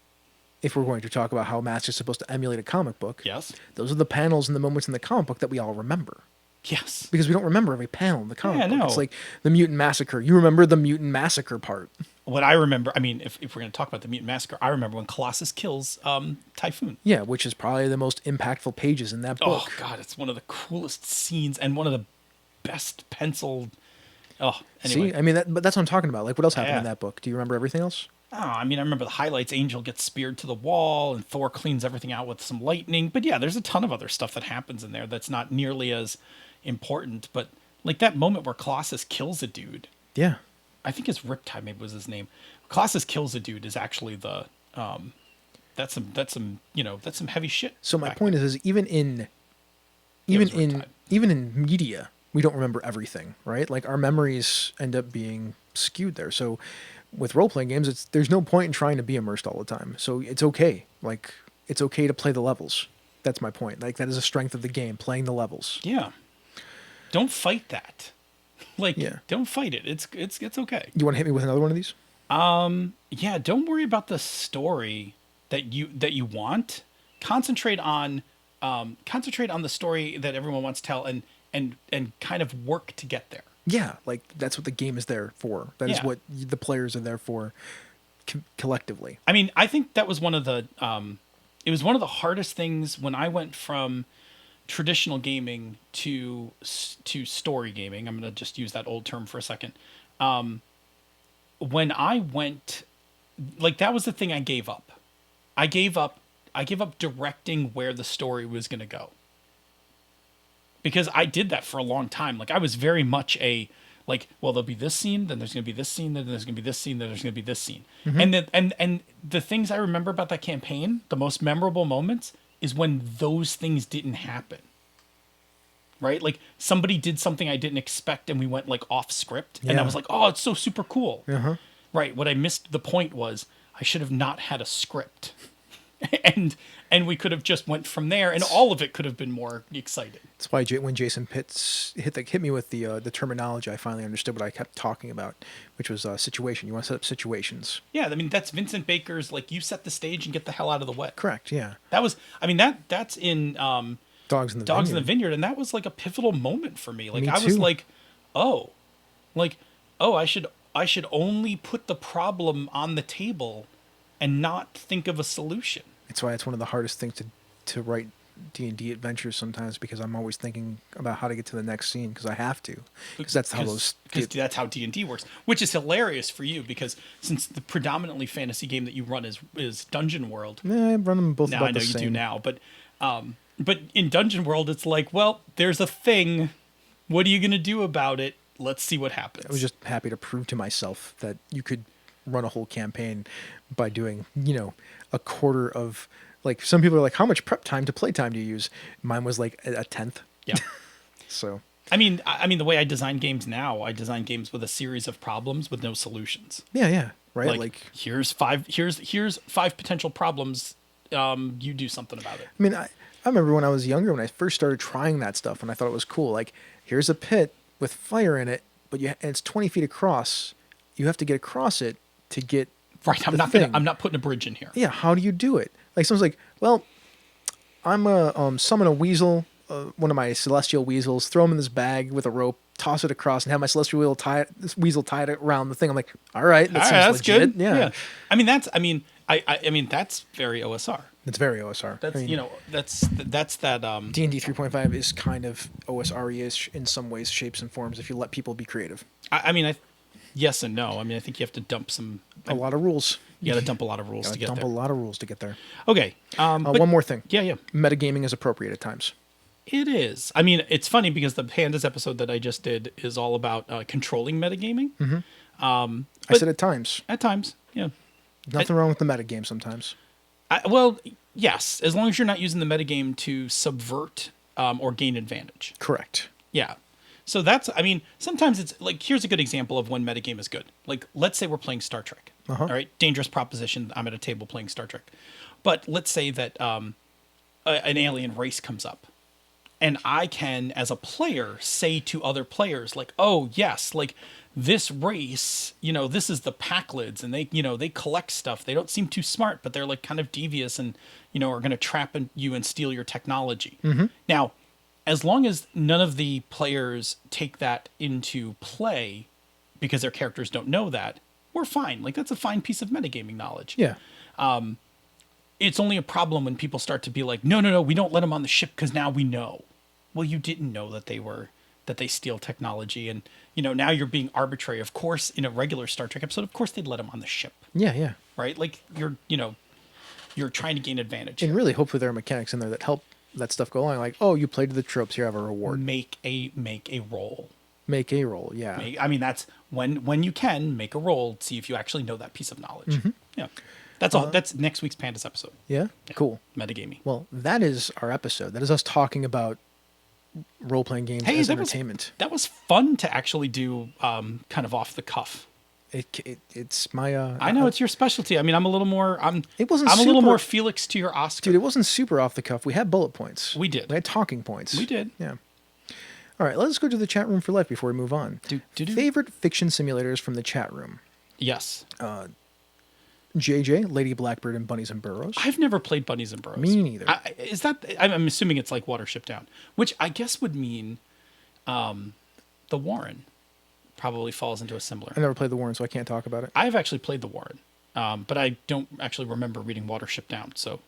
Speaker 2: If we're going to talk about how Mask is supposed to emulate a comic book,
Speaker 3: Yes.
Speaker 2: those are the panels and the moments in the comic book that we all remember.
Speaker 3: Yes.
Speaker 2: Because we don't remember every panel in the comic
Speaker 3: Yeah,
Speaker 2: book.
Speaker 3: no.
Speaker 2: It's like the Mutant Massacre. You remember the Mutant Massacre part.
Speaker 3: What I remember, if we're going to talk about the Mutant Massacre, I remember when Colossus kills Typhoon.
Speaker 2: Yeah, which is probably the most impactful pages in that book.
Speaker 3: Oh God, it's one of the coolest scenes and one of the best penciled Oh, anyway.
Speaker 2: See, I mean, but that's what I'm talking about. Like, what else happened in
Speaker 3: Yeah.
Speaker 2: that book? Do you remember everything else?
Speaker 3: Oh, I mean, I remember the highlights. Angel gets speared to the wall, and Thor cleans everything out with some lightning. But yeah, there's a ton of other stuff that happens in there that's not nearly as important. But like that moment where Colossus kills a dude.
Speaker 2: Yeah.
Speaker 3: I think his Riptide maybe was his name. Colossus kills a dude is actually the that's some heavy shit.
Speaker 2: So my
Speaker 3: back
Speaker 2: point
Speaker 3: then.
Speaker 2: is even in
Speaker 3: It was Riptide.
Speaker 2: even in media, we don't remember everything, right? Like our memories end up being skewed there. So with role playing games, there's no point in trying to be immersed all the time. So it's okay. Like it's okay to play the levels. That's my point. Like that is a strength of the game, playing the levels.
Speaker 3: Yeah. Don't fight that. Like
Speaker 2: Yeah.
Speaker 3: don't fight it. It's okay.
Speaker 2: You want to hit me with another one of these?
Speaker 3: Yeah, don't worry about the story that you want. Concentrate on the story that everyone wants to tell and kind of work to get there.
Speaker 2: Yeah, like that's what the game is there for. That is
Speaker 3: Yeah.
Speaker 2: what the players are there for collectively.
Speaker 3: I mean, I think that was one of the it was one of the hardest things when I went from traditional gaming to story gaming. I'm going to just use that old term for a second. When I went, like that was the thing I gave up. I gave up directing where the story was going to go. Because I did that for a long time. Like I was very much well, there'll be this scene, then there's going to be this scene, then there's going to be this scene, then there's going to be this scene. Mm-hmm. And the things I remember about that campaign, the most memorable moments is when those things didn't happen. Right? Like somebody did something I didn't expect and we went like off script and I was like, "Oh, it's so super cool."
Speaker 2: Uh-huh.
Speaker 3: Right. What I missed the point was I should have not had a script. and we could have just went from there and all of it could have been more exciting.
Speaker 2: That's why when Jason Pitts hit me with the terminology, I finally understood what I kept talking about, which was situation. You want to set up situations.
Speaker 3: Yeah, I mean that's Vincent Baker's like you set the stage and get the hell out of the way.
Speaker 2: Correct. Yeah.
Speaker 3: That was that's in
Speaker 2: Dogs in the
Speaker 3: Dogs in the
Speaker 2: Vineyard.
Speaker 3: Vineyard, and that was like a pivotal moment for me. Like
Speaker 2: Me
Speaker 3: I was
Speaker 2: too.
Speaker 3: like, I should only put the problem on the table and not think of a solution.
Speaker 2: That's why it's one of the hardest things to write D&D adventures sometimes, because I'm always thinking about how to get to the next scene because I have to. Because that's how those
Speaker 3: that's how D&D works, which is hilarious for you because since the predominantly fantasy game that you run is Dungeon World.
Speaker 2: I run them both
Speaker 3: Now
Speaker 2: about
Speaker 3: I know
Speaker 2: the
Speaker 3: you
Speaker 2: same.
Speaker 3: do now, but in Dungeon World it's like, well, there's a thing. What are you going to do about it? Let's see what happens.
Speaker 2: I was just happy to prove to myself that you could run a whole campaign by doing, a quarter of, like, some people are like, how much prep time to play time do you use? Mine was like a tenth.
Speaker 3: Yeah.
Speaker 2: So
Speaker 3: I mean, the way I design games now, I design games with a series of problems with no solutions.
Speaker 2: yeah, right. Like
Speaker 3: here's five potential problems. You do something about it.
Speaker 2: I mean, I remember when I was younger, when I first started trying that stuff, and I thought it was cool. Like, here's a pit with fire in it, but and it's 20 feet across. You have to get across it to get
Speaker 3: Right. I'm not putting a bridge in here.
Speaker 2: Yeah. How do you do it? Like, someone's like, well, I'm a summon a weasel, one of my celestial weasels, throw him in this bag with a rope, toss it across, and have my celestial weasel tied around the thing. I'm like, all right, that seems
Speaker 3: that's
Speaker 2: legit.
Speaker 3: good.
Speaker 2: Yeah.
Speaker 3: I mean, that's very OSR.
Speaker 2: It's very OSR.
Speaker 3: That's that's that.
Speaker 2: D&D 3.5 is kind of OSR-ish in some ways, shapes, and forms if you let people be creative.
Speaker 3: Yes and no. I mean, I think you have to dump
Speaker 2: A lot of rules.
Speaker 3: You got to dump a lot of rules to get
Speaker 2: dump
Speaker 3: there.
Speaker 2: a lot of rules to get there.
Speaker 3: Okay.
Speaker 2: One more thing.
Speaker 3: Yeah.
Speaker 2: Metagaming is appropriate at times.
Speaker 3: It is. I mean, it's funny because the Pandas episode that I just did is all about controlling metagaming.
Speaker 2: Mm-hmm. I said at times.
Speaker 3: At times, yeah.
Speaker 2: Nothing wrong with the metagame sometimes.
Speaker 3: Well, yes, as long as you're not using the metagame to subvert or gain advantage.
Speaker 2: Correct.
Speaker 3: Yeah. So sometimes it's like, here's a good example of when metagame is good. Like, let's say we're playing Star Trek.
Speaker 2: Uh-huh.
Speaker 3: All right. Dangerous proposition. I'm at a table playing Star Trek. But let's say that an alien race comes up. And I can, as a player, say to other players, like, oh, yes, like, this race, this is the Packlids, and they collect stuff. They don't seem too smart, but they're, like, kind of devious and, are going to trap you and steal your technology.
Speaker 2: Mm-hmm.
Speaker 3: Now, as long as none of the players take that into play because their characters don't know that, we're fine. Like, that's a fine piece of metagaming knowledge.
Speaker 2: Yeah.
Speaker 3: It's only a problem when people start to be like, no, we don't let them on the ship because now we know. Well, you didn't know that they were that they steal technology, and now you're being arbitrary. Of course, in a regular Star Trek episode, of course they'd let him on the ship,
Speaker 2: Yeah.
Speaker 3: right? Like you're trying to gain advantage.
Speaker 2: And really, hopefully, there are mechanics in there that help that stuff go along. Like, oh, you played to the tropes. Here, have a reward.
Speaker 3: Make a roll.
Speaker 2: Make a roll. Yeah.
Speaker 3: I mean, that's when you can make a roll. See if you actually know that piece of knowledge. Yeah. That's all. That's next week's Pandas episode.
Speaker 2: Yeah. Cool.
Speaker 3: Metagaming.
Speaker 2: Well, that is our episode. That is us talking about role-playing games as entertainment.
Speaker 3: That was fun to actually do, kind of off the cuff.
Speaker 2: It's my.
Speaker 3: I know it's your specialty. I mean, I'm a little more.
Speaker 2: It wasn't.
Speaker 3: I'm
Speaker 2: super,
Speaker 3: a little more Felix to your Oscar.
Speaker 2: Dude, it wasn't super off the cuff. We had bullet points.
Speaker 3: We did.
Speaker 2: We had talking points.
Speaker 3: We did.
Speaker 2: Yeah. All right, let's go to the chat room for life before we move on. Favorite fiction simulators from the chat room?
Speaker 3: Yes.
Speaker 2: JJ, Lady Blackbird, and Bunnies and Burrows.
Speaker 3: I've never played Bunnies and Burrows.
Speaker 2: Me neither.
Speaker 3: I'm assuming it's like Watership Down, which I guess would mean the Warren probably falls into a similar.
Speaker 2: I never played the Warren, so I can't talk about it.
Speaker 3: I've actually played the Warren, but I don't actually remember reading Watership Down. So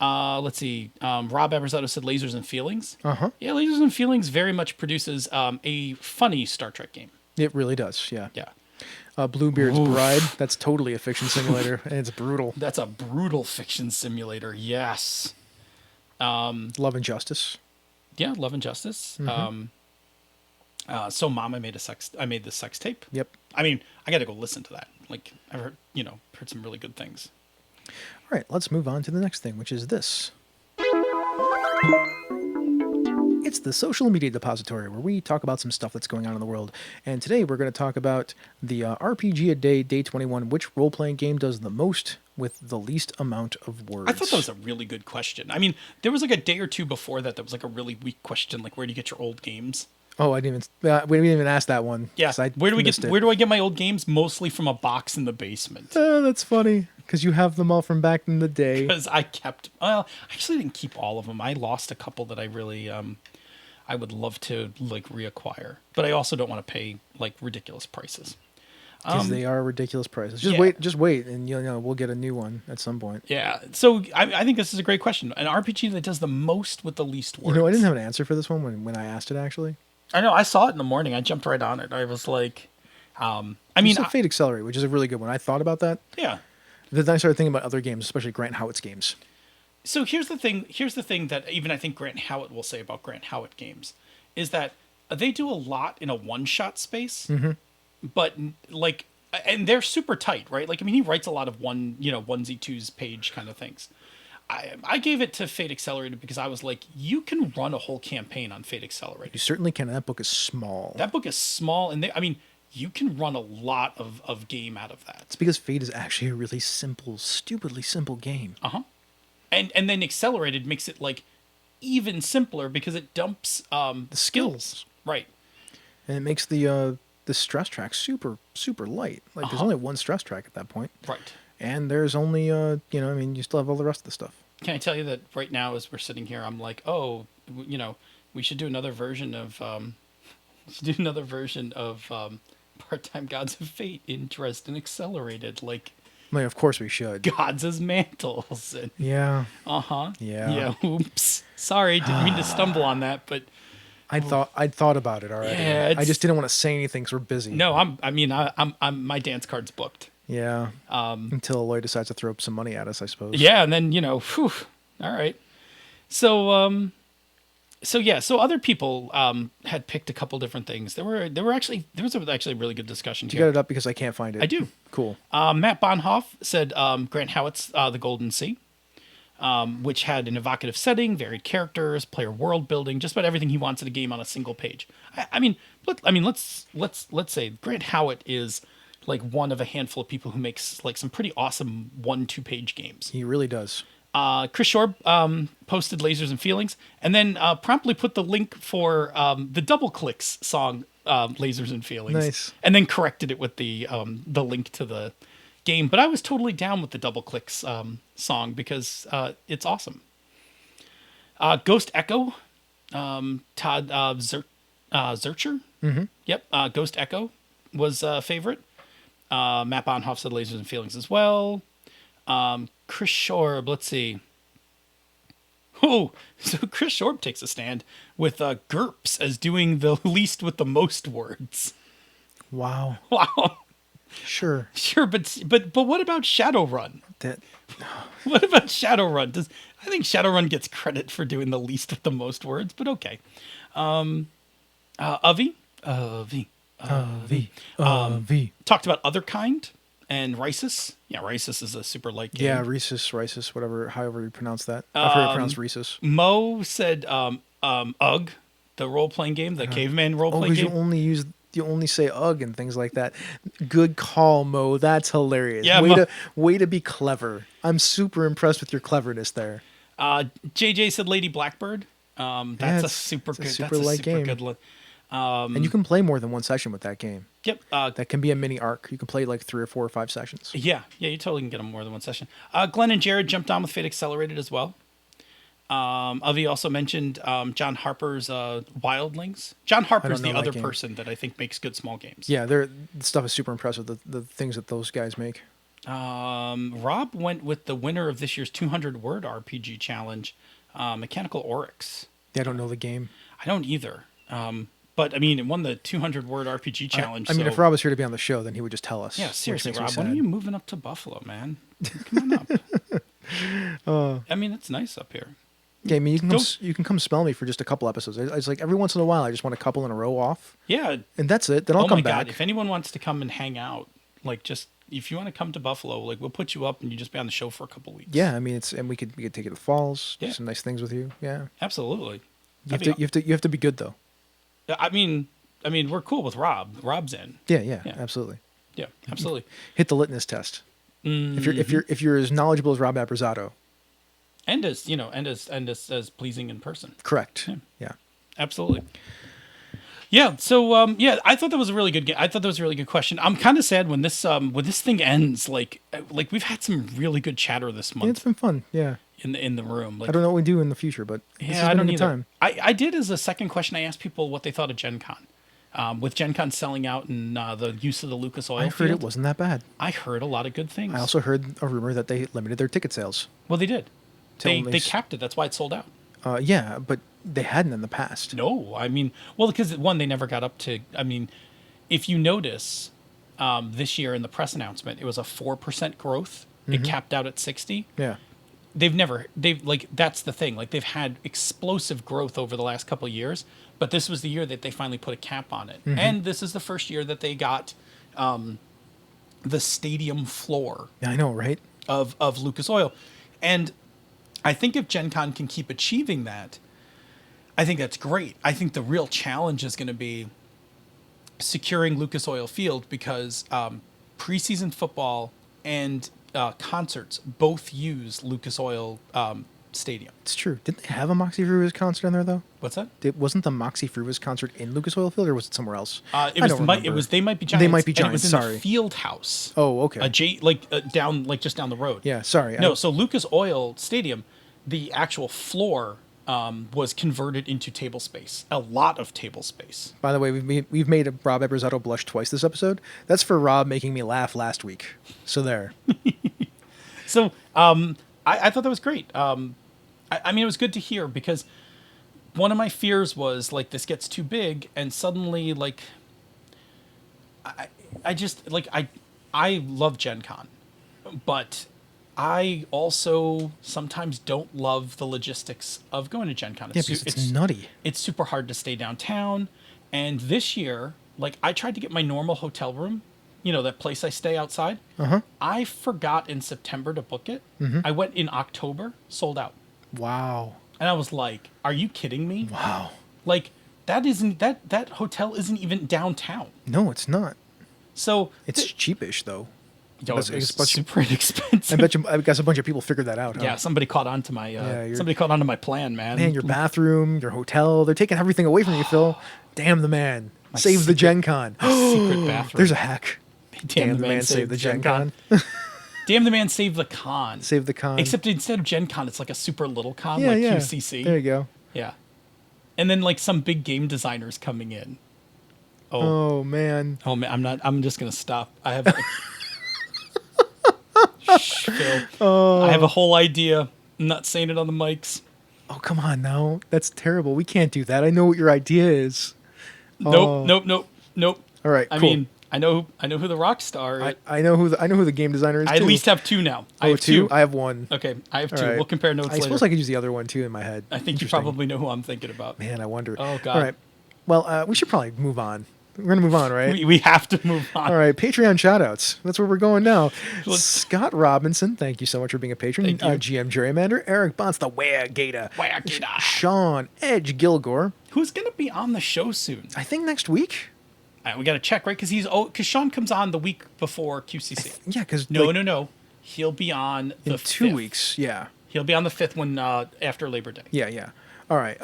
Speaker 3: let's see. Rob Aberzato said Lasers and Feelings.
Speaker 2: Uh-huh.
Speaker 3: Yeah, Lasers and Feelings very much produces a funny Star Trek game.
Speaker 2: It really does, yeah.
Speaker 3: Yeah.
Speaker 2: Bluebeard's Bride, that's totally a fiction simulator, and it's brutal.
Speaker 3: That's a brutal fiction simulator, yes.
Speaker 2: Love and Justice.
Speaker 3: Yeah, Love and Justice. So Mom, I made the sex tape.
Speaker 2: Yep.
Speaker 3: I mean, I got to go listen to that. Like, I've heard some really good things.
Speaker 2: All right, let's move on to the next thing, which is this. It's the social media depository, where we talk about some stuff that's going on in the world. And today we're going to talk about the RPG a Day, Day 21. Which role-playing game does the most with the least amount of words?
Speaker 3: I thought that was a really good question. I mean, there was like a day or two before that was like a really weak question, like where do you get your old games?
Speaker 2: Oh, we didn't even ask that one.
Speaker 3: Yeah, where do I get my old games? Mostly from a box in the basement.
Speaker 2: Oh, that's funny, because you have them all from back in the day.
Speaker 3: Because I actually didn't keep all of them. I lost a couple that I really I would love to like reacquire, but I also don't want to pay like ridiculous prices.
Speaker 2: Because they are ridiculous prices. Just wait, and we'll get a new one at some point.
Speaker 3: Yeah. So I think this is a great question. An RPG that does the most with the least words.
Speaker 2: I didn't have an answer for this one when I asked it, actually.
Speaker 3: I know. I saw it in the morning. I jumped right on it. I was like,
Speaker 2: Fate Accelerate, which is a really good one. I thought about that.
Speaker 3: Yeah.
Speaker 2: Then I started thinking about other games, especially Grant Howitt's games.
Speaker 3: So here's the thing that even I think Grant Howitt will say about Grant Howitt games is that they do a lot in a one-shot space, but like, and they're super tight, right? Like, I mean, he writes a lot of onesie twos page kind of things. I gave it to Fate Accelerated because I was like, you can run a whole campaign on Fate Accelerated.
Speaker 2: You certainly can. That book is small.
Speaker 3: And you can run a lot of game out of that.
Speaker 2: It's because Fate is actually a really simple, stupidly simple game.
Speaker 3: Uh-huh. And then Accelerated makes it like even simpler because it dumps the
Speaker 2: skills.
Speaker 3: Right.
Speaker 2: And it makes the stress track super, super light. Like there's only one stress track at that point.
Speaker 3: Right.
Speaker 2: And there's only, you still have all the rest of the stuff.
Speaker 3: Can I tell you that right now as we're sitting here, I'm like, we should do another version of Part-Time Gods of Fate in Dresden Accelerated. Like,
Speaker 2: of course we should.
Speaker 3: Gods as mantles. And,
Speaker 2: yeah.
Speaker 3: Uh-huh.
Speaker 2: Yeah.
Speaker 3: Yeah. Oops. Sorry, didn't mean to stumble on that, but
Speaker 2: I'd thought about it already.
Speaker 3: Yeah,
Speaker 2: I just didn't want to say anything because we're busy.
Speaker 3: No, I'm my dance card's booked.
Speaker 2: Yeah. Until Aloy decides to throw up some money at us, I suppose.
Speaker 3: Yeah, and then all right. So other people had picked a couple different things. There was actually a really good discussion.
Speaker 2: You got it up because I can't find it.
Speaker 3: I do.
Speaker 2: Cool.
Speaker 3: Matt Bonhoff said Grant Howitt's The Golden Sea, which had an evocative setting, varied characters, player world building, just about everything he wants in a game on a single page. Let's say Grant Howitt is like one of a handful of people who makes like some pretty awesome 1-2 page games.
Speaker 2: He really does.
Speaker 3: Chris Shore posted Lasers and Feelings, and then promptly put the link for the Double Clicks song, Lasers and Feelings.
Speaker 2: Nice.
Speaker 3: And then corrected it with the link to the game. But I was totally down with the Double Clicks song because it's awesome. Ghost Echo, Todd Zurcher.
Speaker 2: Mm-hmm.
Speaker 3: Yep, Ghost Echo was a favorite. Matt Bonhoff said Lasers and Feelings as well. Chris Shorb, let's see. Oh, so Chris Shorb takes a stand with GURPS as doing the least with the most words.
Speaker 2: Wow.
Speaker 3: Wow.
Speaker 2: Sure.
Speaker 3: Sure, but what about Shadowrun?
Speaker 2: That.
Speaker 3: What about Shadowrun? I think Shadowrun gets credit for doing the least with the most words, but okay. Avi talked about Other Kind and Rhysis. Yeah, Rhysis is a super light game.
Speaker 2: Yeah, Rhesus, whatever, however you pronounce that. I've heard it pronounced Rhesus.
Speaker 3: Mo said UG, the role-playing game, the caveman role-playing game.
Speaker 2: You only say "ugh" and things like that. Good call, Mo. That's hilarious.
Speaker 3: Yeah,
Speaker 2: way to be clever. I'm super impressed with your cleverness there.
Speaker 3: JJ said Lady Blackbird. That's a super light game. Good one.
Speaker 2: And you can play more than one session with that game.
Speaker 3: Yep.
Speaker 2: That can be a mini arc. You can play like 3 or 4 or 5 sessions.
Speaker 3: Yeah, you totally can get them more than one session. Glenn and Jared jumped on with Fate Accelerated as well. Avi also mentioned John Harper's Wildlings. John Harper's the other person that I think makes good small games.
Speaker 2: Yeah, the stuff is super impressive, the things that those guys make.
Speaker 3: Rob went with the winner of this year's 200-word RPG challenge, Mechanical Oryx.
Speaker 2: Yeah, I don't know the game.
Speaker 3: I don't either. But, I mean, it won the 200-word RPG challenge.
Speaker 2: I mean, if Rob was here to be on the show, then he would just tell us.
Speaker 3: Yeah, seriously, Rob, when are you moving up to Buffalo, man? Come on up. I mean, it's nice up here.
Speaker 2: Yeah, I mean, you can come spell me for just a couple episodes. It's like every once in a while, I just want a couple in a row off.
Speaker 3: Yeah.
Speaker 2: And that's it. Then I'll come back.
Speaker 3: God, if anyone wants to come and hang out, like, just, if you want to come to Buffalo, like, we'll put you up and you just be on the show for a couple weeks.
Speaker 2: Yeah, I mean, and we could take you to the falls, do
Speaker 3: Yeah.
Speaker 2: some nice things with you. Yeah.
Speaker 3: Absolutely.
Speaker 2: You have to be good, though.
Speaker 3: I mean, we're cool with Rob. Rob's in.
Speaker 2: Yeah, absolutely.
Speaker 3: Yeah, absolutely.
Speaker 2: Hit the litmus test. If you're as knowledgeable as Rob Appizato.
Speaker 3: And as pleasing in person.
Speaker 2: Correct. Yeah.
Speaker 3: Absolutely. Yeah. So I thought that was a really good game. I thought that was a really good question. I'm kind of sad when this thing ends. Like we've had some really good chatter this month.
Speaker 2: Yeah, it's been fun. Yeah.
Speaker 3: In the room. Like,
Speaker 2: I don't know what we do in the future, but
Speaker 3: I don't either. I did as a second question. I asked people what they thought of Gen Con. With Gen Con selling out and the use of the Lucas Oil
Speaker 2: I heard
Speaker 3: field,
Speaker 2: it wasn't that bad.
Speaker 3: I heard a lot of good things.
Speaker 2: I also heard a rumor that they limited their ticket sales.
Speaker 3: Well, they did. They capped it. That's why it sold out.
Speaker 2: Yeah, but they hadn't in the past.
Speaker 3: No, I mean, well, because one, they never got up to. I mean, if you notice, this year in the press announcement, it was a 4% growth. Mm-hmm. It capped out at 60.
Speaker 2: Yeah.
Speaker 3: They've like, that's the thing. Like, they've had explosive growth over the last couple of years, but this was the year that they finally put a cap on it. Mm-hmm. And this is the first year that they got the stadium floor.
Speaker 2: Yeah, I know, right?
Speaker 3: Of Lucas Oil. And I think if Gen Con can keep achieving that, I think that's great. I think the real challenge is going to be securing Lucas Oil Field because preseason football and concerts both use Lucas Oil Stadium.
Speaker 2: It's true. Didn't they have a Moxie Fruitas concert in there, though?
Speaker 3: What's that?
Speaker 2: Wasn't the Moxie Fruitas concert in Lucas Oil Field, or was it somewhere else?
Speaker 3: They might be Giants.
Speaker 2: They might be Giants.
Speaker 3: And it was in
Speaker 2: sorry.
Speaker 3: the field house.
Speaker 2: Oh, okay.
Speaker 3: Just down the road.
Speaker 2: Yeah, sorry.
Speaker 3: So Lucas Oil Stadium, the actual floor was converted into table space. A lot of table space.
Speaker 2: By the way, we've made Rob Eberzato blush twice this episode. That's for Rob making me laugh last week. So there.
Speaker 3: So I thought that was great. I mean, it was good to hear because one of my fears was like this gets too big and suddenly like I love Gen Con, but I also sometimes don't love the logistics of going to Gen Con.
Speaker 2: It's nutty.
Speaker 3: It's super hard to stay downtown. And this year, like, I tried to get my normal hotel room, that place I stay outside.
Speaker 2: Uh-huh.
Speaker 3: I forgot in September to book it.
Speaker 2: Mm-hmm.
Speaker 3: I went in October, sold out.
Speaker 2: Wow.
Speaker 3: And I was like, are you kidding me?
Speaker 2: Wow.
Speaker 3: Like, that hotel isn't even downtown.
Speaker 2: No, it's not.
Speaker 3: So
Speaker 2: it's cheapish, though.
Speaker 3: It's super inexpensive.
Speaker 2: I guess a bunch of people figured that out. Huh?
Speaker 3: Yeah, somebody caught on to my plan, man.
Speaker 2: Man, your bathroom, your hotel, they're taking everything away from you, Phil. Damn the man. Save the Gen Con.
Speaker 3: Secret bathroom.
Speaker 2: There's a hack.
Speaker 3: Damn the man, save the Gen Con. Damn the man, save the con.
Speaker 2: Save the con.
Speaker 3: Except instead of Gen Con, it's like a super little con, QCC.
Speaker 2: There you go.
Speaker 3: Yeah. And then like some big game designers coming in.
Speaker 2: Oh man.
Speaker 3: Oh man, I'm just gonna stop. I have Shh, Phil. I have a whole idea. I'm not saying it on the mics.
Speaker 2: Oh, come on now. That's terrible. We can't do that. I know what your idea is.
Speaker 3: Nope, nope.
Speaker 2: All right,
Speaker 3: I
Speaker 2: cool.
Speaker 3: mean, I know who the rock star is.
Speaker 2: I know who the game designer is.
Speaker 3: I at
Speaker 2: too.
Speaker 3: least have two now. I
Speaker 2: Oh,
Speaker 3: have
Speaker 2: two?
Speaker 3: two.
Speaker 2: I have one.
Speaker 3: Okay, I have
Speaker 2: All
Speaker 3: two.
Speaker 2: right.
Speaker 3: We'll compare notes
Speaker 2: I
Speaker 3: later.
Speaker 2: suppose I could use the other one too in my head.
Speaker 3: I think you
Speaker 2: Interesting.
Speaker 3: probably know who I'm thinking about.
Speaker 2: Man, I wonder.
Speaker 3: Oh, God.
Speaker 2: All right. Well, we should probably move on. We're gonna move on, right?
Speaker 3: We have to move on.
Speaker 2: All right, Patreon shoutouts. That's where we're going now.
Speaker 3: Let's-
Speaker 2: Scott Robinson, thank you so much for being a patron.
Speaker 3: Thank you.
Speaker 2: GM Gerrymander, Eric Bonts, the Gator,
Speaker 3: Gator.
Speaker 2: Sean Edge Gilgore.
Speaker 3: Who's going to be on the show soon?
Speaker 2: I think next week.
Speaker 3: We got to check, right? Because Sean comes on the week before QCC.
Speaker 2: Yeah, because
Speaker 3: No. He'll be on the
Speaker 2: in 2
Speaker 3: 5th.
Speaker 2: weeks. Yeah,
Speaker 3: He'll be on the 5th when after Labor Day.
Speaker 2: yeah. All right,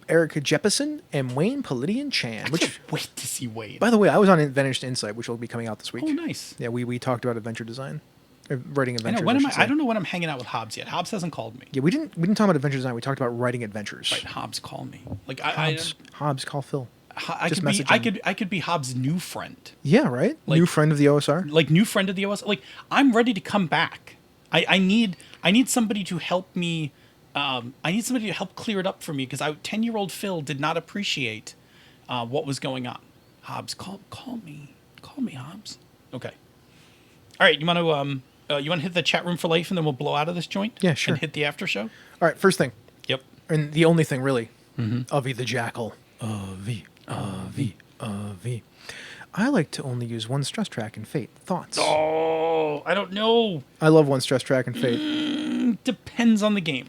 Speaker 2: Eric Jeppesen and Wayne Palladian Chan.
Speaker 3: I
Speaker 2: Which,
Speaker 3: can't wait to see Wade.
Speaker 2: by the way, I was on Advantage to Insight, which will be coming out this week.
Speaker 3: Oh, nice.
Speaker 2: Yeah, we talked about adventure design, writing
Speaker 3: I
Speaker 2: adventures.
Speaker 3: know. When am
Speaker 2: should say.
Speaker 3: I don't know when I'm hanging out with Hobbs yet. Hobbs hasn't called me.
Speaker 2: Yeah, we didn't talk about adventure design. We talked about writing adventures.
Speaker 3: Right, Hobbs, call me. Like
Speaker 2: Hobbs, call Phil.
Speaker 3: I
Speaker 2: Just
Speaker 3: could be
Speaker 2: message
Speaker 3: I
Speaker 2: him.
Speaker 3: could be Hobbs' new friend.
Speaker 2: Yeah, right.
Speaker 3: Like-
Speaker 2: New friend of the OSR.
Speaker 3: Like new friend of the OS. Like I'm ready to come back. I need somebody to help me. I need somebody to help clear it up for me because 10-year-old Phil did not appreciate what was going on. Hobbs, call me, Hobbs. Okay. All right, you want to hit the chat room for life and then we'll blow out of this joint.
Speaker 2: Yeah, sure.
Speaker 3: And hit the after show.
Speaker 2: All right, first thing,
Speaker 3: Yep.
Speaker 2: and the only thing really, Avi the Jackal. Avi. I like to only use one stress track in Fate. Thoughts?
Speaker 3: Oh, I don't know.
Speaker 2: I love one stress track in Fate.
Speaker 3: Depends on the game.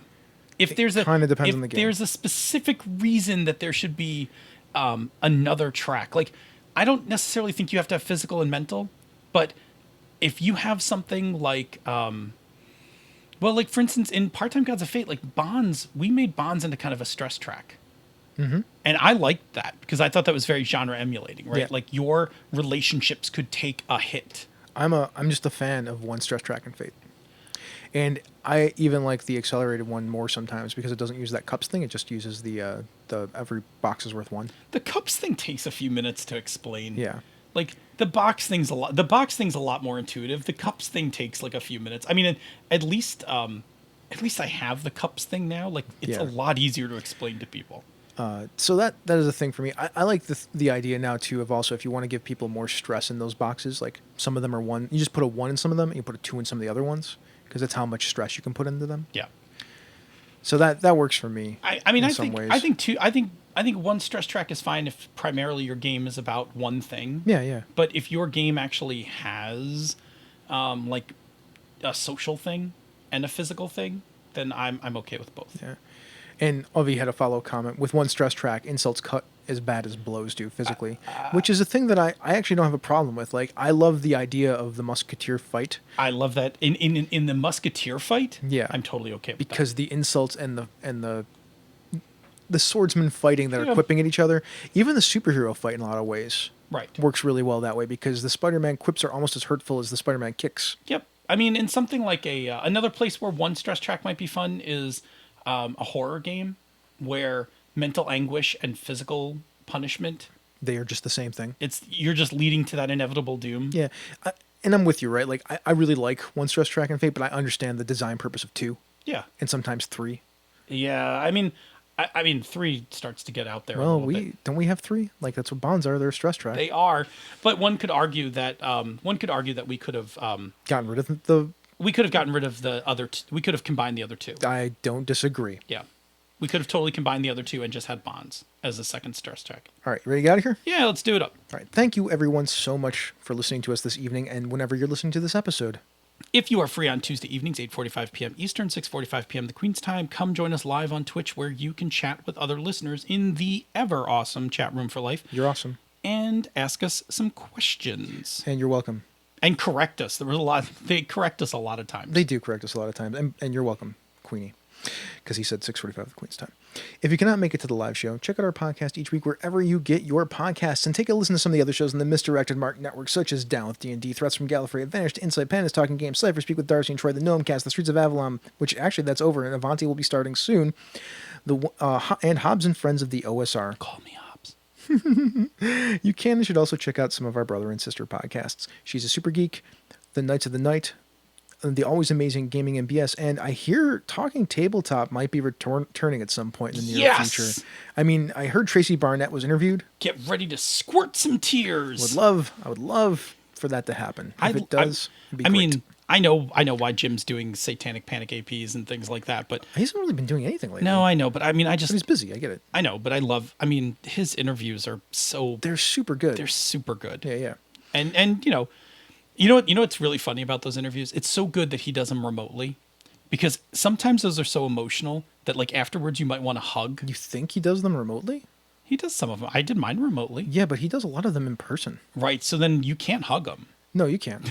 Speaker 3: If there's
Speaker 2: kinda depends on the game.
Speaker 3: There's a specific reason that there should be another track. Like I don't necessarily think you have to have physical and mental, but if you have something like like for instance in Part-Time Gods of Fate, like Bonds, we made Bonds into kind of a stress track. Mm-hmm. And I liked that because I thought that was very genre emulating, right?
Speaker 2: Yeah.
Speaker 3: Like your relationships could take a hit.
Speaker 2: I'm just a fan of one stress track in Fate. And I even like the accelerated one more sometimes because it doesn't use that cups thing. It just uses the every box is worth one.
Speaker 3: The cups thing takes a few minutes to explain.
Speaker 2: Yeah.
Speaker 3: Like the box thing's a lot more intuitive. The cups thing takes like a few minutes. I mean, at least I have the cups thing now. Like it's
Speaker 2: Yeah.
Speaker 3: a lot easier to explain to people.
Speaker 2: So that is a thing for me. I like the idea now too of also if you want to give people more stress in those boxes, like some of them are one, you just put a 1 in some of them and you put a 2 in some of the other ones because that's how much stress you can put into them.
Speaker 3: Yeah.
Speaker 2: So that works for me.
Speaker 3: I mean,
Speaker 2: in
Speaker 3: I
Speaker 2: some
Speaker 3: think
Speaker 2: ways.
Speaker 3: I think one stress track is fine if primarily your game is about one thing.
Speaker 2: Yeah.
Speaker 3: But if your game actually has like a social thing and a physical thing, then I'm okay with both.
Speaker 2: Yeah. And Avi had a follow comment with one stress track. Insults cut as bad as blows do physically, which is a thing that I actually don't have a problem with. Like I love the idea of the musketeer fight.
Speaker 3: I love that in the musketeer fight.
Speaker 2: Yeah.
Speaker 3: I'm totally okay with
Speaker 2: Because the insults and the swordsmen fighting that are
Speaker 3: Yeah.
Speaker 2: quipping at each other, even the superhero fight in a lot of ways
Speaker 3: that. Right.
Speaker 2: works really well that way because the Spider-Man quips are almost as hurtful as the Spider-Man kicks.
Speaker 3: Yep. I mean, in something like another place where one stress track might be fun is a horror game where mental anguish and physical punishment,
Speaker 2: They are just the same thing.
Speaker 3: you're just leading to that inevitable doom.
Speaker 2: Yeah. And I'm with you, right? Like I really like one stress track in Fate, but I understand the design purpose of 2
Speaker 3: Yeah.
Speaker 2: and sometimes 3.
Speaker 3: Yeah. I mean, 3 starts to get out there.
Speaker 2: Well,
Speaker 3: a little bit.
Speaker 2: don't we have 3? Like that's what bonds are. They're a stress track.
Speaker 3: They are, but one could argue that we could have
Speaker 2: Gotten rid of the.
Speaker 3: gotten rid of the other. We could have combined the other two.
Speaker 2: I don't disagree.
Speaker 3: Yeah, we could have totally combined the other two and just had Bonds as a second stress track.
Speaker 2: All right, ready to get out of here?
Speaker 3: Yeah, let's do it up.
Speaker 2: All right. Thank you, everyone, so much for listening to us this evening and whenever you're listening to this episode.
Speaker 3: If you are free on Tuesday evenings, 8:45 p.m. Eastern, 6:45 p.m. the Queen's Time, come join us live on Twitch where you can chat with other listeners in the ever awesome chat room for life
Speaker 2: You're awesome.
Speaker 3: and ask us some questions
Speaker 2: And you're welcome.
Speaker 3: and correct us. There was a lot. They correct us a lot of times.
Speaker 2: They do correct us a lot of times. And you're welcome, Queenie, because he said 6:45 the Queen's Time. If you cannot make it to the live show, check out our podcast each week wherever you get your podcasts and take a listen to some of the other shows in the Misdirected Mark Network, such as Down with D&D, Threats from Gallifrey, Advantage to Insight, Pandas Talking Games, Cypher Speak with Darcy and Troy, the Gnome Cast, The Streets of Avalon, which actually that's over, and Avanti will be starting soon, and Hobbs and Friends of the OSR.
Speaker 3: Call me Hobbs.
Speaker 2: You can and should also check out some of our brother and sister podcasts. She's a Super Geek, The Knights of the Night, the always amazing Gaming MBS, and I hear Talking Tabletop might be returning at some point in the near future. I mean, I heard Tracy Barnett was interviewed.
Speaker 3: Get ready to squirt some tears.
Speaker 2: I would love for that to happen. If it does, it'd be great.
Speaker 3: mean, I know why Jim's doing Satanic Panic APs and things like that, but
Speaker 2: he hasn't really been doing anything lately.
Speaker 3: no, I know, but I mean,
Speaker 2: But he's busy. I get it.
Speaker 3: I know, but I mean, his interviews are so
Speaker 2: They're super good.
Speaker 3: they're super good.
Speaker 2: Yeah.
Speaker 3: And what's really funny about those interviews? It's so good that he does them remotely, because sometimes those are so emotional that like afterwards you might want to hug.
Speaker 2: You think he does them remotely?
Speaker 3: He does some of them. I did mine remotely.
Speaker 2: Yeah, but he does a lot of them in person.
Speaker 3: Right. So then you can't hug them.
Speaker 2: No, you can't.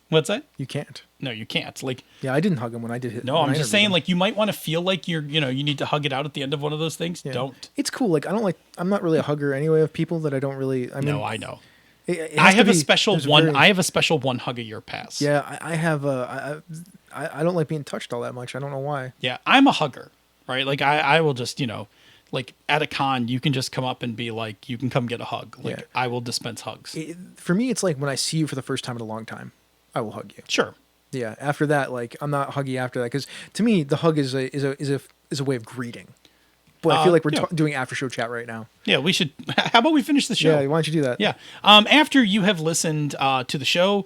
Speaker 3: What's that?
Speaker 2: You can't.
Speaker 3: No, you can't. Like,
Speaker 2: yeah, I didn't hug him when I did it.
Speaker 3: no, I'm just saying, like, you might want to feel like you need to hug it out at the end of one of those things.
Speaker 2: Yeah.
Speaker 3: Don't.
Speaker 2: It's cool. Like, I'm not really a hugger anyway of people that I don't really. I mean,
Speaker 3: No, I know.
Speaker 2: It
Speaker 3: I
Speaker 2: has to
Speaker 3: have a
Speaker 2: be-
Speaker 3: special
Speaker 2: there's
Speaker 3: one.
Speaker 2: very-
Speaker 3: I have a special one hug a year pass.
Speaker 2: Yeah, I have I don't like being touched all that much. I don't know why.
Speaker 3: Yeah, I'm a hugger, right? Like I will just, like at a con, you can just come up and be like, you can come get a hug. Like
Speaker 2: Yeah.
Speaker 3: I will dispense hugs.
Speaker 2: For me, it's like when I see you for the first time in a long time, I will hug you.
Speaker 3: Sure.
Speaker 2: Yeah. After that, like I'm not huggy after that because to me the hug is a way of greeting. But I feel like we're
Speaker 3: yeah.
Speaker 2: doing after show chat right now.
Speaker 3: Yeah, we should. How about we finish the show?
Speaker 2: Yeah, why don't you do that?
Speaker 3: Yeah. After you have listened to the show,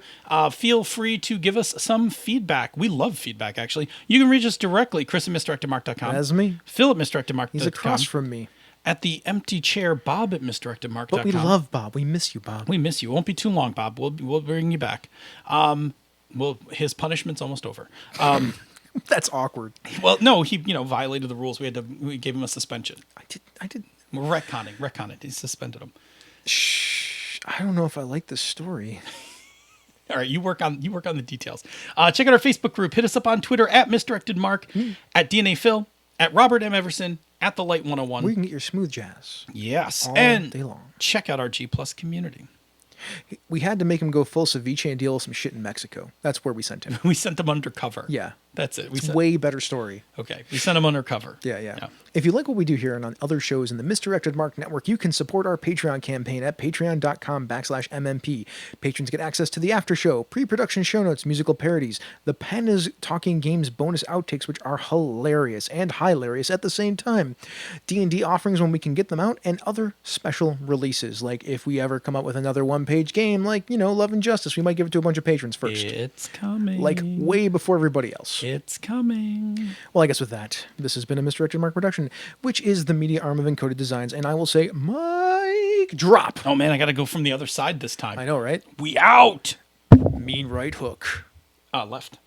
Speaker 3: feel free to give us some feedback. We love feedback, actually. You can reach us directly, Chris at misdirectedmark.com.
Speaker 2: That's me.
Speaker 3: Phil at misdirectedmark.com.
Speaker 2: He's across from me.
Speaker 3: At the empty chair, Bob at misdirectedmark.com.
Speaker 2: But we love Bob. We miss you, Bob.
Speaker 3: We miss you. It won't be too long, Bob. We'll bring you back. Well, his punishment's almost over.
Speaker 2: That's awkward.
Speaker 3: Well, no, he violated the rules. We gave him a suspension.
Speaker 2: I did.
Speaker 3: We're retconning. He suspended him.
Speaker 2: Shh. I don't know if I like this story.
Speaker 3: All right, you work on the details. Check out our Facebook group. Hit us up on Twitter at misdirectedmark, at DNA Phil, at Robert M. Everson, at the Light 101.
Speaker 2: Where you can get your smooth jazz.
Speaker 3: Yes,
Speaker 2: all
Speaker 3: and
Speaker 2: day long.
Speaker 3: Check out our G Plus community.
Speaker 2: We had to make him go full ceviche and deal with some shit in Mexico. That's where we sent him.
Speaker 3: We sent him undercover.
Speaker 2: Yeah.
Speaker 3: That's it.
Speaker 2: It's way better story.
Speaker 3: Okay, we sent him undercover.
Speaker 2: Yeah. If you like what we do here and on other shows in the Misdirected Mark Network, you can support our Patreon campaign at patreon.com/MMP. Patrons get access to the after show, pre-production show notes, musical parodies, the Pandas Talking Games bonus outtakes, which are hilarious and hilarious at the same time, D&D offerings when we can get them out, and other special releases. Like if we ever come up with another one-page game, like, Love and Justice, we might give it to a bunch of patrons first.
Speaker 3: It's coming.
Speaker 2: Like way before everybody else.
Speaker 3: It's coming.
Speaker 2: Well, I guess with that, this has been a Misdirected Mark production, which is the media arm of Encoded Designs, and I will say, mic drop.
Speaker 3: Oh man, I got to go from the other side this time.
Speaker 2: I know, right?
Speaker 3: We out.
Speaker 2: Mean right hook.
Speaker 3: Left.